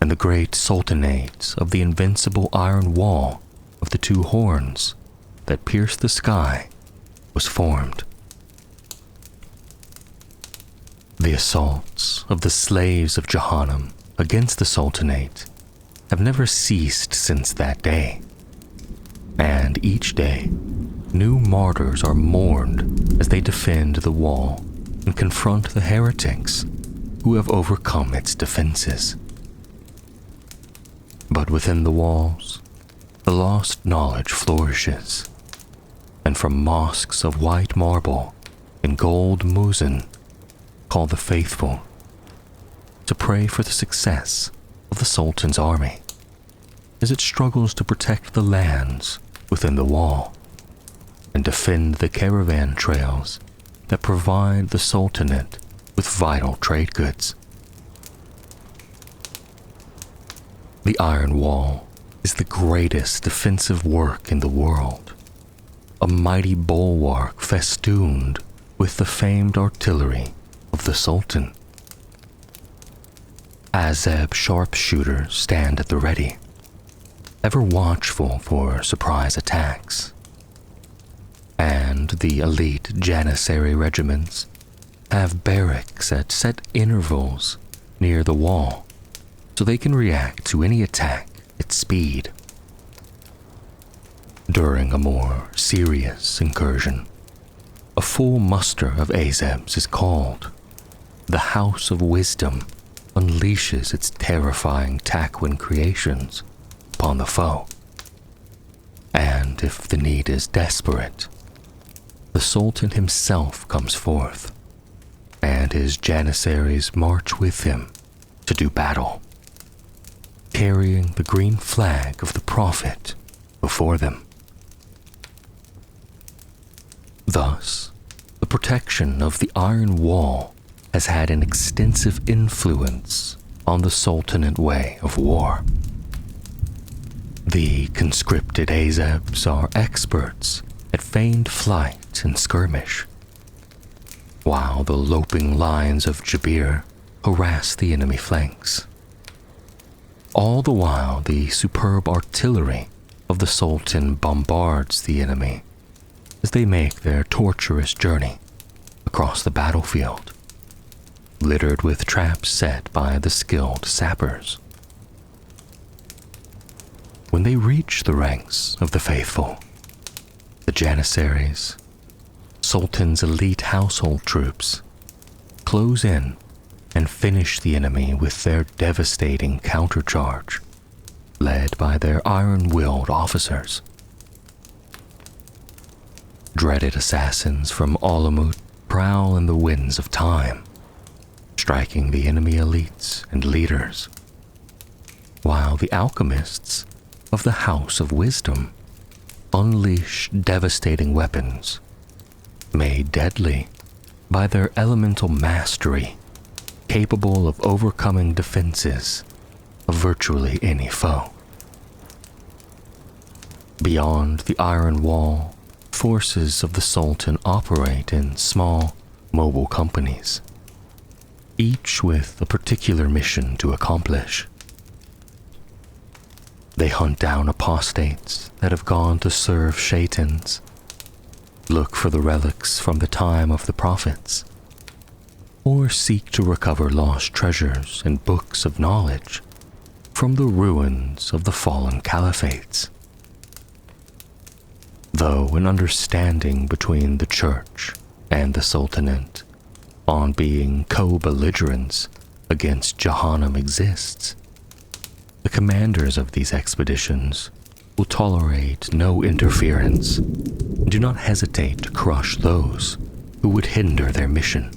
and the great sultanate of the invincible iron wall of the two horns that pierced the sky was formed. The assaults of the slaves of Jahannam against the sultanate have never ceased since that day, and each day new martyrs are mourned as they defend the wall and confront the heretics who have overcome its defenses. But within the walls, the lost knowledge flourishes, and from mosques of white marble and gold muezzin call the faithful to pray for the success of the Sultan's army as it struggles to protect the lands within the wall and defend the caravan trails that provide the Sultanate with vital trade goods. The Iron Wall is the greatest defensive work in the world, a mighty bulwark festooned with the famed artillery of the Sultan. Azeb sharpshooters stand at the ready, ever watchful for surprise attacks. And the elite Janissary regiments have barracks at set intervals near the wall, so they can react to any attack at speed. During a more serious incursion, a full muster of Azebs is called. The House of Wisdom unleashes its terrifying Takwin creations upon the foe. And if the need is desperate, the Sultan himself comes forth, and his Janissaries march with him to do battle, carrying the green flag of the Prophet before them. Thus, the protection of the Iron Wall has had an extensive influence on the Sultanate way of war. The conscripted Azebs are experts at feigned flight and skirmish, while the loping lines of Jabir harass the enemy flanks. All the while, the superb artillery of the Sultan bombards the enemy as they make their torturous journey across the battlefield, littered with traps set by the skilled sappers. When they reach the ranks of the faithful, the Janissaries, Sultan's elite household troops, close in and finish the enemy with their devastating countercharge, led by their iron-willed officers. Dreaded assassins from Alamut prowl in the winds of time, striking the enemy elites and leaders, while the alchemists of the House of Wisdom unleash devastating weapons made deadly by their elemental mastery, capable of overcoming defenses of virtually any foe. Beyond the Iron Wall, forces of the Sultan operate in small, mobile companies, each with a particular mission to accomplish. They hunt down apostates that have gone to serve shaitans, look for the relics from the time of the prophets, or seek to recover lost treasures and books of knowledge from the ruins of the fallen caliphates. Though an understanding between the Church and the Sultanate on being co-belligerents against Jahannam exists, the commanders of these expeditions will tolerate no interference and do not hesitate to crush those who would hinder their mission.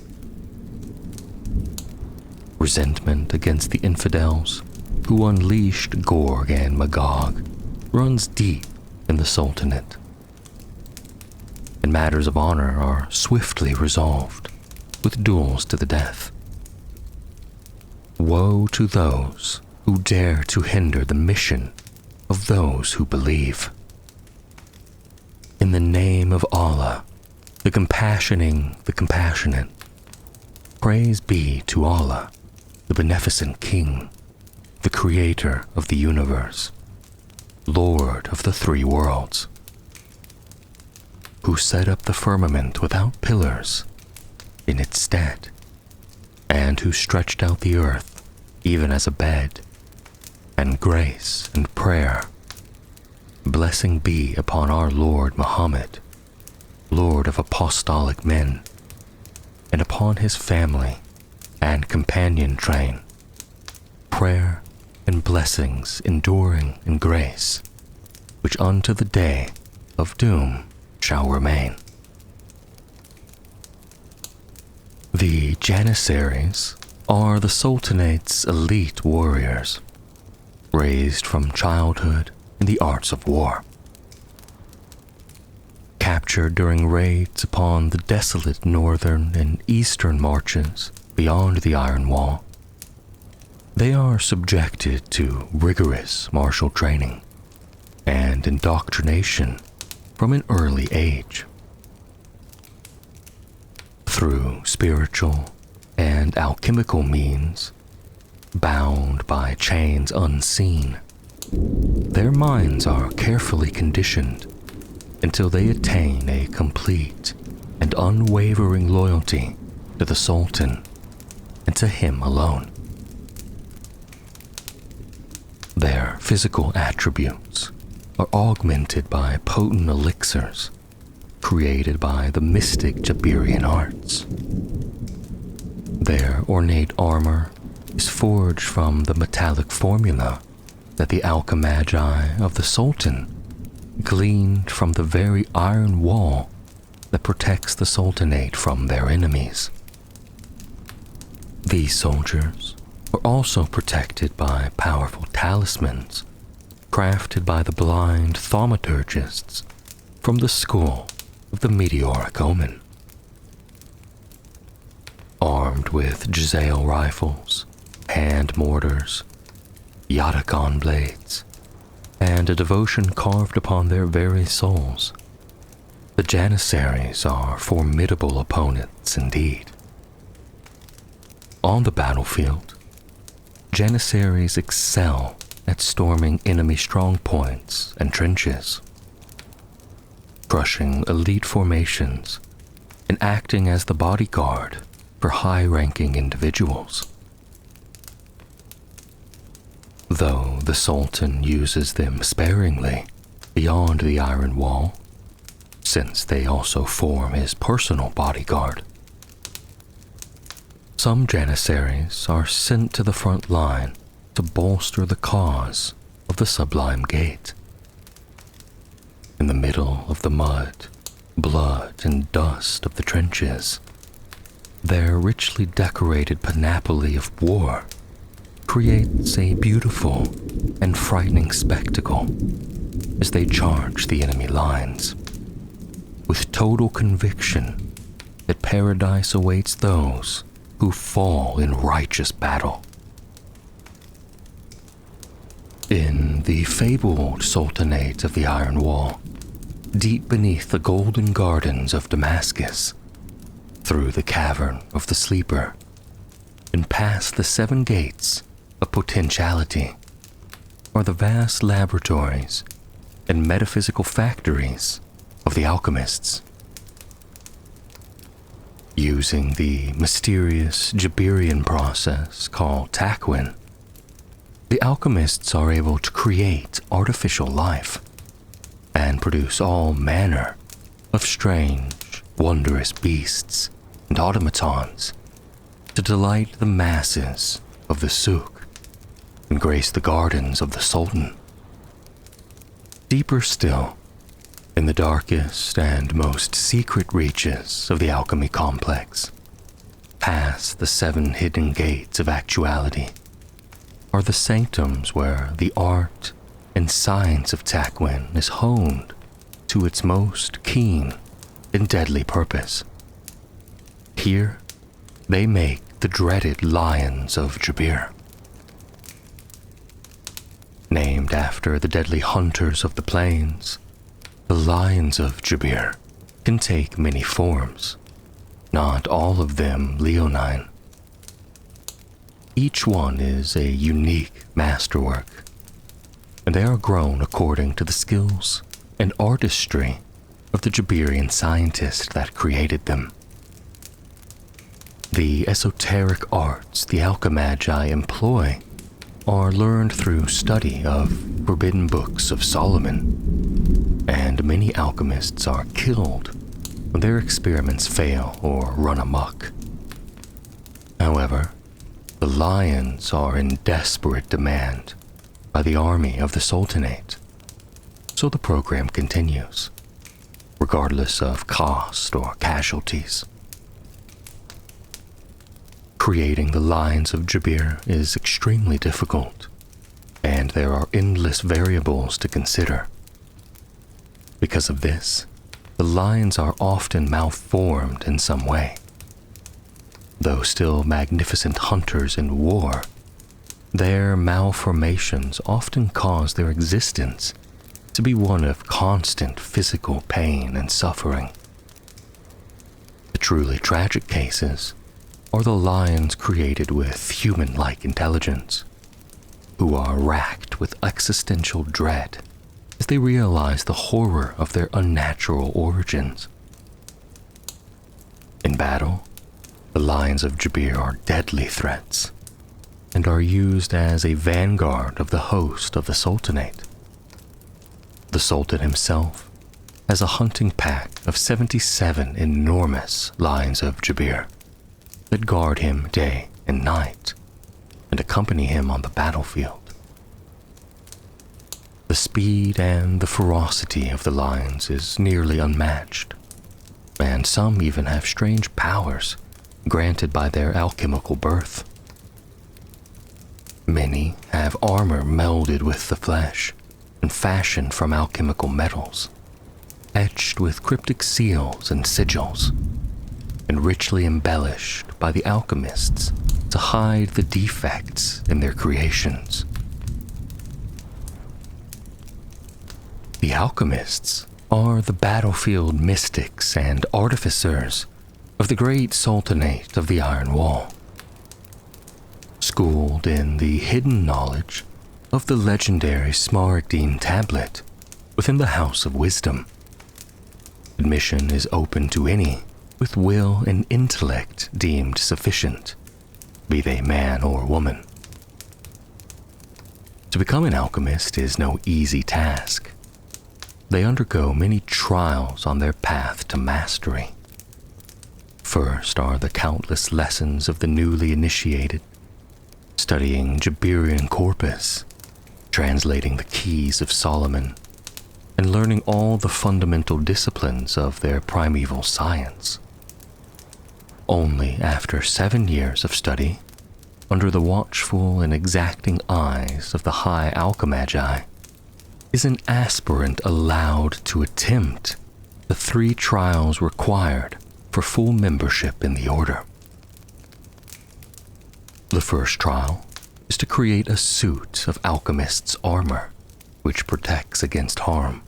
Resentment against the infidels who unleashed Gorg and Magog runs deep in the Sultanate, and matters of honor are swiftly resolved with duels to the death. Woe to those who dare to hinder the mission of those who believe. In the name of Allah, the compassioning the compassionate, praise be to Allah, the beneficent King, the Creator of the universe, Lord of the three worlds, who set up the firmament without pillars in its stead, and who stretched out the earth even as a bed, and grace and prayer, blessing be upon our Lord Muhammad, Lord of apostolic men, and upon his family and companion train, prayer and blessings enduring in grace, which unto the day of doom shall remain. The Janissaries are the Sultanate's elite warriors, raised from childhood in the arts of war. Captured during raids upon the desolate northern and eastern marches beyond the Iron Wall, they are subjected to rigorous martial training and indoctrination from an early age. Through spiritual and alchemical means, bound by chains unseen, their minds are carefully conditioned until they attain a complete and unwavering loyalty to the Sultan and to him alone. Their physical attributes are augmented by potent elixirs created by the mystic Jabirian arts. Their ornate armor is forged from the metallic formula that the alchemagi of the Sultan gleaned from the very iron wall that protects the Sultanate from their enemies. These soldiers are also protected by powerful talismans crafted by the blind thaumaturgists from the school of the meteoric omen. Armed with Jezzail rifles, hand mortars, Yatakan blades, and a devotion carved upon their very souls, the Janissaries are formidable opponents indeed. On the battlefield, Janissaries excel at storming enemy strong points and trenches, crushing elite formations and acting as the bodyguard for high-ranking individuals. Though the Sultan uses them sparingly beyond the Iron Wall, since they also form his personal bodyguard, some Janissaries are sent to the front line to bolster the cause of the Sublime Gate. In the middle of the mud, blood, and dust of the trenches, their richly decorated panoply of war creates a beautiful and frightening spectacle as they charge the enemy lines, with total conviction that paradise awaits those who fall in righteous battle. In the fabled Sultanate of the Iron Wall, deep beneath the golden gardens of Damascus, through the cavern of the Sleeper, and past the 7 gates of potentiality, are the vast laboratories and metaphysical factories of the alchemists. Using the mysterious Jabirian process called Takwin, the alchemists are able to create artificial life and produce all manner of strange, wondrous beasts and automatons to delight the masses of the souk and grace the gardens of the Sultan. Deeper still, in the darkest and most secret reaches of the alchemy complex, past the 7 hidden gates of actuality, are the sanctums where the art and science of Takwin is honed to its most keen and deadly purpose. Here, they make the dreaded Lions of Jabir. Named after the deadly hunters of the plains, the Lions of Jabir can take many forms, not all of them leonine. Each one is a unique masterwork, and they are grown according to the skills and artistry of the Jabirian scientist that created them. The esoteric arts the alchemagi employ are learned through study of forbidden books of Solomon, and many alchemists are killed when their experiments fail or run amok. However, the Lions are in desperate demand by the army of the Sultanate, so the program continues, regardless of cost or casualties. Creating the Lions of Jabir is extremely difficult, and there are endless variables to consider. Because of this, the Lions are often malformed in some way. Though still magnificent hunters in war, their malformations often cause their existence to be one of constant physical pain and suffering. The truly tragic cases are the Lions created with human-like intelligence, who are racked with existential dread as they realize the horror of their unnatural origins. In battle, the Lions of Jabir are deadly threats and are used as a vanguard of the host of the Sultanate. The Sultan himself has a hunting pack of 77 enormous Lions of Jabir that guard him day and night and accompany him on the battlefield. The speed and the ferocity of the Lions is nearly unmatched, and some even have strange powers granted by their alchemical birth. Many have armor melded with the flesh and fashioned from alchemical metals, etched with cryptic seals and sigils, and richly embellished by the alchemists to hide the defects in their creations. The alchemists are the battlefield mystics and artificers of the great Sultanate of the Iron Wall. Schooled in the hidden knowledge of the legendary Smaragdine tablet within the House of Wisdom, admission is open to any with will and intellect deemed sufficient, be they man or woman. To become an alchemist is no easy task. They undergo many trials on their path to mastery. First are the countless lessons of the newly initiated, studying Jabirian corpus, translating the keys of Solomon, and learning all the fundamental disciplines of their primeval science. Only after 7 years of study, under the watchful and exacting eyes of the high alchemagi, is an aspirant allowed to attempt the 3 trials required for full membership in the order. The first trial is to create a suit of alchemist's armor, which protects against harm.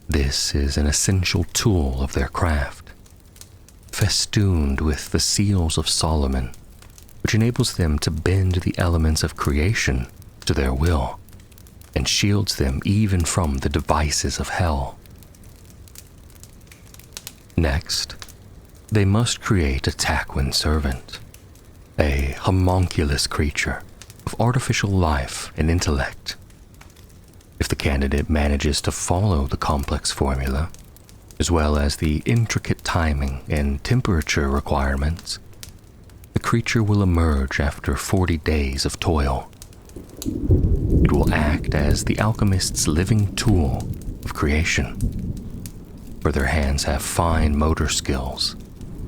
This is an essential tool of their craft, festooned with the seals of Solomon, which enables them to bend the elements of creation to their will and shields them even from the devices of hell. Next, they must create a Taquin servant, a homunculus creature of artificial life and intellect. If the candidate manages to follow the complex formula, as well as the intricate timing and temperature requirements, the creature will emerge after 40 days of toil. It will act as the alchemist's living tool of creation, for their hands have fine motor skills,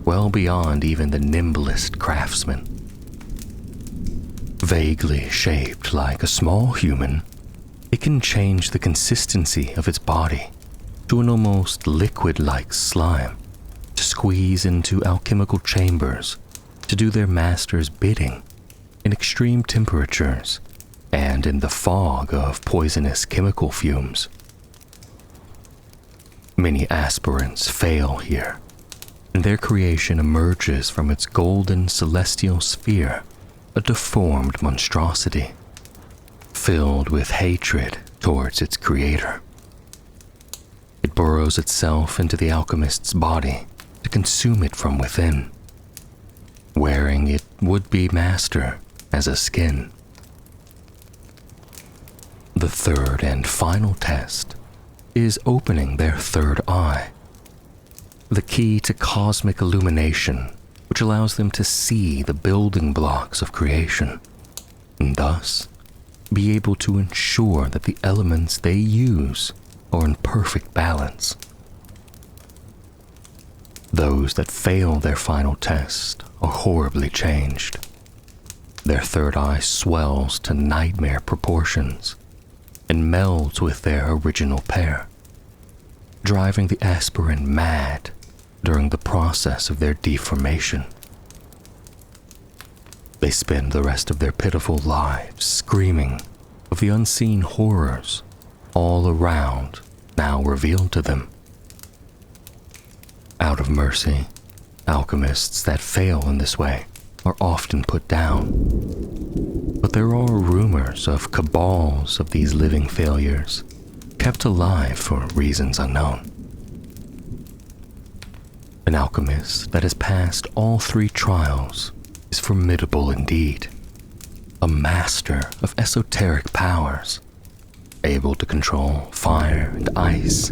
well beyond even the nimblest craftsman. Vaguely shaped like a small human, it can change the consistency of its body to an almost liquid-like slime, to squeeze into alchemical chambers, to do their master's bidding in extreme temperatures and in the fog of poisonous chemical fumes. Many aspirants fail here, and their creation emerges from its golden celestial sphere, a deformed monstrosity, filled with hatred towards its creator. It burrows itself into the alchemist's body to consume it from within, wearing its would-be master as a skin. The third and final test is opening their third eye, the key to cosmic illumination, which allows them to see the building blocks of creation, and thus be able to ensure that the elements they use are in perfect balance. Those that fail their final test are horribly changed. Their third eye swells to nightmare proportions and melds with their original pair, driving the aspirant mad during the process of their deformation. They spend the rest of their pitiful lives screaming of the unseen horrors all around now revealed to them. Out of mercy, alchemists that fail in this way are often put down. But there are rumors of cabals of these living failures, kept alive for reasons unknown. An alchemist that has passed all three trials is formidable indeed, a master of esoteric powers, able to control fire and ice,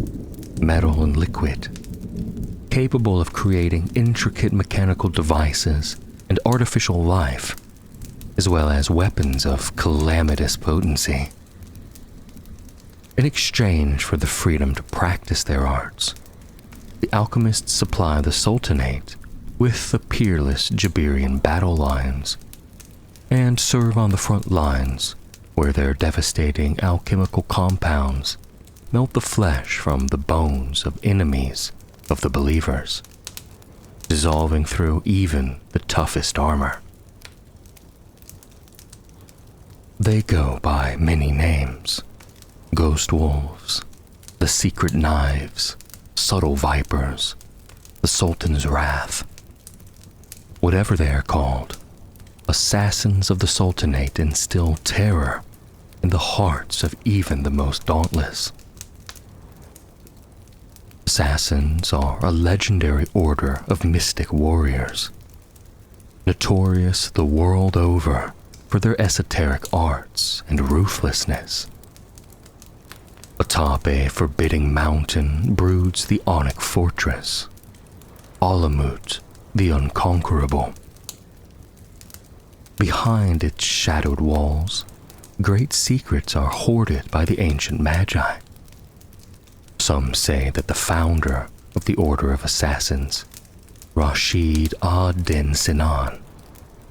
metal and liquid, capable of creating intricate mechanical devices and artificial life, as well as weapons of calamitous potency. In exchange for the freedom to practice their arts, the alchemists supply the Sultanate with the peerless Jabirian battle lions and serve on the front lines where their devastating alchemical compounds melt the flesh from the bones of enemies of the believers, dissolving through even the toughest armor. They go by many names: ghost wolves, the secret knives, subtle vipers, the Sultan's wrath. Whatever they are called, assassins of the Sultanate instill terror in the hearts of even the most dauntless. Assassins are a legendary order of mystic warriors, notorious the world over for their esoteric arts and ruthlessness. Atop a forbidding mountain broods the Onyx Fortress, Alamut the Unconquerable. Behind its shadowed walls, great secrets are hoarded by the ancient Magi. Some say that the founder of the Order of Assassins, Rashid ad-Din Sinan,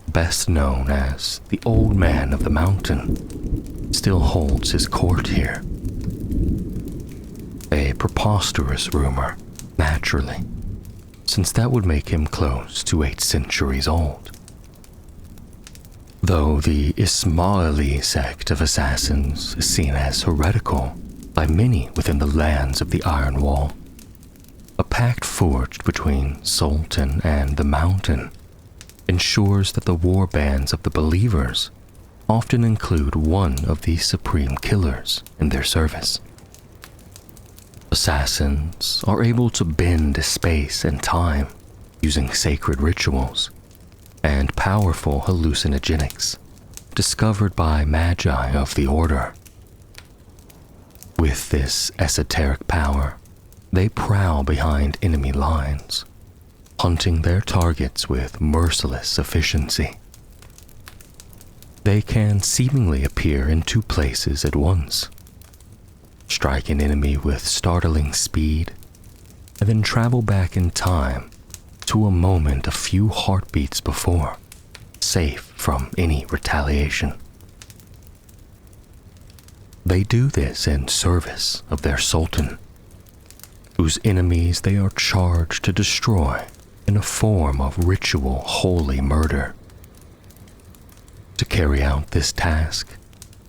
best known as the Old Man of the Mountain, still holds his court here. A preposterous rumor, naturally, since that would make him close to 8 centuries old. Though the Ismaili sect of assassins is seen as heretical by many within the lands of the Iron Wall, a pact forged between Sultan and the Mountain ensures that the war bands of the believers often include one of the supreme killers in their service. Assassins are able to bend space and time using sacred rituals and powerful hallucinogenics discovered by magi of the order. With this esoteric power, they prowl behind enemy lines, hunting their targets with merciless efficiency. They can seemingly appear in 2 places at once, strike an enemy with startling speed, and then travel back in time to a moment a few heartbeats before, safe from any retaliation. They do this in service of their Sultan, whose enemies they are charged to destroy in a form of ritual holy murder. To carry out this task,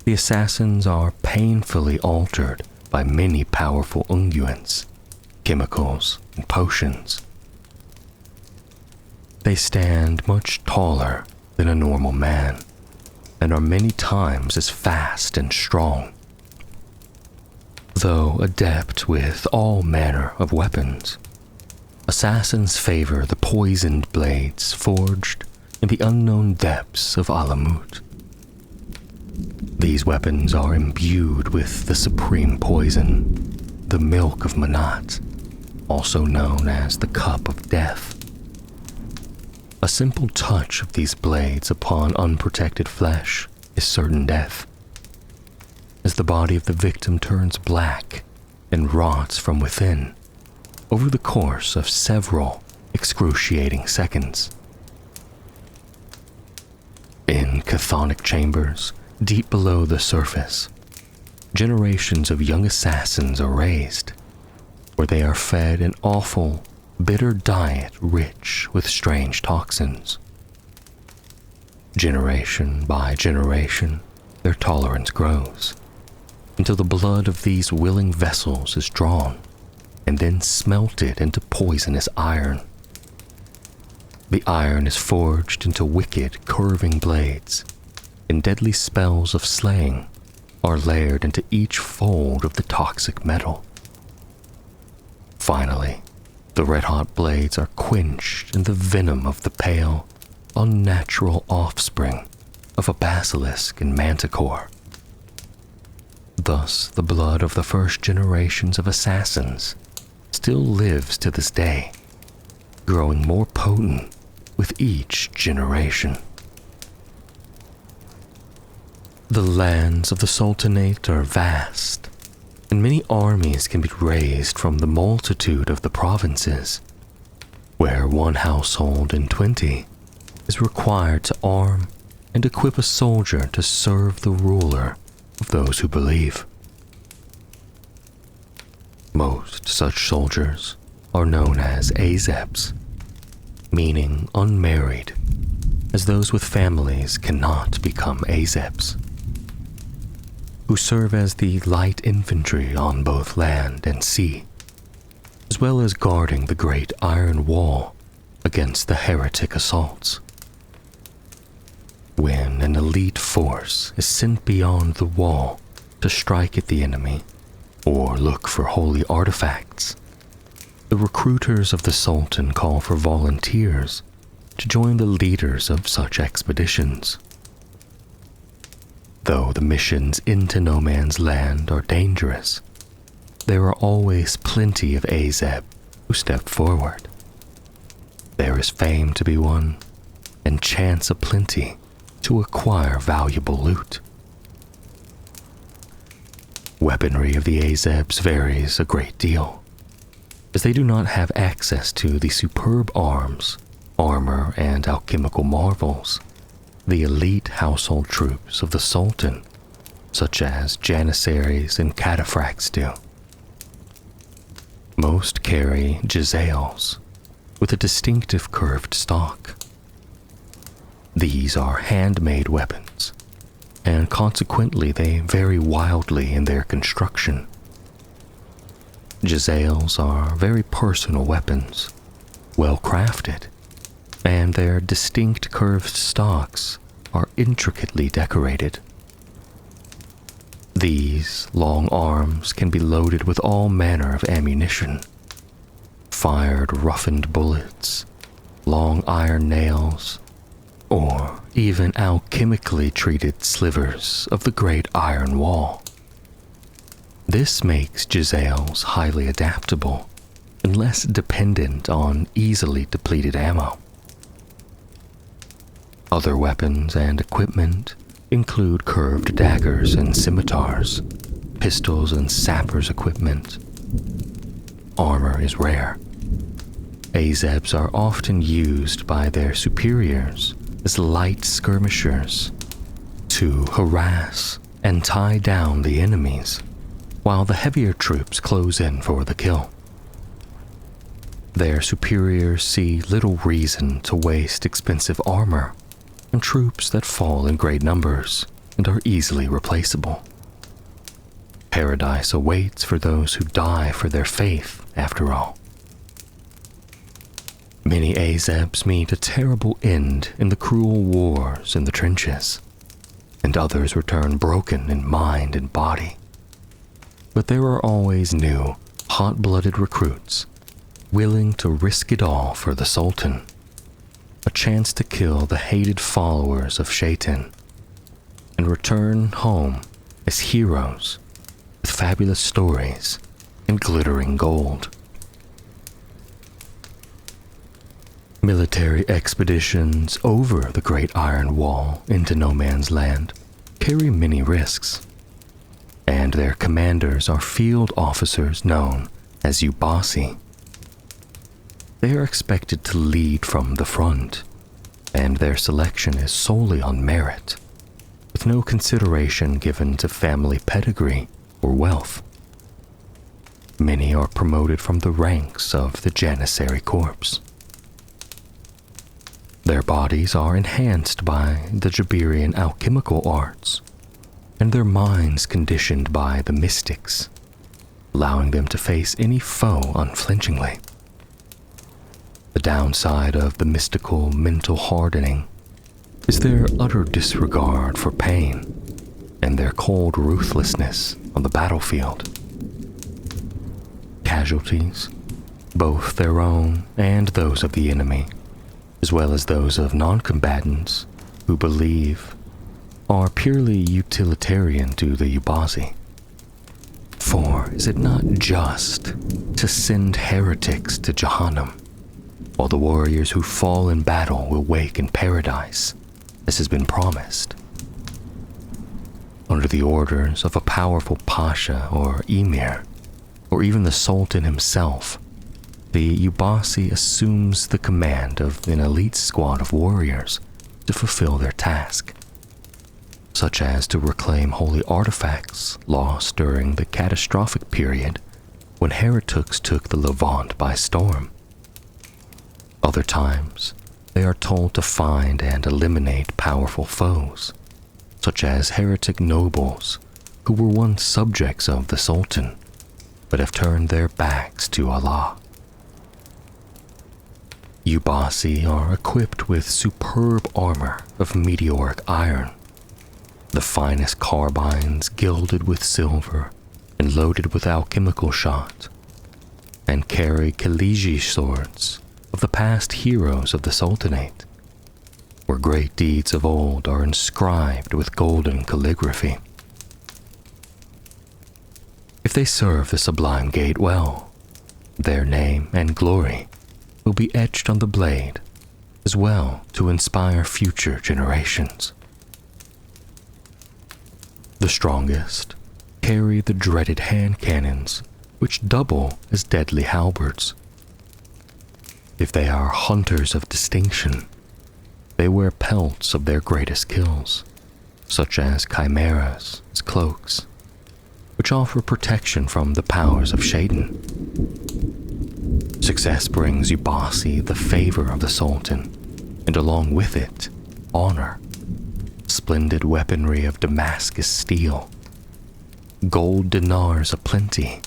the assassins are painfully altered by many powerful unguents, chemicals, and potions. They stand much taller than a normal man and are many times as fast and strong. Though adept with all manner of weapons, assassins favor the poisoned blades forged in the unknown depths of Alamut. These weapons are imbued with the supreme poison, the milk of Manat, also known as the cup of death. A simple touch of these blades upon unprotected flesh is certain death, as the body of the victim turns black and rots from within over the course of several excruciating seconds. In chthonic chambers, deep below the surface, generations of young assassins are raised, where they are fed an awful, bitter diet rich with strange toxins. Generation by generation, their tolerance grows, until the blood of these willing vessels is drawn and then smelted into poisonous iron. The iron is forged into wicked, curving blades, and deadly spells of slaying are layered into each fold of the toxic metal. Finally, the red-hot blades are quenched in the venom of the pale, unnatural offspring of a basilisk and manticore. Thus, the blood of the first generations of assassins still lives to this day, growing more potent with each generation. The lands of the Sultanate are vast, and many armies can be raised from the multitude of the provinces, where one household in 20 is required to arm and equip a soldier to serve the ruler of those who believe. Most such soldiers are known as Azebs, meaning unmarried, as those with families cannot become Azebs, who serve as the light infantry on both land and sea, as well as guarding the great Iron Wall against the heretic assaults. When an elite force is sent beyond the wall to strike at the enemy or look for holy artifacts, the recruiters of the Sultan call for volunteers to join the leaders of such expeditions. Though the missions into no man's land are dangerous, there are always plenty of Azeb who step forward. There is fame to be won, and chance aplenty to acquire valuable loot. Weaponry of the Azebs varies a great deal, as they do not have access to the superb arms, armor, and alchemical marvels the elite household troops of the Sultan, such as janissaries and cataphracts, do. Most carry jazales, with a distinctive curved stock. These are handmade weapons, and consequently they vary wildly in their construction. Jezzails are very personal weapons, well crafted, and their distinct curved stocks are intricately decorated. These long arms can be loaded with all manner of ammunition, fired roughened bullets, long iron nails, or even alchemically treated slivers of the great iron wall. This makes Jezzails highly adaptable and less dependent on easily depleted ammo. Other weapons and equipment include curved daggers and scimitars, pistols and sappers' equipment. Armor is rare. Azebs are often used by their superiors as light skirmishers to harass and tie down the enemies, while the heavier troops close in for the kill. Their superiors see little reason to waste expensive armor on troops that fall in great numbers and are easily replaceable. Paradise awaits for those who die for their faith, after all. Many Azebs meet a terrible end in the cruel wars in the trenches, and others return broken in mind and body. But there are always new, hot-blooded recruits willing to risk it all for the Sultan, a chance to kill the hated followers of Shaitan and return home as heroes with fabulous stories and glittering gold. Military expeditions over the Great Iron Wall into No Man's Land carry many risks, and their commanders are field officers known as Ubasi. They are expected to lead from the front, and their selection is solely on merit, with no consideration given to family pedigree or wealth. Many are promoted from the ranks of the Janissary Corps. Their bodies are enhanced by the Jabirian alchemical arts, and their minds conditioned by the mystics, allowing them to face any foe unflinchingly. The downside of the mystical mental hardening is their utter disregard for pain and their cold ruthlessness on the battlefield. Casualties, both their own and those of the enemy, as well as those of non-combatants who believe, are purely utilitarian to the Ubasi. For is it not just to send heretics to Jahannam, while the warriors who fall in battle will wake in paradise, as has been promised? Under the orders of a powerful pasha or emir, or even the sultan himself, the Ubasi assumes the command of an elite squad of warriors to fulfill their task, such as to reclaim holy artifacts lost during the catastrophic period when heretics took the Levant by storm. Other times, they are told to find and eliminate powerful foes, such as heretic nobles who were once subjects of the Sultan, but have turned their backs to Allah. Ubasi are equipped with superb armor of meteoric iron, the finest carbines gilded with silver and loaded with alchemical shot, and carry Khaliji swords of the past heroes of the Sultanate, where great deeds of old are inscribed with golden calligraphy. If they serve the Sublime Gate well, their name and glory will be etched on the blade, as well to inspire future generations. The strongest carry the dreaded hand cannons, which double as deadly halberds. If they are hunters of distinction, they wear pelts of their greatest kills, such as chimeras as cloaks, which offer protection from the powers of Shaitan. Success brings Ubasi the favor of the Sultan, and along with it, honor, splendid weaponry of Damascus steel, gold dinars aplenty,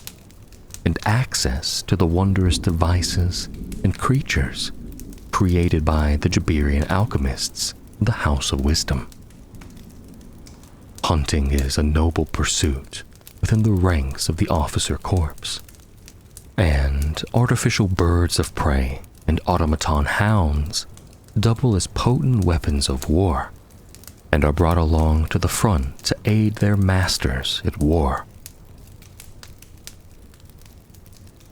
and access to the wondrous devices and creatures created by the Jabirian alchemists of the House of Wisdom. Hunting is a noble pursuit within the ranks of the officer corps, and artificial birds of prey and automaton hounds double as potent weapons of war and are brought along to the front to aid their masters at war.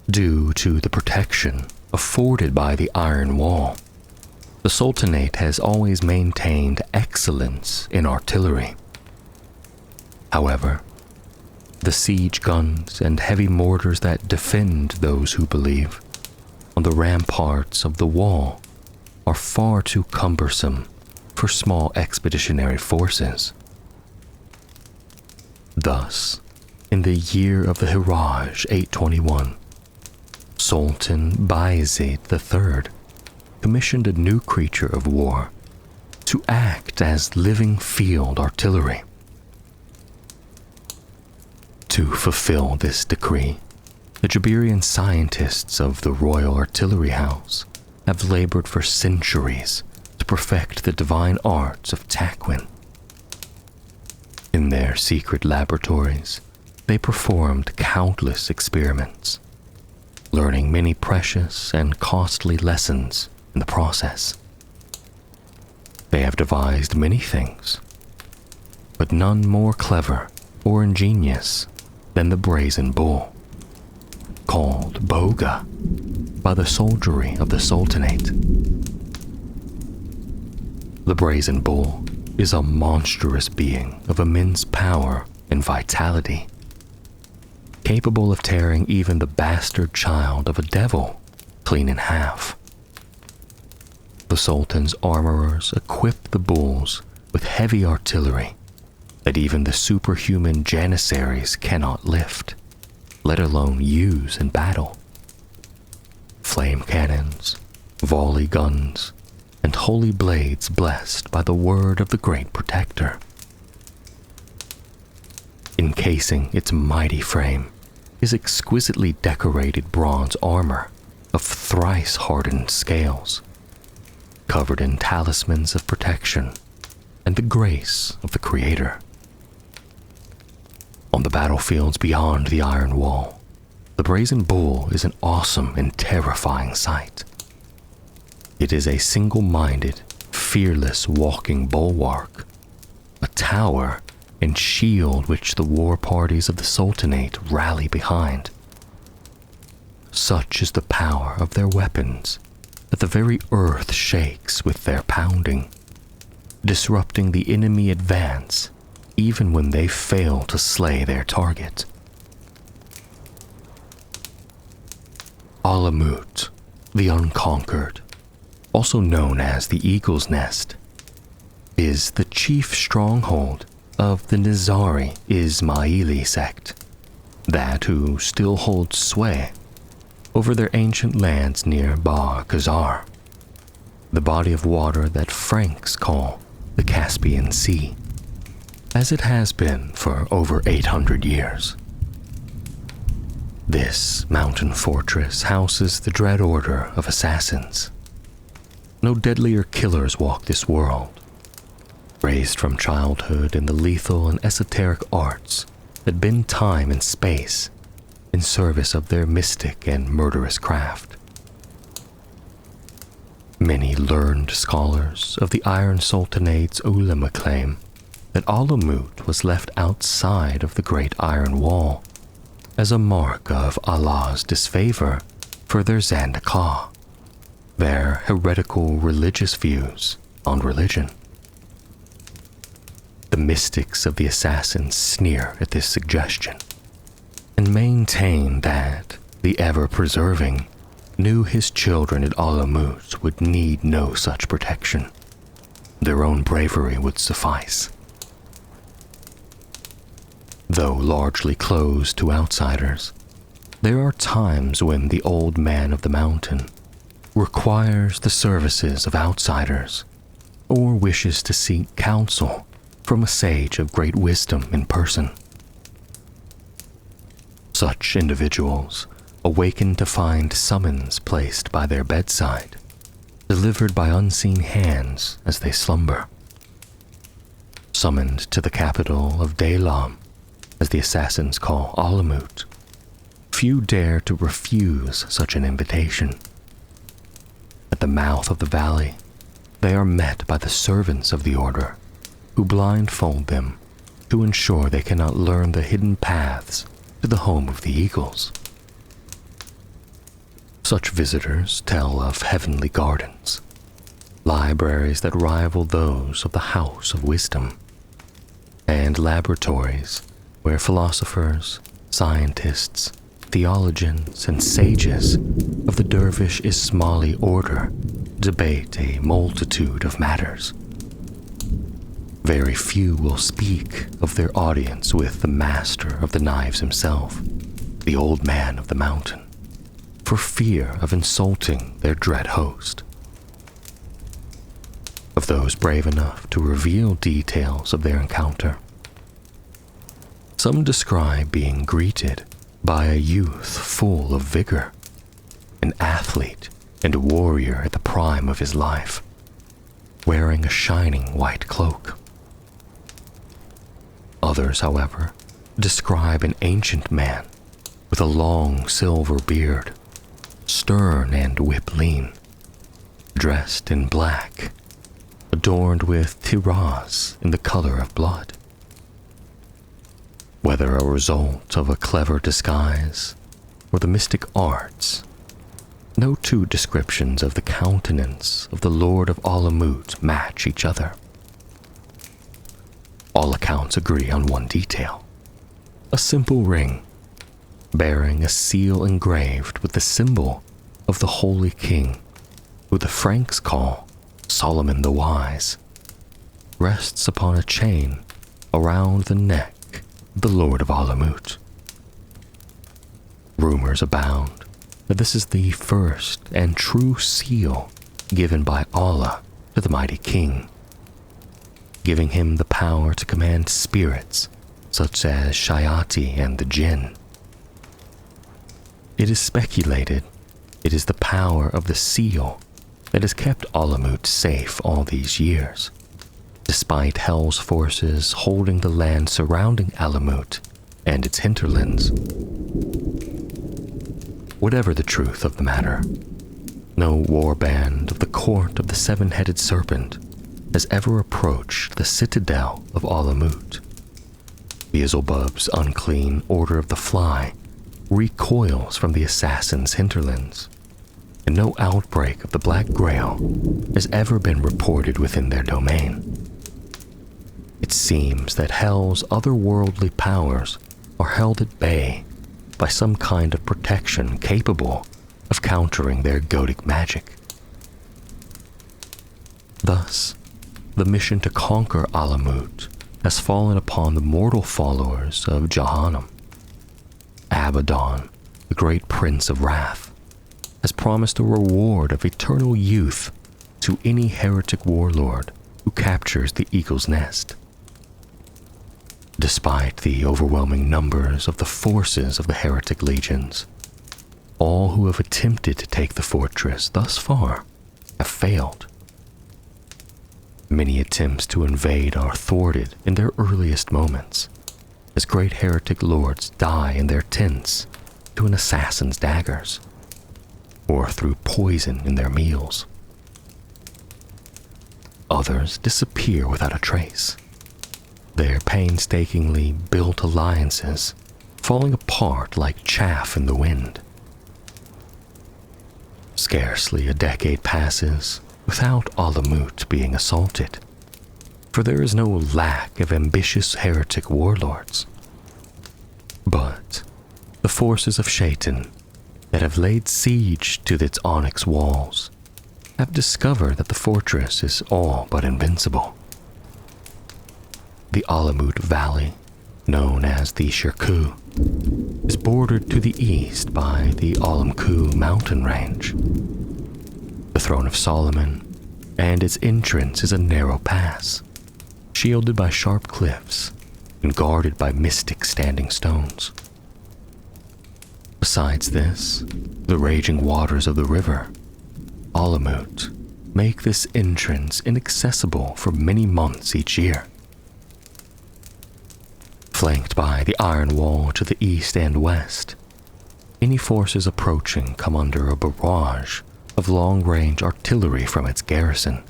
Due to the protection afforded by the Iron Wall, the Sultanate has always maintained excellence in artillery. However, the siege guns and heavy mortars that defend those who believe on the ramparts of the wall are far too cumbersome for small expeditionary forces. Thus, in the year of the Hiraj 821, Sultan Bayezid III commissioned a new creature of war to act as living field artillery. To fulfill this decree, the Jabirian scientists of the Royal Artillery House have labored for centuries to perfect the divine arts of Takwin. In their secret laboratories, they performed countless experiments, learning many precious and costly lessons in the process. They have devised many things, but none more clever or ingenious than the brazen bull, called Boga by the soldiery of the Sultanate. The brazen bull is a monstrous being of immense power and vitality, capable of tearing even the bastard child of a devil clean in half. The Sultan's armorers equip the bulls with heavy artillery that even the superhuman janissaries cannot lift, let alone use in battle. Flame cannons, volley guns, and holy blades blessed by the word of the great protector. Encasing its mighty frame is exquisitely decorated bronze armor of thrice hardened scales, covered in talismans of protection and the grace of the Creator. On the battlefields beyond the Iron Wall, the brazen bull is an awesome and terrifying sight. It is a single-minded, fearless walking bulwark, a tower and shield which the war parties of the Sultanate rally behind. Such is the power of their weapons that the very earth shakes with their pounding, disrupting the enemy advance even when they fail to slay their target. Alamut, the Unconquered, also known as the Eagle's Nest, is the chief stronghold of the Nizari Ismaili sect, that who still holds sway over their ancient lands near Bar Khazar, the body of water that Franks call the Caspian Sea, as it has been for over 800 years. This mountain fortress houses the dread order of assassins. No deadlier killers walk this world, raised from childhood in the lethal and esoteric arts that bend time and space in service of their mystic and murderous craft. Many learned scholars of the Iron Sultanate's ulama claim that Alamut was left outside of the Great Iron Wall as a mark of Allah's disfavor for their Zandakah, their heretical religious views on religion. The mystics of the assassins sneer at this suggestion and maintain that the ever-preserving knew his children at Alamut would need no such protection. Their own bravery would suffice. Though largely closed to outsiders, There are times when the old man of the mountain requires the services of outsiders or wishes to seek counsel from a sage of great wisdom in person. Such individuals awaken to find summons placed by their bedside, delivered by unseen hands as they slumber. Summoned to the capital of Daylam, as the assassins call Alamut, few dare to refuse such an invitation. At the mouth of the valley, they are met by the servants of the order, who blindfold them to ensure they cannot learn the hidden paths to the home of the eagles. Such visitors tell of heavenly gardens, libraries that rival those of the House of Wisdom, and laboratories where philosophers, scientists, theologians, and sages of the Dervish Ismaili order debate a multitude of matters. Very few will speak of their audience with the master of the knives himself, the old man of the mountain, for fear of insulting their dread host. Of those brave enough to reveal details of their encounter, some describe being greeted by a youth full of vigor, an athlete and a warrior at the prime of his life, wearing a shining white cloak. Others, however, describe an ancient man with a long silver beard, stern and whip-lean, dressed in black, adorned with tiraz in the color of blood. Whether a result of a clever disguise or the mystic arts, no two descriptions of the countenance of the Lord of Alamut match each other. All accounts agree on one detail: a simple ring bearing a seal engraved with the symbol of the Holy King, who the Franks call Solomon the Wise, rests upon a chain around the neck of the Lord of Alamut. Rumors abound that this is the first and true seal given by Allah to the mighty king, giving him the power to command spirits such as Shayati and the Jinn. It is speculated it is the power of the seal that has kept Alamut safe all these years, despite Hell's forces holding the land surrounding Alamut and its hinterlands. Whatever the truth of the matter, no warband of the court of the seven-headed serpent has ever approached the citadel of Alamut. Beelzebub's unclean Order of the Fly recoils from the assassin's hinterlands, and no outbreak of the Black Grail has ever been reported within their domain. It seems that Hell's otherworldly powers are held at bay by some kind of protection capable of countering their goetic magic. Thus, the mission to conquer Alamut has fallen upon the mortal followers of Jahannam. Abaddon, the great prince of wrath, has promised a reward of eternal youth to any heretic warlord who captures the eagle's nest. Despite the overwhelming numbers of the forces of the Heretic Legions, all who have attempted to take the fortress thus far have failed. Many attempts to invade are thwarted in their earliest moments, as great heretic lords die in their tents to an assassin's daggers, or through poison in their meals. Others disappear without a trace, their painstakingly built alliances falling apart like chaff in the wind. Scarcely a decade passes without Alamut being assaulted, for there is no lack of ambitious heretic warlords. But the forces of Shaitan that have laid siege to its onyx walls have discovered that the fortress is all but invincible. The Alamut Valley, known as the Shirkuh, is bordered to the east by the Alamku mountain range. The Throne of Solomon and its entrance is a narrow pass, shielded by sharp cliffs and guarded by mystic standing stones. Besides this, the raging waters of the river, Alamut, make this entrance inaccessible for many months each year. Flanked by the iron wall to the east and west, any forces approaching come under a barrage of long-range artillery from its garrison,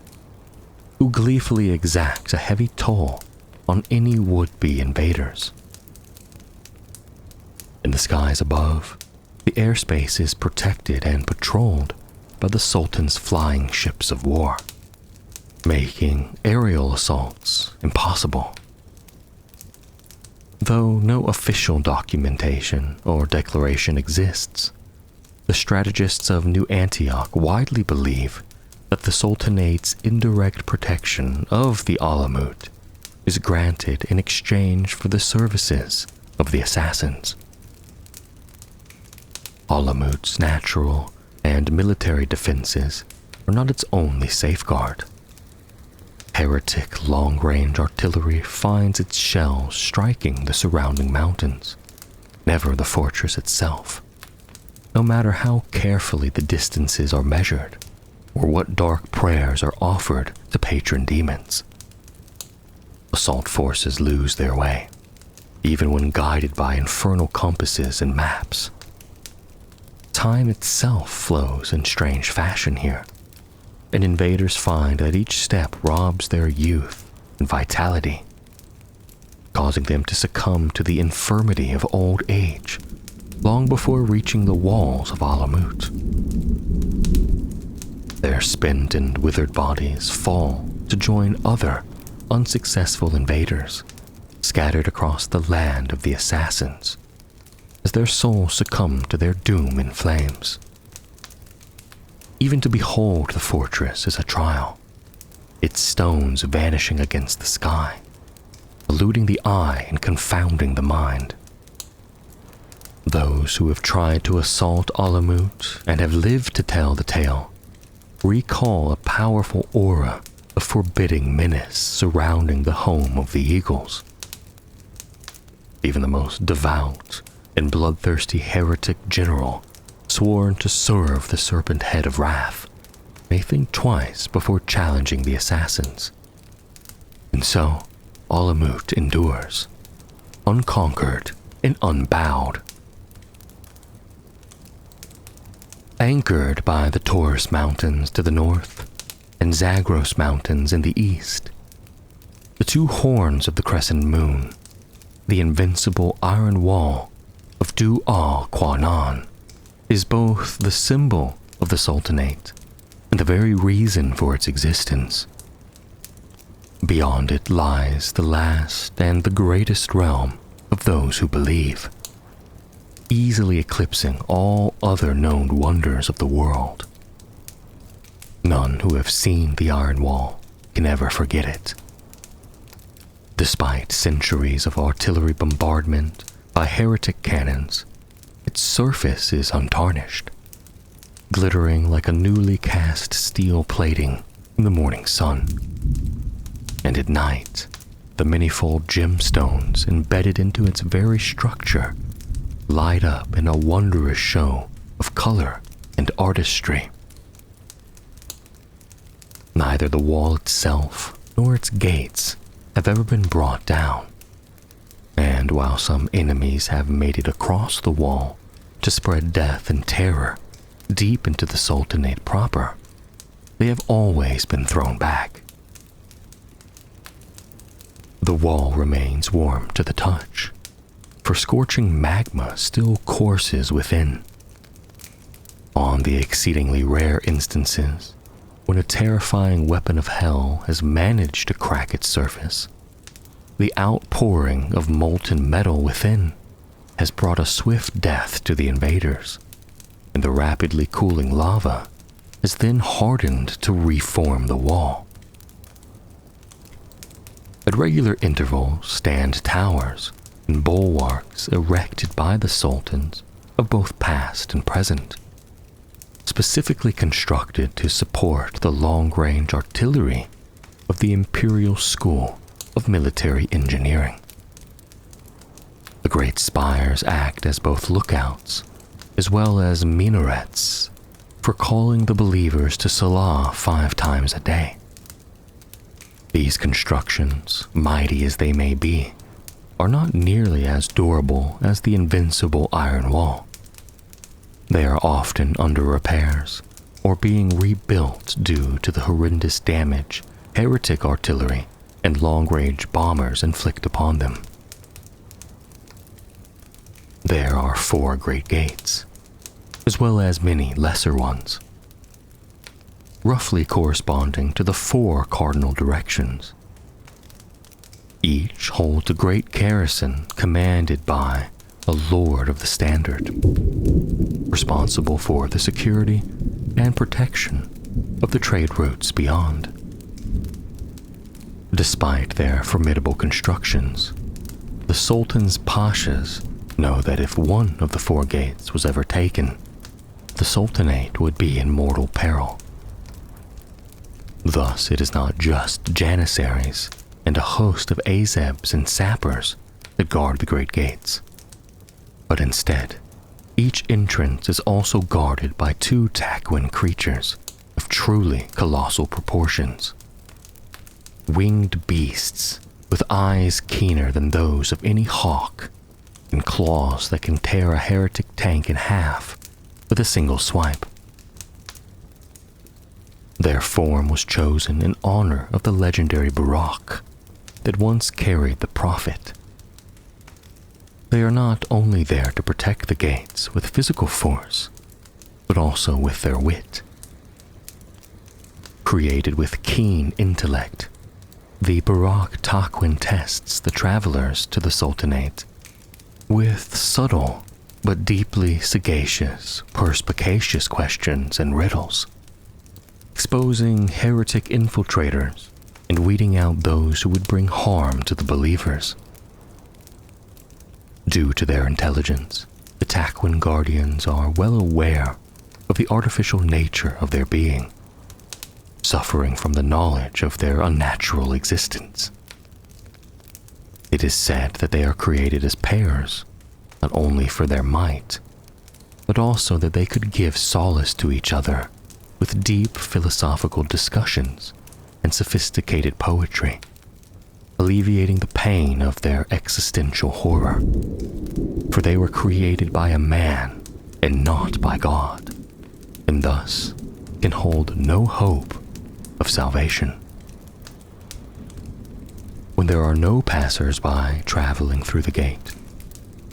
who gleefully exact a heavy toll on any would-be invaders. In the skies above, the airspace is protected and patrolled by the Sultan's flying ships of war, making aerial assaults impossible. Though no official documentation or declaration exists, the strategists of New Antioch widely believe that the Sultanate's indirect protection of the Alamut is granted in exchange for the services of the assassins. Alamut's natural and military defenses are not its only safeguard. Heretic long-range artillery finds its shells striking the surrounding mountains, never the fortress itself, no matter how carefully the distances are measured or what dark prayers are offered to patron demons. Assault forces lose their way, even when guided by infernal compasses and maps. Time itself flows in strange fashion here, and invaders find that each step robs their youth and vitality, causing them to succumb to the infirmity of old age long before reaching the walls of Alamut. Their spent and withered bodies fall to join other unsuccessful invaders scattered across the land of the assassins, as their souls succumb to their doom in flames. Even to behold the fortress is a trial, its stones vanishing against the sky, eluding the eye and confounding the mind. Those who have tried to assault Alamut and have lived to tell the tale recall a powerful aura of forbidding menace surrounding the home of the eagles. Even the most devout and bloodthirsty heretic general sworn to serve the serpent head of wrath may think twice before challenging the assassins. And so, Alamut endures, unconquered and unbowed. Anchored by the Taurus Mountains to the north and Zagros Mountains in the east, the two horns of the crescent moon, the invincible iron wall of Du-al-Qanan, is both the symbol of the Sultanate and the very reason for its existence. Beyond it lies the last and the greatest realm of those who believe, easily eclipsing all other known wonders of the world. None who have seen the Iron Wall can ever forget it. Despite centuries of artillery bombardment by heretic cannons, its surface is untarnished, glittering like a newly cast steel plating in the morning sun. And at night, the manifold gemstones embedded into its very structure light up in a wondrous show of color and artistry. Neither the wall itself nor its gates have ever been brought down, and while some enemies have made it across the wall to spread death and terror deep into the Sultanate proper, they have always been thrown back. The wall remains warm to the touch, for scorching magma still courses within. On the exceedingly rare instances when a terrifying weapon of hell has managed to crack its surface, the outpouring of molten metal within has brought a swift death to the invaders, and the rapidly cooling lava has then hardened to reform the wall. At regular intervals stand towers and bulwarks erected by the sultans of both past and present, specifically constructed to support the long-range artillery of the Imperial School of Military Engineering. The great spires act as both lookouts as well as minarets for calling the believers to Salah 5 times a day. These constructions, mighty as they may be, are not nearly as durable as the invincible iron wall. They are often under repairs or being rebuilt due to the horrendous damage heretic artillery and long-range bombers inflict upon them. There are 4 great gates, as well as many lesser ones, roughly corresponding to the 4 cardinal directions. Each holds a great garrison commanded by a Lord of the Standard, responsible for the security and protection of the trade routes beyond. Despite their formidable constructions, the Sultan's Pashas know that if one of the 4 gates was ever taken, the Sultanate would be in mortal peril. Thus, it is not just janissaries and a host of azebs and sappers that guard the great gates, but instead, each entrance is also guarded by 2 Takwin creatures of truly colossal proportions. Winged beasts with eyes keener than those of any hawk and claws that can tear a heretic tank in half with a single swipe. Their form was chosen in honor of the legendary Barak that once carried the Prophet. They are not only there to protect the gates with physical force, but also with their wit. Created with keen intellect, the Barak Takwin tests the travelers to the Sultanate with subtle but deeply sagacious, perspicacious questions and riddles, exposing heretic infiltrators and weeding out those who would bring harm to the believers. Due to their intelligence, the Takwin Guardians are well aware of the artificial nature of their being, suffering from the knowledge of their unnatural existence. It is said that they are created as pairs, not only for their might, but also that they could give solace to each other with deep philosophical discussions and sophisticated poetry, alleviating the pain of their existential horror. For they were created by a man and not by God, and thus can hold no hope of salvation. When there are no passers-by traveling through the gate,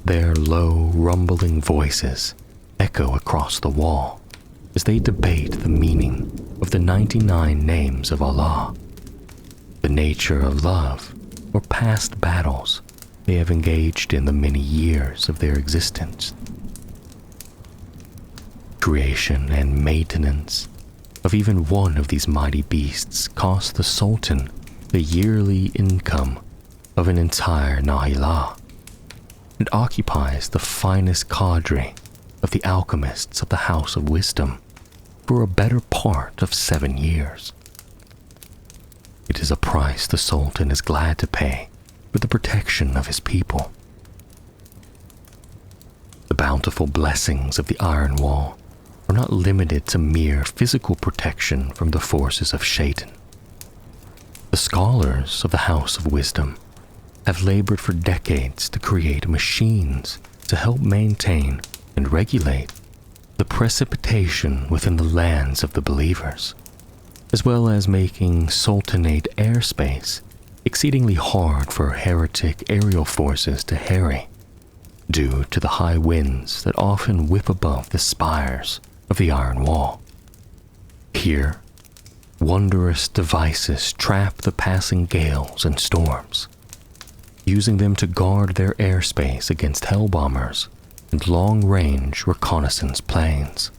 their low, rumbling voices echo across the wall as they debate the meaning of the 99 names of Allah, the nature of love, or past battles they have engaged in the many years of their existence. Creation and maintenance of even one of these mighty beasts cost the Sultan the yearly income of an entire Nahilah, and occupies the finest cadre of the alchemists of the House of Wisdom for a better part of 7 years. It is a price the Sultan is glad to pay for the protection of his people. The bountiful blessings of the Iron Wall are not limited to mere physical protection from the forces of Shaitan. The scholars of the House of Wisdom have labored for decades to create machines to help maintain and regulate the precipitation within the lands of the believers, as well as making Sultanate airspace exceedingly hard for heretic aerial forces to harry, due to the high winds that often whip above the spires of the Iron Wall. Here, wondrous devices trap the passing gales and storms, using them to guard their airspace against hellbombers and long-range reconnaissance planes.